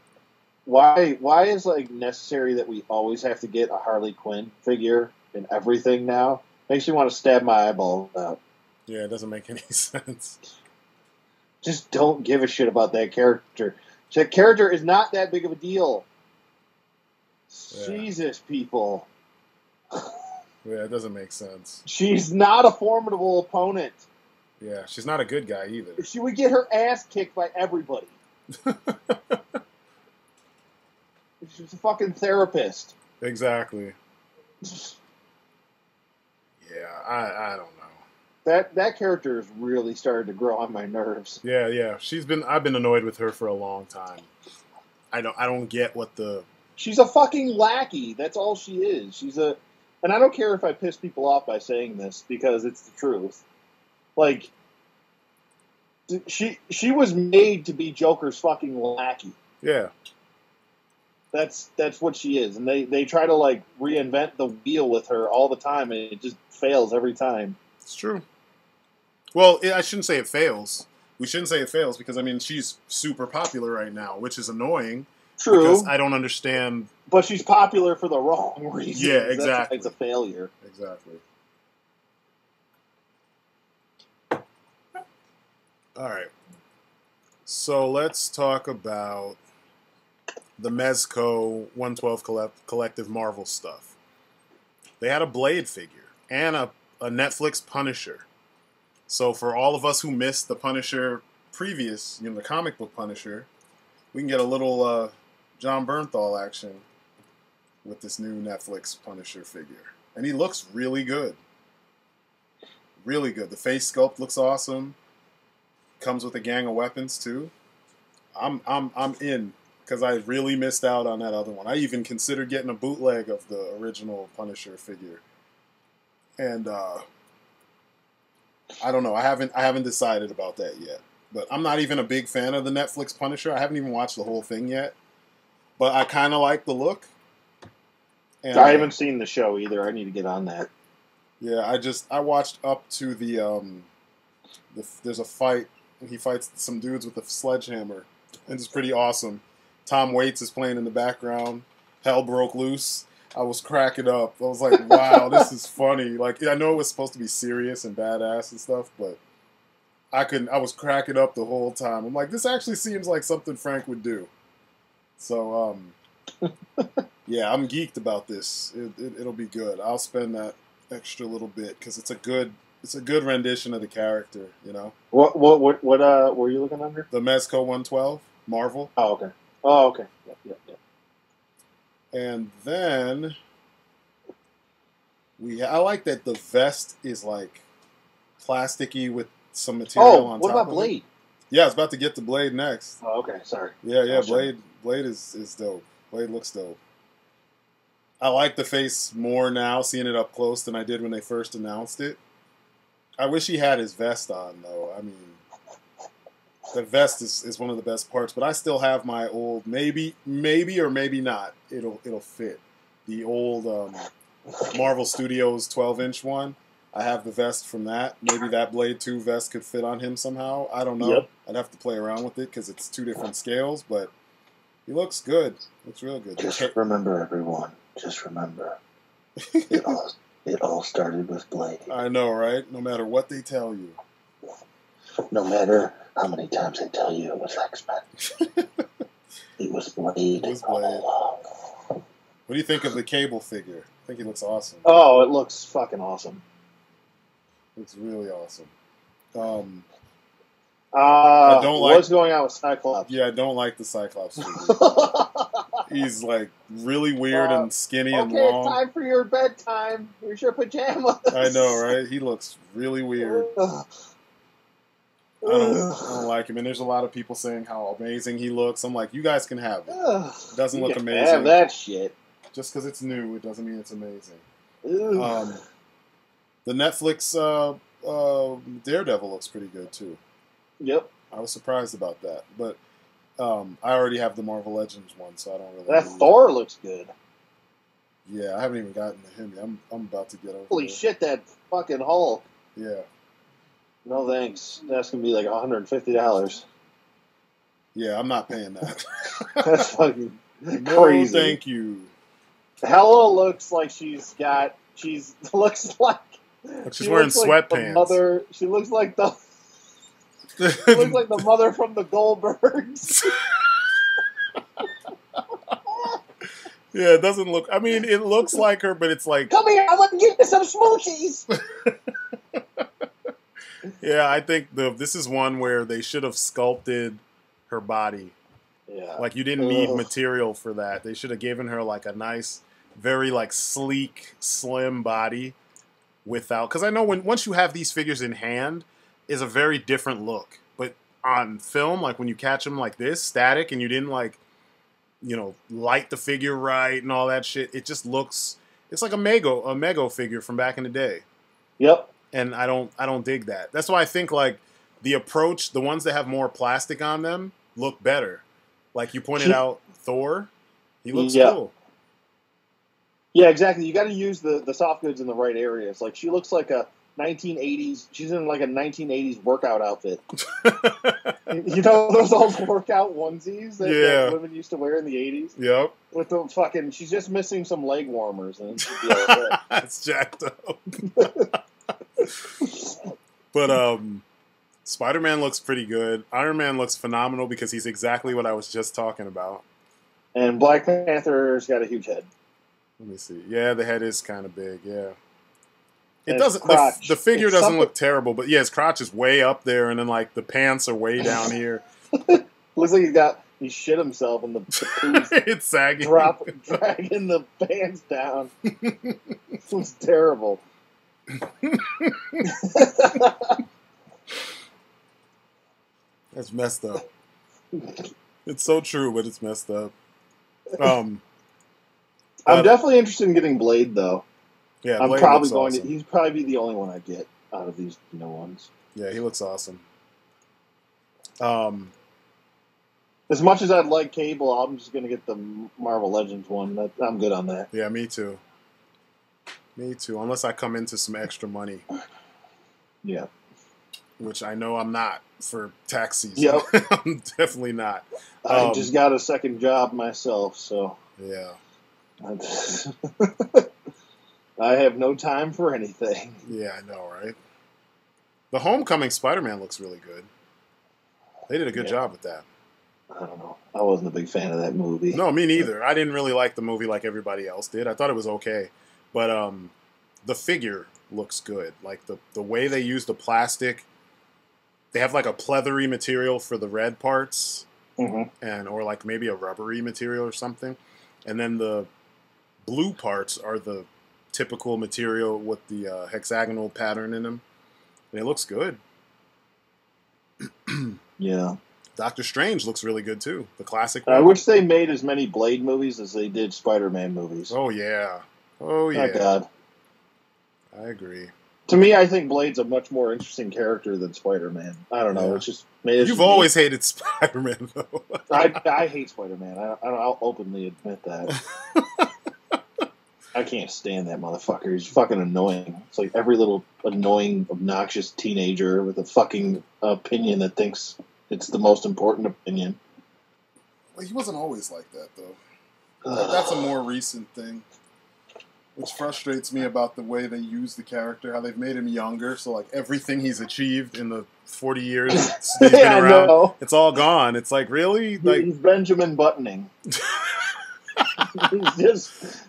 Why is like necessary that we always have to get a Harley Quinn figure in everything now? Makes me want to stab my eyeball out. Yeah, it doesn't make any sense. Just don't give a shit about that character. That character is not that big of a deal. Yeah. Jesus, people. Yeah, it doesn't make sense. She's not a formidable opponent. Yeah, she's not a good guy either. She would get her ass kicked by everybody. She's a fucking therapist. Exactly. Yeah, I don't know. That character has really started to grow on my nerves. Yeah. I've been annoyed with her for a long time. I don't get what She's a fucking lackey. That's all she is. And I don't care if I piss people off by saying this because it's the truth. Like, she was made to be Joker's fucking lackey. Yeah. That's what she is. And they try to, like, reinvent the wheel with her all the time, and it just fails every time. It's true. Well, I shouldn't say it fails. We shouldn't say it fails because, I mean, she's super popular right now, which is annoying. True. Because I don't understand. But she's popular for the wrong reasons. Yeah, exactly. It's a failure. Exactly. All right. So let's talk about the Mezco 112 Collective Marvel stuff. They had a Blade figure and a Netflix Punisher. So for all of us who missed the Punisher previous, the comic book Punisher, we can get a little John Bernthal action with this new Netflix Punisher figure. And he looks really good. Really good. The face sculpt looks awesome. Comes with a gang of weapons too. I'm in because I really missed out on that other one. I even considered getting a bootleg of the original Punisher figure. And I don't know. I haven't decided about that yet. But I'm not even a big fan of the Netflix Punisher. I haven't even watched the whole thing yet. But I kind of like the look. And I haven't seen the show either. I need to get on that. Yeah, I watched up to there's a fight, and he fights some dudes with a sledgehammer. And it's pretty awesome. Tom Waits is playing in the background. Hell broke loose. I was cracking up. I was like, wow, this is funny. Like, I know it was supposed to be serious and badass and stuff, but I was cracking up the whole time. I'm like, this actually seems like something Frank would do. So, yeah, I'm geeked about this. It'll be good. I'll spend that extra little bit because it's a good rendition of the character, What were you looking under? The Mezco 112, Marvel. Oh, okay. Yep. And then I like that the vest is like plasticky with some material on top. What about of Blade? It. Yeah, I was about to get to Blade next. Oh, okay, sorry. Yeah, Blade is dope. Blade looks dope. I like the face more now, seeing it up close, than I did when they first announced it. I wish he had his vest on, though. I mean, the vest is one of the best parts, but I still have my old, maybe or maybe not, it'll fit. The old Marvel Studios 12-inch one. I have the vest from that. Maybe that Blade 2 vest could fit on him somehow. I don't know. Yep. I'd have to play around with it because it's two different scales, but he looks good. Looks real good. Just remember, everyone. Just remember. It all started with Blade. I know, right? No matter what they tell you. No matter how many times they tell you it was X-Men. It was Blade. It was Blade. All along. What do you think of the Cable figure? I think he looks awesome. Oh, it looks fucking awesome. Looks really awesome. I don't like what's going on with Cyclops. Yeah, I don't like the Cyclops figure. He's like really weird and skinny and Okay, long. it's time for your bedtime. Here's your pajamas. I know, right? He looks really weird. I don't like him. And there's a lot of people saying how amazing he looks. I'm like, you guys can have it. It doesn't look amazing. Have that shit. Just because it's new, it doesn't mean it's amazing. Ugh. The Netflix Daredevil looks pretty good too. Yep. I was surprised about that, but I already have the Marvel Legends one, so I don't really. That Thor looks good. Yeah, I haven't even gotten to him yet. I'm about to get over. Holy shit, that fucking Hulk. Yeah. No thanks. That's gonna be like $150. Yeah, I'm not paying that. That's fucking No, crazy. thank you. Hella looks like she's looks like She's wearing sweatpants. She looks like the mother from the Goldbergs. Yeah, it doesn't look. I mean, it looks like her, but it's like. Come here, I want to give you some smoochies. Yeah, I think this is one where they should have sculpted her body. Yeah. Like, you didn't need material for that. They should have given her like a nice, very like sleek, slim body without. Because I know once you have these figures in hand, is a very different look. But on film, like when you catch them like this, static, and you didn't like, light the figure right and all that shit, it just looks. It's like a Mego figure from back in the day. Yep. And I don't dig that. That's why I think like the approach, the ones that have more plastic on them look better. Like you pointed out, Thor, he looks cool. Yeah, exactly. You got to use the soft goods in the right areas. Like she looks like a 1980s. She's in like a 1980s workout outfit. You know those old workout onesies that women used to wear in the 80s. Yep. With the fucking, she's just missing some leg warmers and she'd be all right. That's jacked up. But Spider-Man looks pretty good. Iron Man looks phenomenal because he's exactly what I was just talking about. And Black Panther's got a huge head. Let me see. Yeah, the head is kind of big. Yeah. It And doesn't. The figure doesn't look terrible, but yeah, his crotch is way up there, and then like the pants are way down here. Looks like he shit himself, and the poo's it's sagging, dragging the pants down. It's terrible. That's messed up. It's so true, but it's messed up. I'm definitely interested in getting Blade, though. Yeah, I'm Blade probably looks awesome. He's probably be the only one I get out of these ones. Yeah, he looks awesome. As much as I'd like Cable, I'm just going to get the Marvel Legends one. I'm good on that. Yeah, me too. Me too, unless I come into some extra money. Yeah. Which I know I'm not for tax season. Yep. I'm definitely not. I just got a second job myself, so. Yeah. I have no time for anything. Yeah, I know, right? The Homecoming Spider-Man looks really good. They did a good job with that. I don't know. I wasn't a big fan of that movie. No, me neither. I didn't really like the movie like everybody else did. I thought it was okay. But the figure looks good. Like the way they use the plastic, they have like a pleathery material for the red parts, or like maybe a rubbery material or something, and then the blue parts are the typical material with the hexagonal pattern in them, and it looks good. Yeah. Doctor Strange looks really good too. The classic one. I wish they made as many Blade movies as they did Spider-Man movies. Oh yeah. Oh yeah. Oh God. I agree. To me, I think Blade's a much more interesting character than Spider-Man. I don't know. Yeah. It's just You've always hated Spider-Man, though. I hate Spider-Man. I'll openly admit that. I can't stand that motherfucker. He's fucking annoying. It's like every little annoying, obnoxious teenager with a fucking opinion that thinks it's the most important opinion. Well, he wasn't always like that, though. Like, that's a more recent thing. Which frustrates me about the way they use the character, how they've made him younger, so like everything he's achieved in the 40 years he's been around, it's all gone. It's like, really? Like, he's Benjamin Buttoning.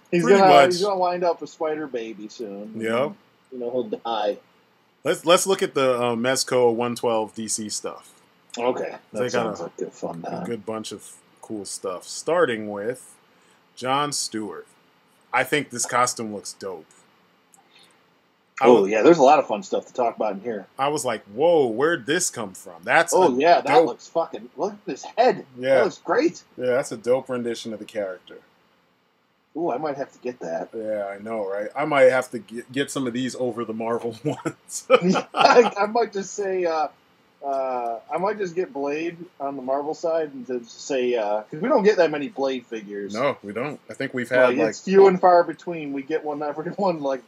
he's gonna wind up a spider baby soon. Yep. He'll die. Let's look at the Mezco 112 DC stuff. Okay. That they sounds got like a fun time. A good bunch of cool stuff. Starting with Jon Stewart. I think this costume looks dope. Yeah, there's a lot of fun stuff to talk about in here. I was like, whoa, where'd this come from? That's that dope. looks fucking. Look at his head. Yeah, that looks great. Yeah, that's a dope rendition of the character. Ooh, I might have to get that. Yeah, I know, right? I might have to get some of these over the Marvel ones. I might just say, I might just get Blade on the Marvel side and just say, because we don't get that many Blade figures. No, we don't. I think we've had it's few and far between. We get one every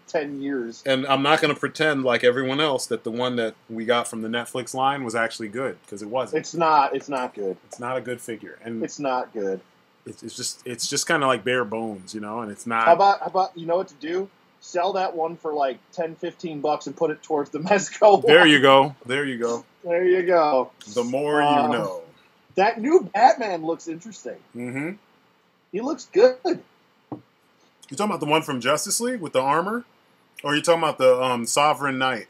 10 years. And I'm not going to pretend like everyone else that the one that we got from the Netflix line was actually good, because it wasn't. It's not. It's not good. It's not a good figure, and it's not good. It's just kind of like bare bones, you know, and it's not. How about you know what to do? Sell that one for like $10-15 and put it towards the Mezco one. There you go. There you go. There you go. The more you know. That new Batman looks interesting. Mm-hmm. He looks good. You talking about the one from Justice League with the armor? Or are you talking about the Sovereign Knight?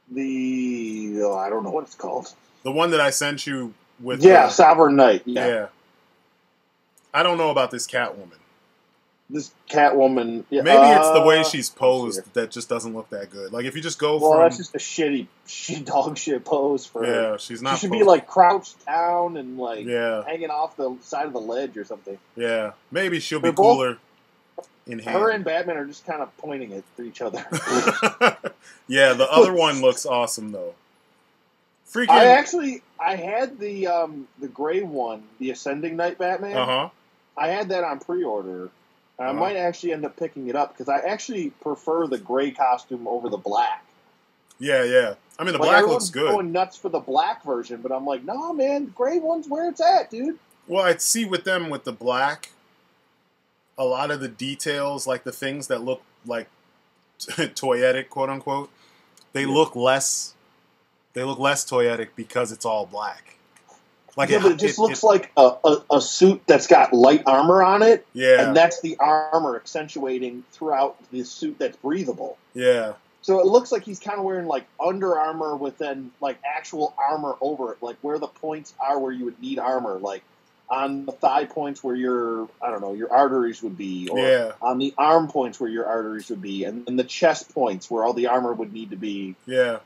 I don't know what it's called. The one that I sent you with... Sovereign Knight. Yeah. I don't know about this Catwoman. This Catwoman... Yeah, maybe it's the way she's posed that just doesn't look that good. Like, if you just go from... Well, that's just a shitty dog shit pose for her. Yeah, she's not... She should be, like, crouched down and, like, hanging off the side of the ledge or something. Yeah. Maybe she'll be cooler in hand. Her and Batman are just kind of pointing at each other. Yeah, the other one looks awesome, though. Freaking... I had the gray one, the Ascending Knight Batman. Uh-huh. I had that on pre-order. I might actually end up picking it up because I actually prefer the gray costume over the black. Yeah. I mean, the black looks good. Going nuts for the black version, but I'm like, no, man, the gray one's where it's at, dude. Well, I see with them with the black, a lot of the details, like the things that look like toyetic, quote unquote, they look less. They look less toyetic because it's all black. Like but it just looks like a suit that's got light armor on it. Yeah. And that's the armor accentuating throughout the suit that's breathable. Yeah. So it looks like he's kind of wearing like Under Armour with then like actual armor over it, like where the points are where you would need armor, like on the thigh points where your arteries would be, or on the arm points where your arteries would be, and the chest points where all the armor would need to be. Yeah.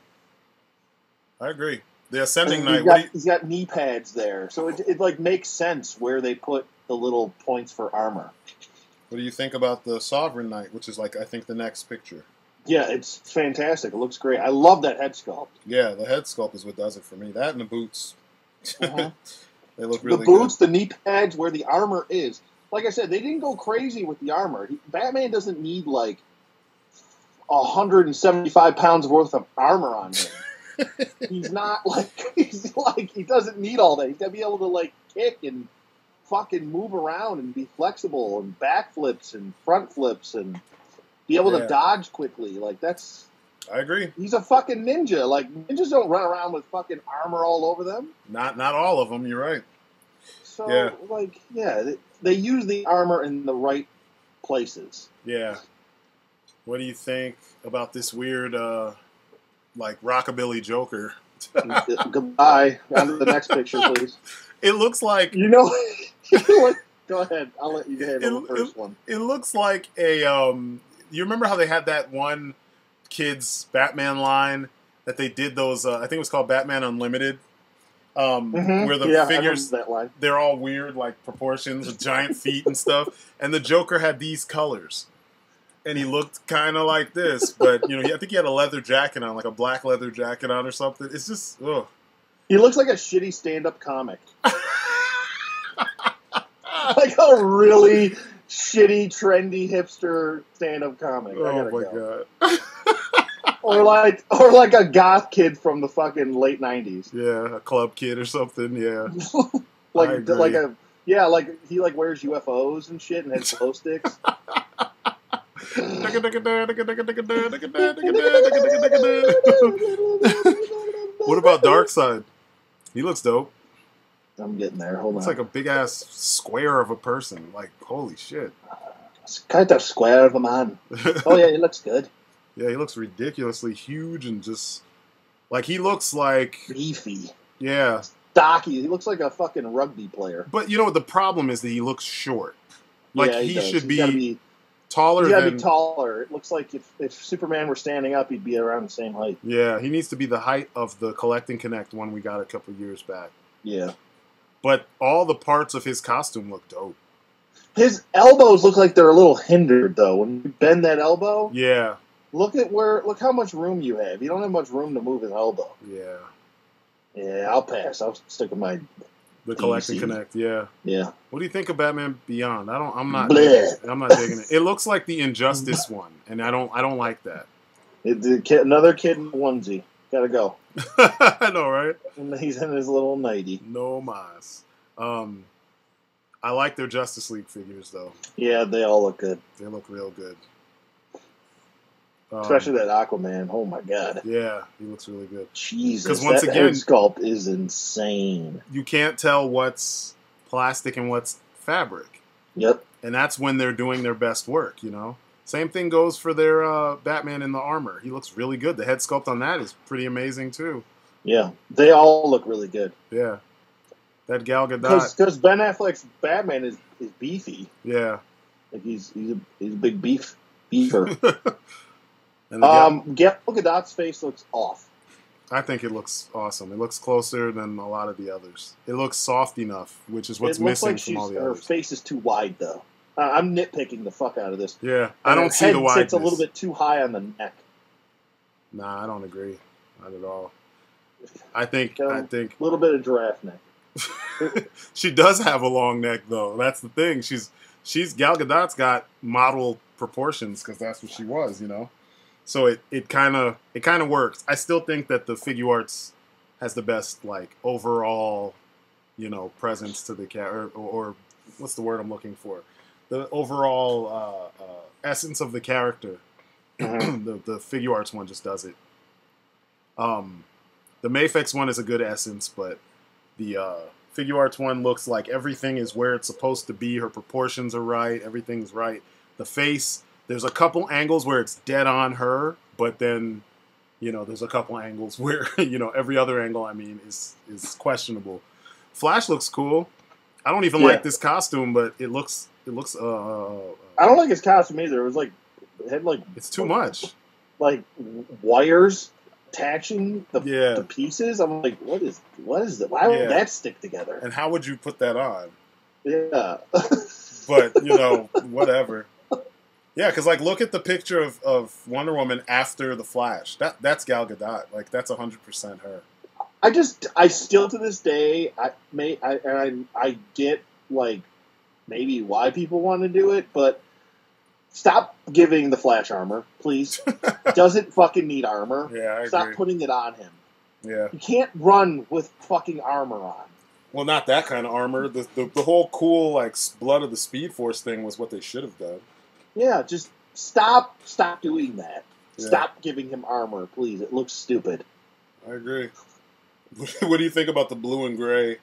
I agree. The Ascending Knight. He's got knee pads there, so it like makes sense where they put the little points for armor. What do you think about the Sovereign Knight, which is like I think the next picture? Yeah, it's fantastic. It looks great. I love that head sculpt. Yeah, the head sculpt is what does it for me. That and the boots. Uh-huh. They look really good. The boots, the knee pads, where the armor is. Like I said, they didn't go crazy with the armor. Batman doesn't need like 175 pounds worth of armor on him. He's not he doesn't need all that. He's got to be able to like kick and fucking move around and be flexible and back flips and front flips and be able to dodge quickly. Like that's. I agree. He's a fucking ninja. Like ninjas don't run around with fucking armor all over them. Not all of them. You're right. So they use the armor in the right places. Yeah. What do you think about this weird? Like rockabilly Joker. Goodbye. On to the next picture, please. It looks like Go ahead. I'll let you handle the first one. It looks like a you remember how they had that one kids Batman line that they did those? I think it was called Batman Unlimited. Where the figures they're all weird, like proportions with giant feet and stuff, and the Joker had these colors. And he looked kind of like this, but I think he had a leather jacket on, like a black leather jacket on or something. It's just, ugh. He looks like a shitty stand-up comic, like a really shitty, trendy hipster stand-up comic. Oh my god! or like a goth kid from the fucking late '90s. Yeah, a club kid or something. Yeah, like he like wears UFOs and shit and has glow sticks. What about Darkseid? He looks dope. I'm getting there. Hold on. It's like a big ass square of a person. Like holy shit. It's kind of square of a man. Oh yeah, he looks good. Yeah, he looks ridiculously huge and just like he looks like beefy. Yeah. Stocky. He looks like a fucking rugby player. But the problem is that he looks short. Like Yeah, he does. should He's gotta be taller He's got to than. be taller. It looks like if Superman were standing up, he'd be around the same height. Yeah, he needs to be the height of the Collect and Connect one we got a couple years back. Yeah. But all the parts of his costume look dope. His elbows look like they're a little hindered, though. When you bend that elbow, Yeah. look how much room you have. You don't have much room to move his elbow. Yeah. Yeah, I'll pass. I'll stick with my The Collect and DC. Connect, yeah. Yeah. What do you think of Batman Beyond? I'm not Bleh. I'm not digging it. It looks like the Injustice one, and I don't like that. Another kid in a onesie. Gotta go. I know, right? And he's in his little nightie. No mas. I like their Justice League figures though. Yeah, they all look good. They look real good. Especially that Aquaman. Oh my god. Yeah, he looks really good. Jesus, 'Cause once that again- head sculpt is insane. You can't tell what's plastic and what's fabric. Yep. And that's when they're doing their best work, you know? Same thing goes for their Batman in the armor. He looks really good. The head sculpt on that is pretty amazing, too. Yeah, they all look really good. Yeah. That Gal Gadot. Because Ben Affleck's Batman is beefy. Yeah. Like he's a big beefer. And the Gal Gadot's face looks off. I think it looks awesome. It looks closer than a lot of the others. It looks soft enough, which is what's It looks missing like from all the her others. face is too wide, though. I'm nitpicking the fuck out of this. Yeah, I Her don't see head the wideness. sits a little bit too high on the neck. Nah, I don't agree. Not at all. I think A little bit of giraffe neck. she does have a long neck, though. That's the thing. She's Gal Gadot's got model proportions because that's what she was, you know. So it kind of works. I still think that the FiguArts has the best like overall, you know, presence to the or what's the word I'm looking for? The overall essence of the character. The FiguArts one just does it. The Mafex one is a good essence, but the FiguArts one looks like everything is where it's supposed to be. Her proportions are right. Everything's right. The face, there's a couple angles where it's dead on her, but then, you know, there's a couple angles where, you know, every other angle, I mean, is questionable. Flash looks cool. I don't even like this costume, but it looks. I don't like his costume either. It was like it had like it's too much. Like wires attaching the Yeah. pieces. I'm like, what is that? Why would that stick together? And how would you put that on? Yeah. But, you know, whatever. Yeah, because, like, look at the picture of Wonder Woman after the Flash. That's Gal Gadot. Like, that's 100% her. I still to this day, I get, like, maybe why people want to do it, but stop giving the Flash armor, please. Doesn't fucking need armor. Yeah, I Stop agree. putting it on him. Yeah. You can't run with fucking armor on. Well, not that kind of armor. The whole cool, like, Blood of the Speed Force thing was what they should have done. Yeah, just stop doing that. Yeah. Stop giving him armor, please. It looks stupid. I agree. What do you think about the blue and gray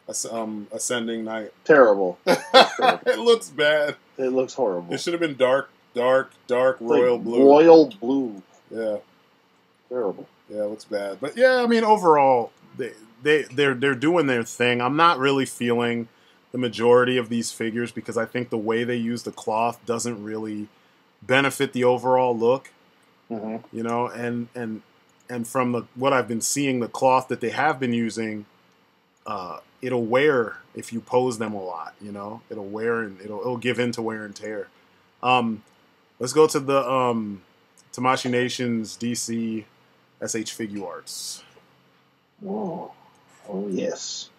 Ascending Knight? Terrible. It looks bad. It looks horrible. It should have been dark royal like blue. Royal blue. Yeah. Terrible. Yeah, it looks bad. But yeah, I mean, overall, they're doing their thing. I'm not really feeling the majority of these figures because I think the way they use the cloth doesn't really benefit the overall look. Mm-hmm. You know, and from what I've been seeing, the cloth that they have been using, it'll wear if you pose them a lot. You know, it'll wear and it'll give in to wear and tear. Let's go to the Tamashii Nations DC SH FiguArts. Oh yes.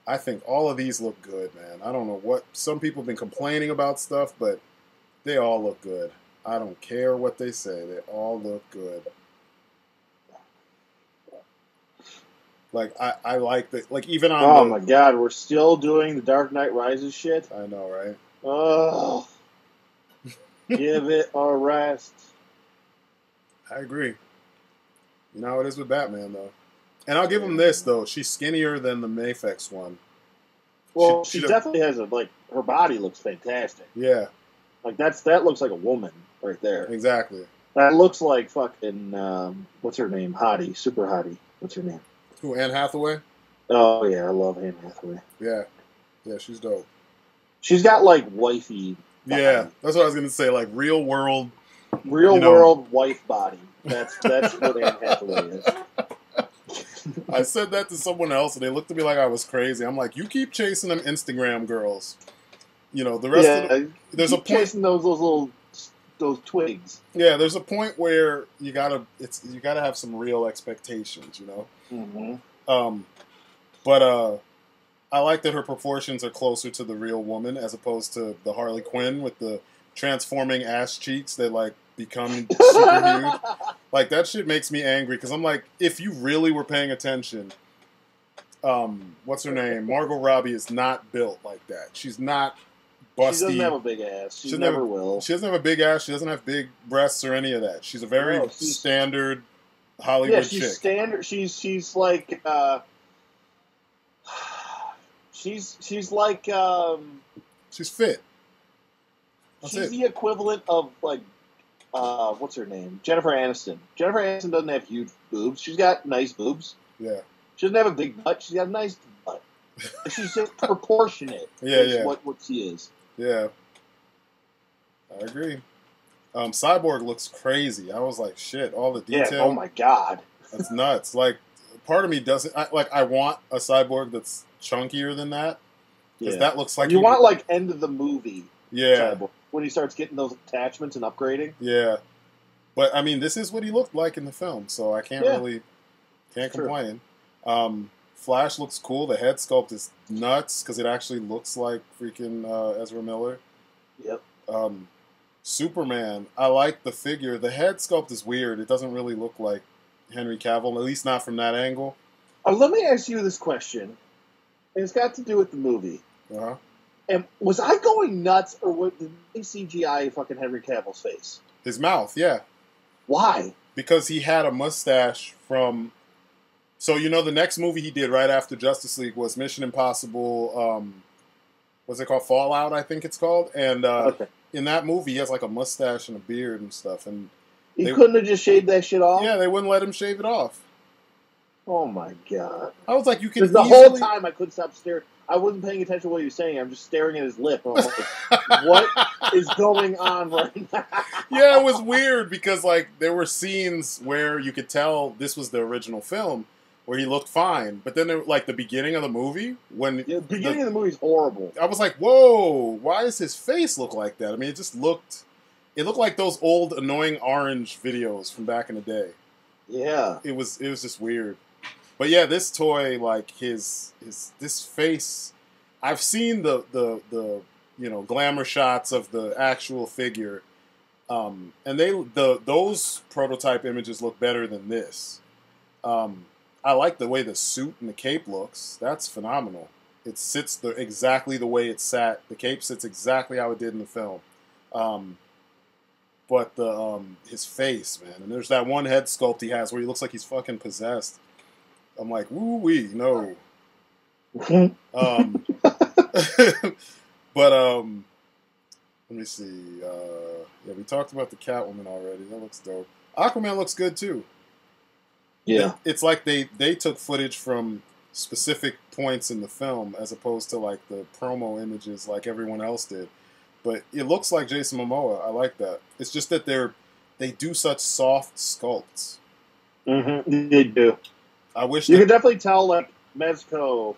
I think all of these look good, man. I don't know what some people have been complaining about stuff, but they all look good. I don't care what they say; they all look good. Like I like that. Like even on. Oh my god, we're still doing the Dark Knight Rises shit. I know, right? Oh, give it a rest. I agree. You know how it is with Batman, though. And I'll give him this, though. She's skinnier than the Mafex one. Well, she definitely has her body looks fantastic. Yeah. Like, that looks like a woman right there. Exactly. That looks like fucking, what's her name? Hottie. Super Hottie. What's her name? Who, Anne Hathaway? Oh, yeah, I love Anne Hathaway. Yeah. Yeah, she's dope. She's got like wifey. Body. Yeah, that's what I was gonna say. Like real world wife body. That's what Anne Hathaway is. I said that to someone else, and they looked at me like I was crazy. I'm like, you keep chasing them Instagram girls. You know, the rest of the, there's a point chasing those twigs. Yeah, there's a point where you gotta have some real expectations. You know. Mm-hmm. But I like that her proportions are closer to the real woman as opposed to the Harley Quinn with the transforming ass cheeks that like become super huge. Like that shit makes me angry because I'm like, if you really were paying attention, what's her name? Margot Robbie is not built like that. She's not busty. She doesn't have a big ass. She never will. She doesn't have a big ass. She doesn't have big breasts or any of that. She's a very standard Hollywood chick. Yeah, she's standard. She's like. She's like she's fit. She's the equivalent of like what's her name? Jennifer Aniston. Jennifer Aniston doesn't have huge boobs. She's got nice boobs. Yeah. She doesn't have a big butt. She's got a nice butt. She's just proportionate. Yeah. What she is. Yeah. I agree. Cyborg looks crazy. I was like, shit, all the detail. Yeah, oh my god. That's nuts. Like part of me doesn't I want a cyborg that's chunkier than that because that looks like you want like end of the movie. Yeah, cyborg, when he starts getting those attachments and upgrading. Yeah, but I mean, this is what he looked like in the film, so I can't complain. Flash looks cool. The head sculpt is nuts because it actually looks like freaking Ezra Miller. Yep. Superman, I like the figure. The head sculpt is weird. It doesn't really look like Henry Cavill, at least not from that angle. Let me ask you this question. And it's got to do with the movie. Uh-huh. And was I going nuts, or did they CGI fucking Henry Cavill's face? His mouth, yeah. Why? Because he had a mustache from... So, you know, the next movie he did right after Justice League was Mission Impossible, what's it called? Fallout, I think it's called. And in that movie, he has like a mustache and a beard and stuff. And he couldn't have just shaved that shit off? Yeah, they wouldn't let him shave it off. Oh my god! I was like, you can. The whole time I couldn't stop staring. I wasn't paying attention to what he was saying. I'm just staring at his lip. I'm like, what is going on right now? Yeah, it was weird because like there were scenes where you could tell this was the original film where he looked fine, but then there, like the beginning of the movie when the beginning of the movie is horrible. I was like, whoa, why does his face look like that? I mean, it looked like those old annoying orange videos from back in the day. Yeah, it was just weird. But yeah, this toy, like this face, I've seen the you know glamour shots of the actual figure, and those prototype images look better than this. I like the way the suit and the cape looks. That's phenomenal. It sits exactly the way it sat. The cape sits exactly how it did in the film. But his face, man, and there's that one head sculpt he has where he looks like he's fucking possessed. I'm like, woo-wee, no. But, let me see. Yeah, we talked about the Catwoman already. That looks dope. Aquaman looks good, too. Yeah. It's like they took footage from specific points in the film as opposed to, like, the promo images like everyone else did. But it looks like Jason Momoa. I like that. It's just that they do such soft sculpts. Mm-hmm. They do. I wish you can definitely tell like Mezco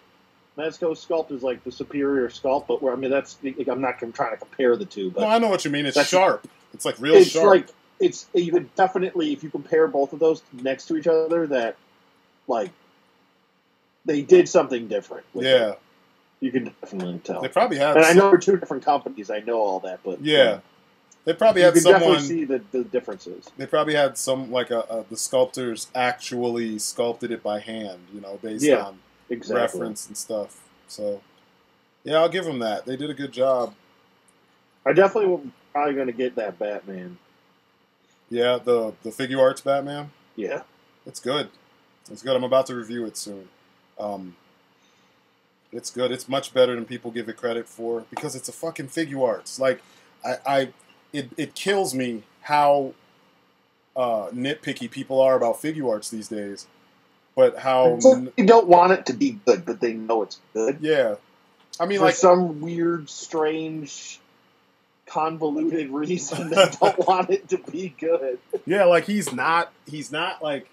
sculpt is like the superior sculpt, but I mean that's I'm not trying to compare the two. But no, I know what you mean. It's sharp. It's like real sharp. You could definitely if you compare both of those next to each other, that like they did something different. Yeah, you can definitely tell. They probably had. And I know they're two different companies. I know all that, but yeah. They probably had someone. You can definitely see the differences. They probably had some like the sculptors actually sculpted it by hand, you know, based on reference and stuff. So, yeah, I'll give them that. They did a good job. I definitely will probably going to get that Batman. Yeah, the FiguArts Batman. Yeah, it's good. It's good. I'm about to review it soon. It's good. It's much better than people give it credit for because it's a fucking FiguArts. Like, It kills me how nitpicky people are about FiguArts these days, but how they don't want it to be good, but they know it's good. Yeah, I mean, for like some weird, strange, convoluted reason, they don't want it to be good. yeah, like he's not like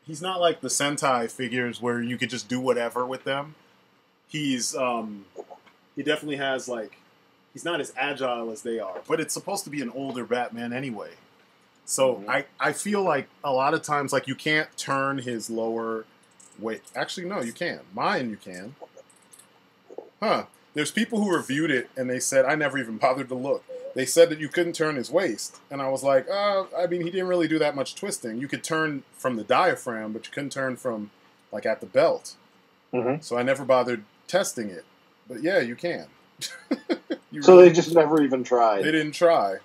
the Sentai figures where you could just do whatever with them. He's he definitely has like he's not as agile as they are, but it's supposed to be an older Batman anyway. So I feel like a lot of times like you can't turn his lower weight. Actually, no, you can. Mine, you can. Huh. There's people who reviewed it and they said I never even bothered to look. They said that you couldn't turn his waist, and I was like, I mean, he didn't really do that much twisting. You could turn from the diaphragm, but you couldn't turn from like at the belt. So I never bothered testing it. But yeah, you can. They just never even tried. They didn't try.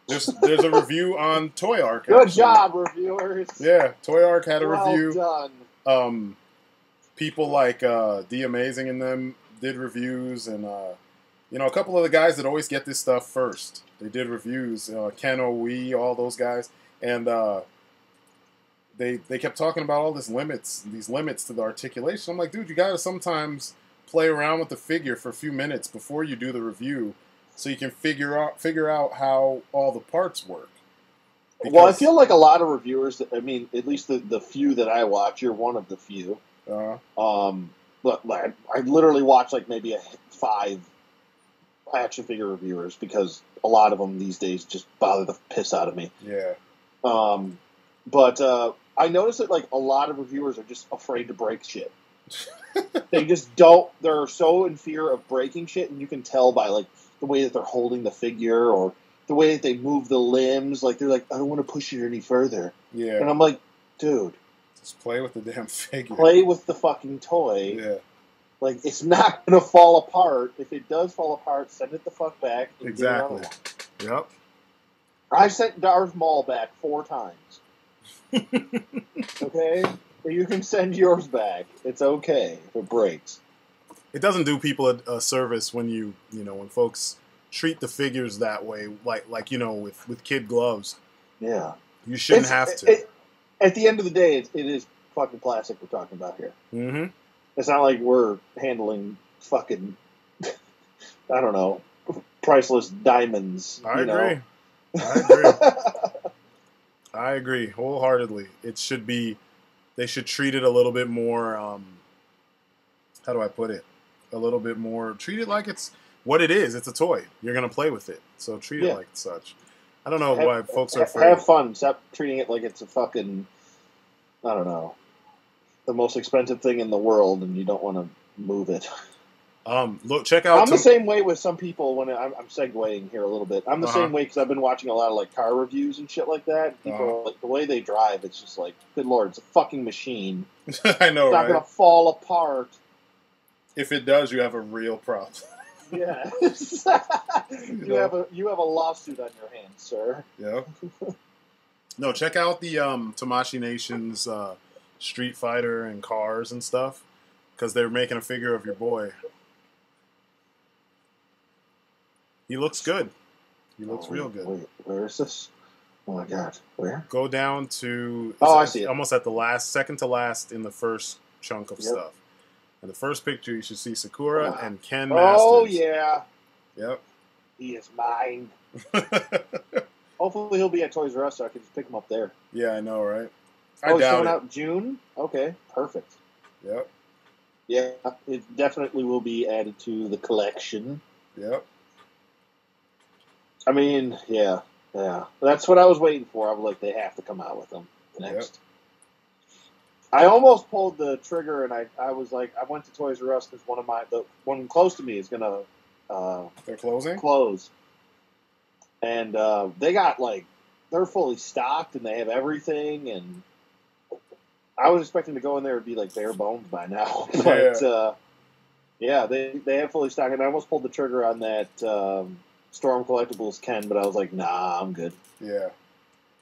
There's a review on Toy Arc. Good actually. job, reviewers. Yeah, Toy Arc had a well review. Done. People like The Amazing and them did reviews, and you know, a couple of the guys that always get this stuff first. They did reviews. Ken Owe, all those guys, and they kept talking about all these limits to the articulation. I'm like, dude, you gotta sometimes play around with the figure for a few minutes before you do the review, so you can figure out how all the parts work. Well, I feel like a lot of reviewers. I mean, at least the few that I watch, you're one of the few. But I literally watch like maybe 5 action figure reviewers because a lot of them these days just bother the piss out of me. Yeah. But I noticed that like a lot of reviewers are just afraid to break shit. They just don't. They're so in fear of breaking shit, and you can tell by like the way that they're holding the figure or the way that they move the limbs. Like they're like, I don't want to push it any further. Yeah. And I'm like, dude, just play with the damn figure. Play with the fucking toy. Yeah. Like, it's not going to fall apart. If it does fall apart, send it the fuck back. Exactly. Yep. I sent Darth Maul back 4 times. Okay? You can send yours back. It's okay if it breaks. It doesn't do people a service when when folks treat the figures that way, like with kid gloves. Yeah. You shouldn't have to. At the end of the day, it is fucking plastic we're talking about here. Mm-hmm. It's not like we're handling fucking, I don't know, priceless diamonds. I agree. I agree. I agree wholeheartedly. It should be, they should treat it a little bit more, how do I put it? A little bit more, treat it like it's what it is. It's a toy. You're going to play with it. So treat it like such. I don't know why folks are afraid. Have fun. Stop treating it like it's a fucking, I don't know, the most expensive thing in the world, and you don't want to move it. Look, check out. I'm the same way with some people. When I'm segueing here a little bit, I'm the same way because I've been watching a lot of like car reviews and shit like that. People like the way they drive. It's just like, good lord, it's a fucking machine. I know, it's not gonna fall apart. If it does, you have a real problem. Yeah, you have a lawsuit on your hands, sir. Yeah. No, check out the Tamashii Nations Street Fighter and cars and stuff, because they're making a figure of your boy. He looks good. He looks real good. Wait, where is this? Oh my god, where? Go down to. I see it. Almost at the second to last in the first chunk of stuff. In the first picture, you should see Sakura and Ken Masters. Oh, yeah. Yep. He is mine. Hopefully he'll be at Toys R Us so I can just pick him up there. Yeah, I know, right? He's coming out in June? Okay, perfect. Yep. Yeah, it definitely will be added to the collection. Yep. I mean, yeah. That's what I was waiting for. I was like, they have to come out with them next. Yep. I almost pulled the trigger, and I was like, I went to Toys R Us because the one close to me is gonna they're closing? Close. And they got they're fully stocked and they have everything, and I was expecting to go in there and be like bare bones by now. But yeah, they have fully stocked, and I almost pulled the trigger on that Storm Collectibles Ken, but I was like, nah, I'm good. Yeah.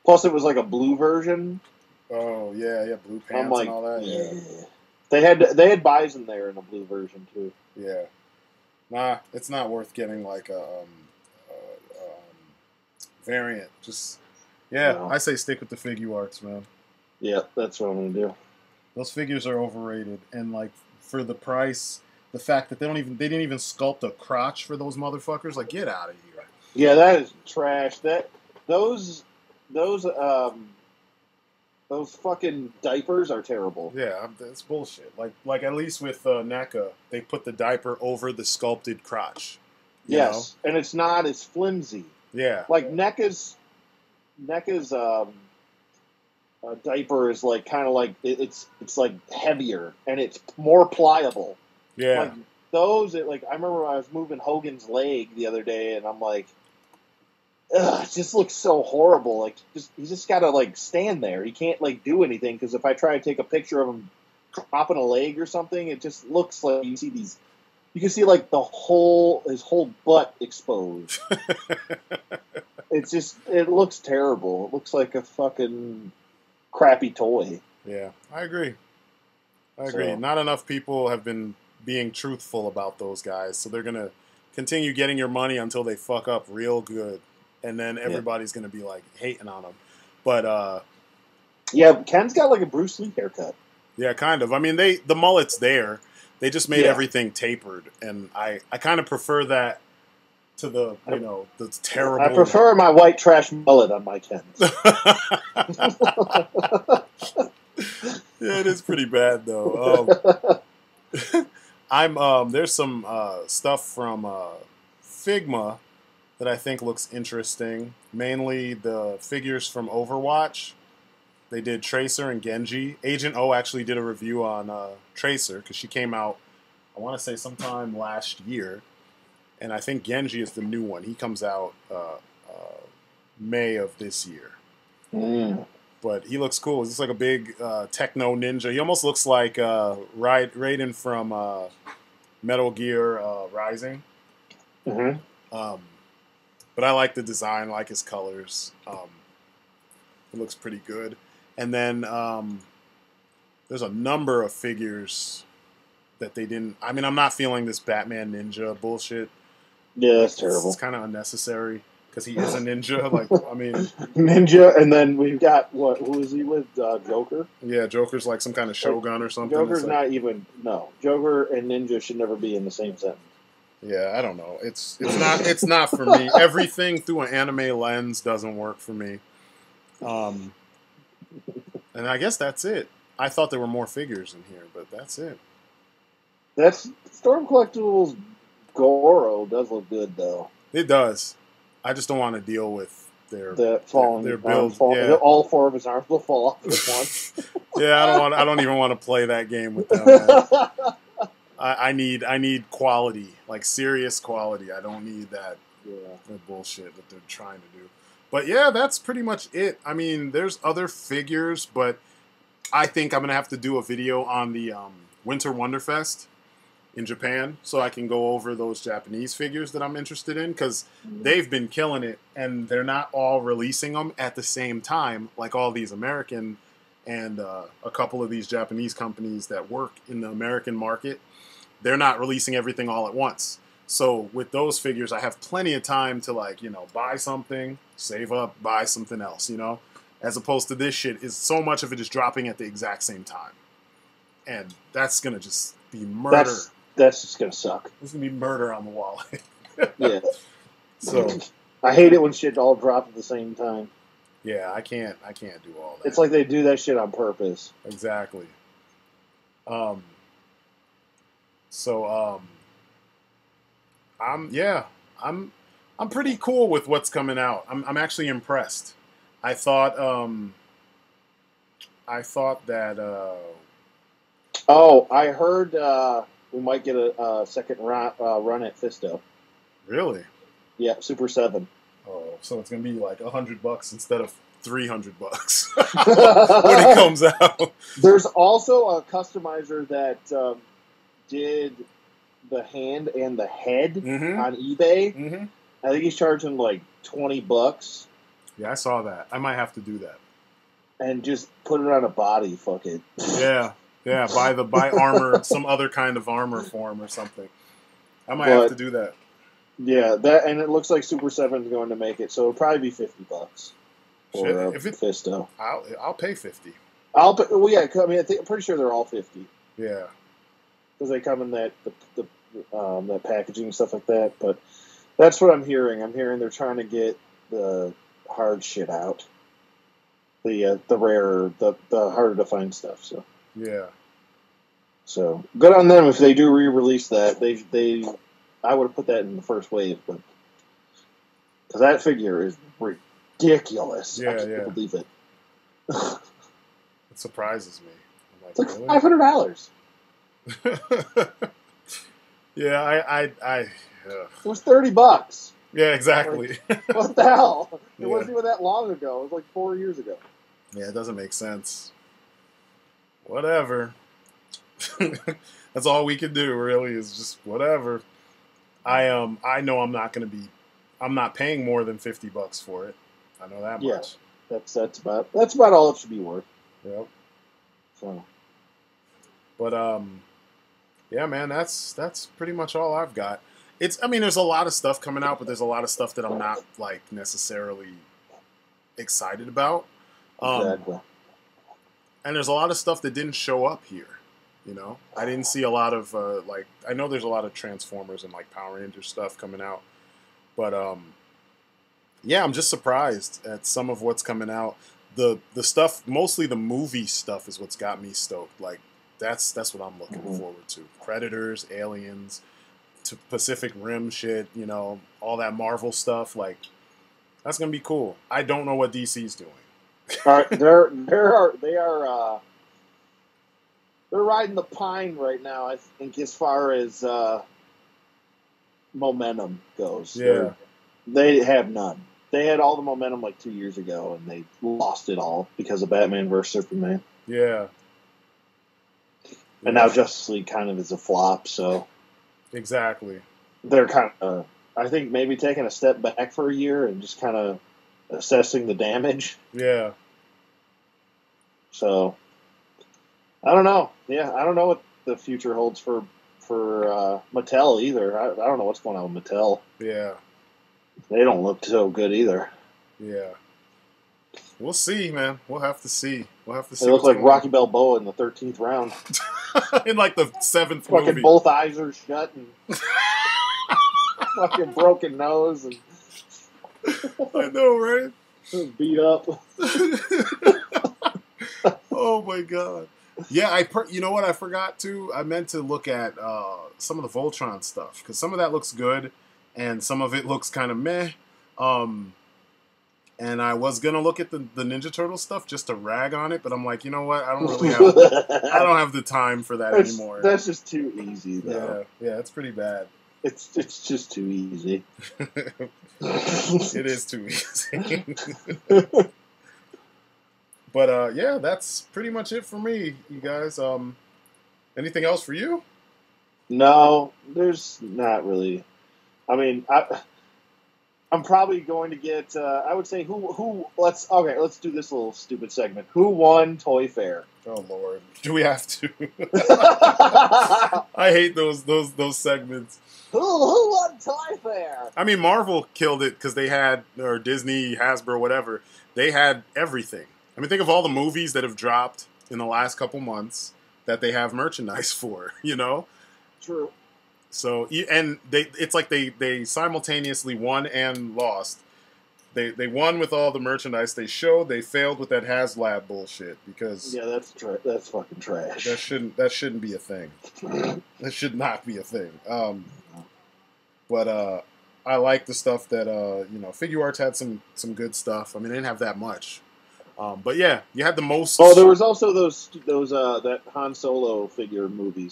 Plus it was like a blue version. Oh yeah, blue pants and all that. Yeah. They had Bison there in a blue version too. Yeah. Nah, it's not worth getting like a variant. Just I say stick with the FiguArts, man. Yeah, that's what I'm gonna do. Those figures are overrated, and like for the price, the fact that they didn't even sculpt a crotch for those motherfuckers. Like, get out of here. Yeah, that is trash. Those fucking diapers are terrible. Yeah, that's bullshit. Like at least with NECA, they put the diaper over the sculpted crotch. Yes, and it's not as flimsy. Yeah, like NECA's diaper is like kind of like it's like heavier and it's more pliable. Yeah, like those. I remember I was moving Hogan's leg the other day, and I'm like, ugh, it just looks so horrible. Like, he just gotta like stand there. He can't like do anything because if I try to take a picture of him dropping a leg or something, it just looks like you see these. You can see like his whole butt exposed. It looks terrible. It looks like a fucking crappy toy. Yeah, I agree. Not enough people have been being truthful about those guys, so they're gonna continue getting your money until they fuck up real good, and then everybody's gonna be like hating on them. But yeah, Ken's got like a Bruce Lee haircut. Yeah, kind of. I mean, the mullet's there. They just made everything tapered, and I kind of prefer that to the the terrible. I prefer my white trash mullet on my Kens. Yeah, it is pretty bad though. There's some stuff from Figma that I think looks interesting. Mainly the figures from Overwatch. They did Tracer and Genji. Agent O actually did a review on Tracer because she came out, I want to say sometime last year, and I think Genji is the new one. He comes out May of this year. Mm. But he looks cool. He's like a big techno ninja. He almost looks like Raiden from Metal Gear Rising. Mm-hmm. But I like the design, I like his colors. It looks pretty good. And then there's a number of figures that they didn't... I mean, I'm not feeling this Batman Ninja bullshit. Yeah, that's terrible. It's kind of unnecessary. Because he is a ninja, ninja, and then we've got who is he with? Joker. Yeah, Joker's like some kind of shogun or something. Joker's not even Joker and ninja should never be in the same sentence. Yeah, I don't know. It's not for me. Everything through an anime lens doesn't work for me. And I guess that's it. I thought there were more figures in here, but that's it. That's Storm Collectibles. Goro does look good though. It does. I just don't want to deal with their build. Yeah. All four of his arms will fall off at once. Yeah, I don't even want to play that game with them. Man. I need quality, like serious quality. I don't need that bullshit that they're trying to do. But yeah, that's pretty much it. I mean, there's other figures, but I think I'm gonna have to do a video on the Winter Wonderfest in Japan, so I can go over those Japanese figures that I'm interested in, because they've been killing it, and they're not all releasing them at the same time, like all these American and a couple of these Japanese companies that work in the American market. They're not releasing everything all at once. So with those figures, I have plenty of time to buy something, save up, buy something else, as opposed to this shit is so much of it is dropping at the exact same time. And that's going to just be murder. That's just gonna suck. It's gonna be murder on the wallet. Yeah. So I hate it when shit all drop at the same time. Yeah, I can't do all that. It's like they do that shit on purpose. Exactly. I'm pretty cool with what's coming out. I'm actually impressed. I thought that. Oh, I heard. We might get a second run at Fisto. Really? Yeah, Super 7. Oh, so it's gonna be like $100 instead of $300 when it comes out. There's also a customizer that did the hand and the head on eBay. Mm-hmm. I think he's charging like $20. Yeah, I saw that. I might have to do that. And just put it on a body. Fuck it. Yeah. Yeah, buy armor, some other kind of armor form or something. I might have to do that. Yeah, and it looks like Super 7 is going to make it, so it'll probably be $50 for Fisto. I'll pay $50. Well, yeah, I mean, I'm pretty sure they're all $50. Yeah. because they come in that that packaging and stuff like that. But that's what I'm hearing. I'm hearing they're trying to get the hard shit out, the rarer, the harder to find stuff. So Yeah. so good on them if they do re-release that. I would have put that in the first wave, but because that figure is ridiculous. Yeah, I can't yeah. believe it. It surprises me. I'm It's like really? $500. Yeah, I It was $30. yeah, exactly. What the hell? It Yeah. wasn't even that long ago. It was like 4 years ago. Yeah, it doesn't make sense. Whatever. That's all we can do, really, is just whatever. I know I'm not paying more than $50 for it. I know that Yeah. much. That's about all it should be worth. Yep. So But yeah, man, that's pretty much all I've got. I mean, there's a lot of stuff coming out, but there's a lot of stuff that I'm not like necessarily excited about. exactly. And there's a lot of stuff that didn't show up here. You know, I didn't see a lot of like. I know there's a lot of Transformers and like Power Rangers stuff coming out, but yeah, I'm just surprised at some of what's coming out. The stuff, mostly the movie stuff, is what's got me stoked. Like that's what I'm looking forward to. Predators, Aliens, to Pacific Rim shit. You know, all that Marvel stuff. Like that's gonna be cool. I don't know what DC's doing. They're riding the pine right now, I think, as far as momentum goes. Yeah. They have none. They had all the momentum like 2 years ago, and they lost it all because of Batman vs. Superman. Yeah. And now Justice League kind of is a flop, so Exactly. they're kind of, I think, maybe taking a step back for a year and just kind of assessing the damage. Yeah. So I don't know. Yeah, I don't know what the future holds for Mattel either. I don't know what's going on with Mattel. Yeah. They don't look so good either. Yeah. We'll see, man. We'll have to see. We'll have to see. They look what's like going Rocky Balboa in the 13th round. on. In like the 7th Fucking movie. both eyes are shut and fucking broken nose and I know, right? beat up. Oh my god. Yeah, you know what I forgot to? I meant to look at some of the Voltron stuff because some of that looks good and some of it looks kind of meh. And I was gonna look at the Ninja Turtle stuff just to rag on it, but I'm like, you know what? I don't have the time for that anymore. That's just too easy, though. Yeah, it's pretty bad. It's just too easy. It is too easy. But yeah, that's pretty much it for me, you guys. Anything else for you? No, there's not really. I mean, I'm probably going to get. I would say who. Let's do this little stupid segment. Who won Toyfair? Oh Lord, do we have to? I hate those segments. Who won Toyfair? I mean, Marvel killed it because they had, or Disney, Hasbro, whatever. They had everything. I mean, think of all the movies that have dropped in the last couple months that they have merchandise for. You know. True. So, and it's like they simultaneously won and lost. They won with all the merchandise they showed. They failed with that HasLab bullshit because that's fucking trash. that shouldn't be a thing. That should not be a thing. But I like the stuff that FiguArts had some good stuff. I mean, they didn't have that much. But yeah, you had the most. Oh, there was also those that Han Solo movie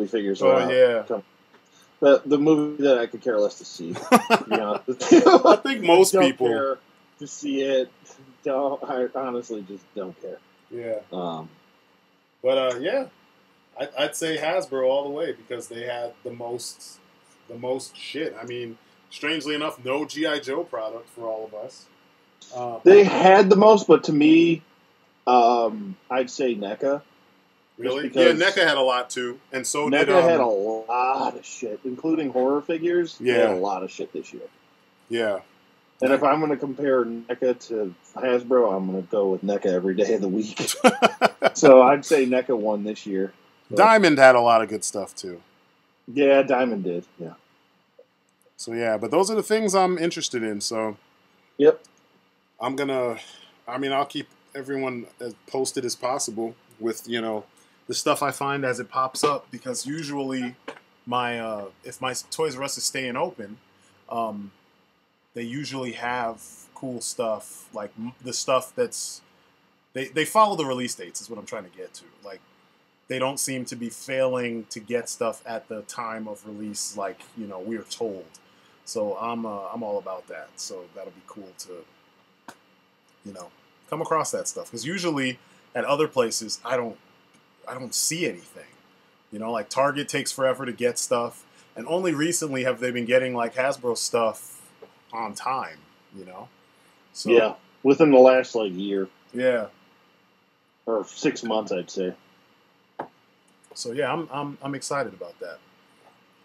figures. Oh yeah. The movie that I could care less to see. I think most don't people care to see it. I honestly just don't care. Yeah. But yeah, I'd say Hasbro all the way because they had the most shit. I mean, strangely enough, no G.I. Joe product for all of us. They had the most, but to me, I'd say NECA. Really? Yeah, NECA had a lot too, and so did NECA had a lot of shit, including horror figures. Yeah, they had a lot of shit this year. Yeah. And if I'm going to compare NECA to Hasbro, I'm going to go with NECA every day of the week. So I'd say NECA won this year. Diamond had a lot of good stuff too. Yeah, Diamond did. Yeah. So yeah, but those are the things I'm interested in. So yep, I'm gonna. I mean, I'll keep everyone as posted as possible with the stuff I find as it pops up, because usually my if my Toys R Us is staying open, they usually have cool stuff, like the stuff that's they follow the release dates is what I'm trying to get to. Like, they don't seem to be failing to get stuff at the time of release, like we are told. So I'm all about that. So that'll be cool to come across that stuff, because usually at other places I don't see anything. Like Target takes forever to get stuff, and only recently have they been getting like Hasbro stuff on time. So yeah, within the last year. Yeah. Or 6 months, I'd say. So yeah, I'm excited about that.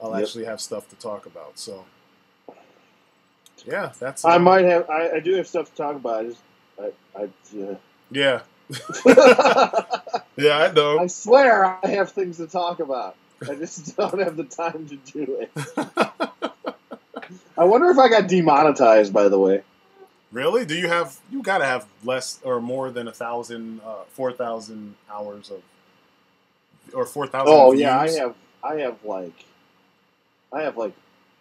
I'll actually have stuff to talk about. So yeah, that's. I might have. I do have stuff to talk about. Yeah. Yeah, I know. I swear I have things to talk about. I just don't have the time to do it. I wonder if I got demonetized, by the way. Really? Do you have? You gotta have less or more than 4,000 hours of, or 4,000. Oh views? yeah, I have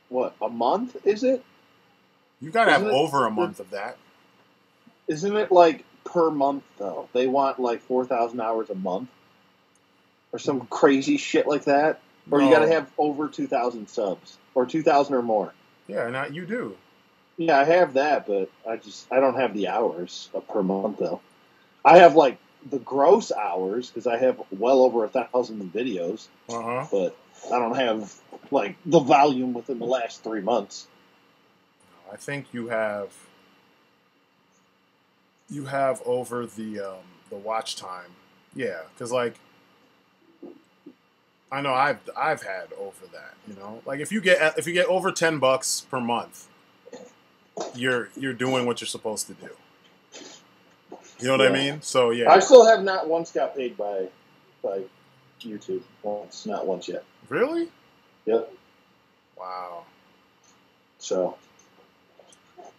what, a month? Is it? You gotta have over a month of that. Isn't it per month though? They want 4,000 hours a month, or some crazy shit like that. Or you gotta have over 2,000 subs, or 2,000 or more. Yeah, now you do. Yeah, I have that, but I don't have the hours per month though. I have the gross hours, because I have well over 1,000 videos. But I don't have the volume within the last 3 months. I think you have over the watch time. Yeah, because I know I've had over that. If you get over $10 per month, you're doing what you're supposed to do. You know what I mean? So yeah, I still have not once got paid by YouTube. Not once yet. Really? Yep. Wow. So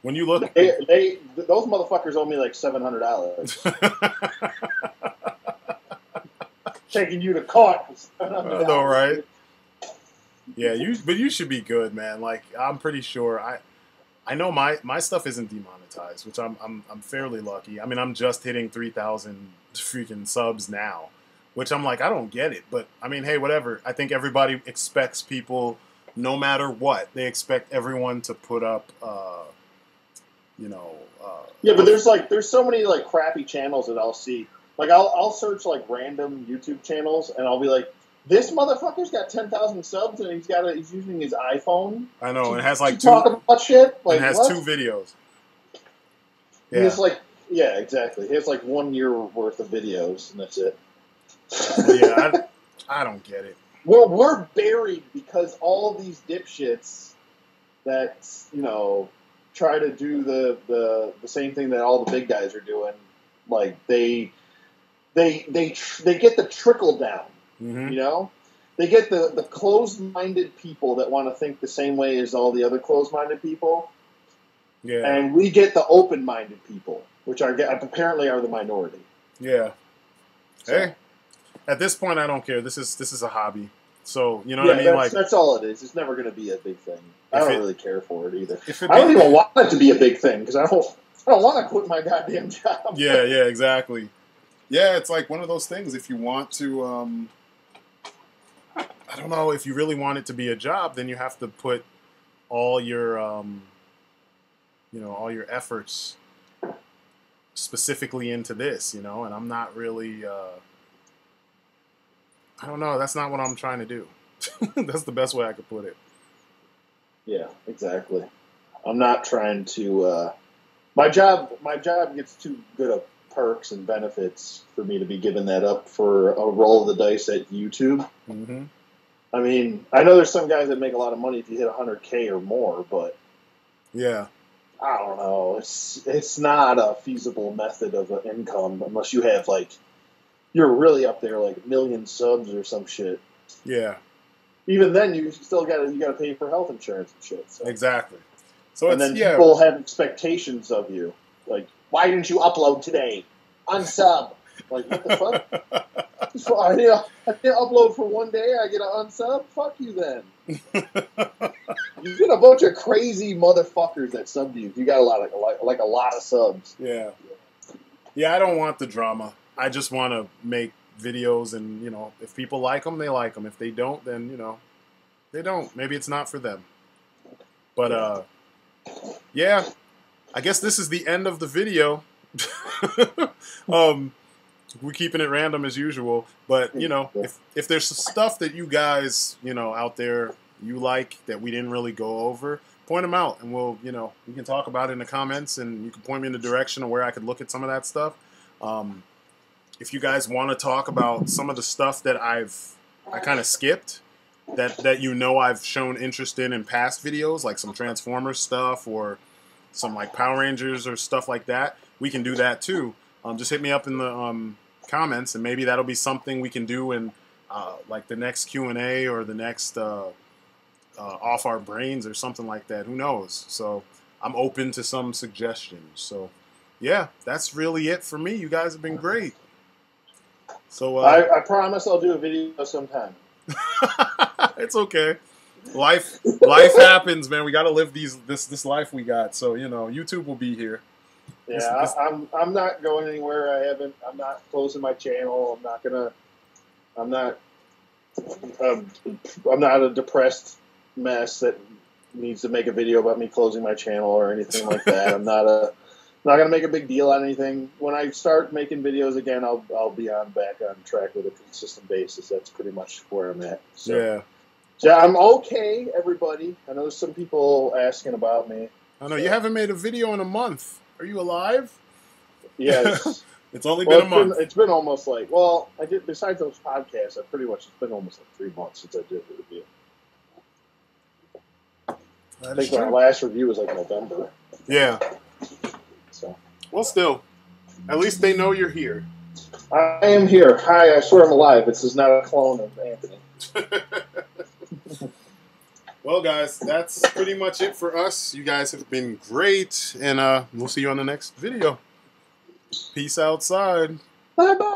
when you look, those motherfuckers owe me $700. Taking you to court. I know, right? Yeah, but you should be good, man. I'm pretty sure I know my stuff isn't demonetized, which I'm fairly lucky. I mean, I'm just hitting 3,000 freaking subs now, which I'm I don't get it. But I mean, hey, whatever. I think everybody expects people, no matter what, they expect everyone to put up, yeah, but there's so many crappy channels that I'll see. I'll search random YouTube channels, and I'll be like, this motherfucker's got 10,000 subs, and he's using his iPhone. I know, and it has talk about shit. It has what? 2 videos. Yeah. It's yeah, exactly. He has 1 year worth of videos, and that's it. Yeah, I don't get it. Well, we're buried because all these dipshits that try to do the same thing that all the big guys are doing. They get the trickle down. Mm-hmm. They get the closed-minded people that want to think the same way as all the other closed-minded people. Yeah. And we get the open-minded people, which apparently are the minority. Yeah. So. Hey, at this point, I don't care. This is a hobby. So, you know what I mean? That's all it is. It's never going to be a big thing. I don't really care for it either. I don't even want it to be a big thing, because I don't want to quit my goddamn job. Yeah, exactly. Yeah, it's one of those things. If you want to, I don't know, if you really want it to be a job, then you have to put all your, all your efforts specifically into this, and I'm not really, I don't know, that's not what I'm trying to do. That's the best way I could put it. Yeah, exactly. I'm not trying to, my job gets too good of perks and benefits for me to be giving that up for a roll of the dice at YouTube. Mm-hmm. I mean, I know there's some guys that make a lot of money if you hit 100K or more, but yeah, I don't know. It's not a feasible method of income unless you have you're really up there, like 1 million subs or some shit. Yeah. Even then, you still gotta pay for health insurance and shit. So. Exactly. So and then people have expectations of you, like, why didn't you upload today? Unsub. Like, what the fuck? I can't upload for 1 day. I get an unsub. Fuck you then. You get a bunch of crazy motherfuckers that sub you. You got a lot of subs. Yeah. Yeah, I don't want the drama. I just want to make videos, and if people like them, they like them. If they don't, then they don't. Maybe it's not for them. But yeah, I guess this is the end of the video. We're keeping it random as usual, but if there's stuff that you guys out there you like that we didn't really go over, point them out, and we'll we can talk about it in the comments, and you can point me in the direction of where I could look at some of that stuff. If you guys want to talk about some of the stuff that I kind of skipped, that I've shown interest in past videos, like some Transformers stuff or some like Power Rangers or stuff like that, we can do that too. Just hit me up in the comments, and maybe that'll be something we can do in like the next Q&A or the next Off Our Brains or something like that. Who knows? So I'm open to some suggestions. So yeah, that's really it for me. You guys have been great. So I promise I'll do a video sometime. It's okay. Life happens, man. We got to live this life we got. So YouTube will be here. Yeah, I'm not going anywhere. I'm not closing my channel. I'm not a depressed mess that needs to make a video about me closing my channel or anything like that. I'm not gonna make a big deal on anything. When I start making videos again, I'll be back on track with a consistent basis. That's pretty much where I'm at. So. Yeah. So I'm okay, everybody. I know there's some people asking about me. I know you haven't made a video in a month. Are you alive? Yes. It's only been a month. It's been almost I did, besides those podcasts, it's been almost 3 months since I did the review. I think my last review was November. Yeah. So. Well, still, at least they know you're here. I am here. Hi, I swear I'm alive. This is not a clone of Anthony. Well, guys, that's pretty much it for us. You guys have been great, and we'll see you on the next video. Peace outside. Bye-bye.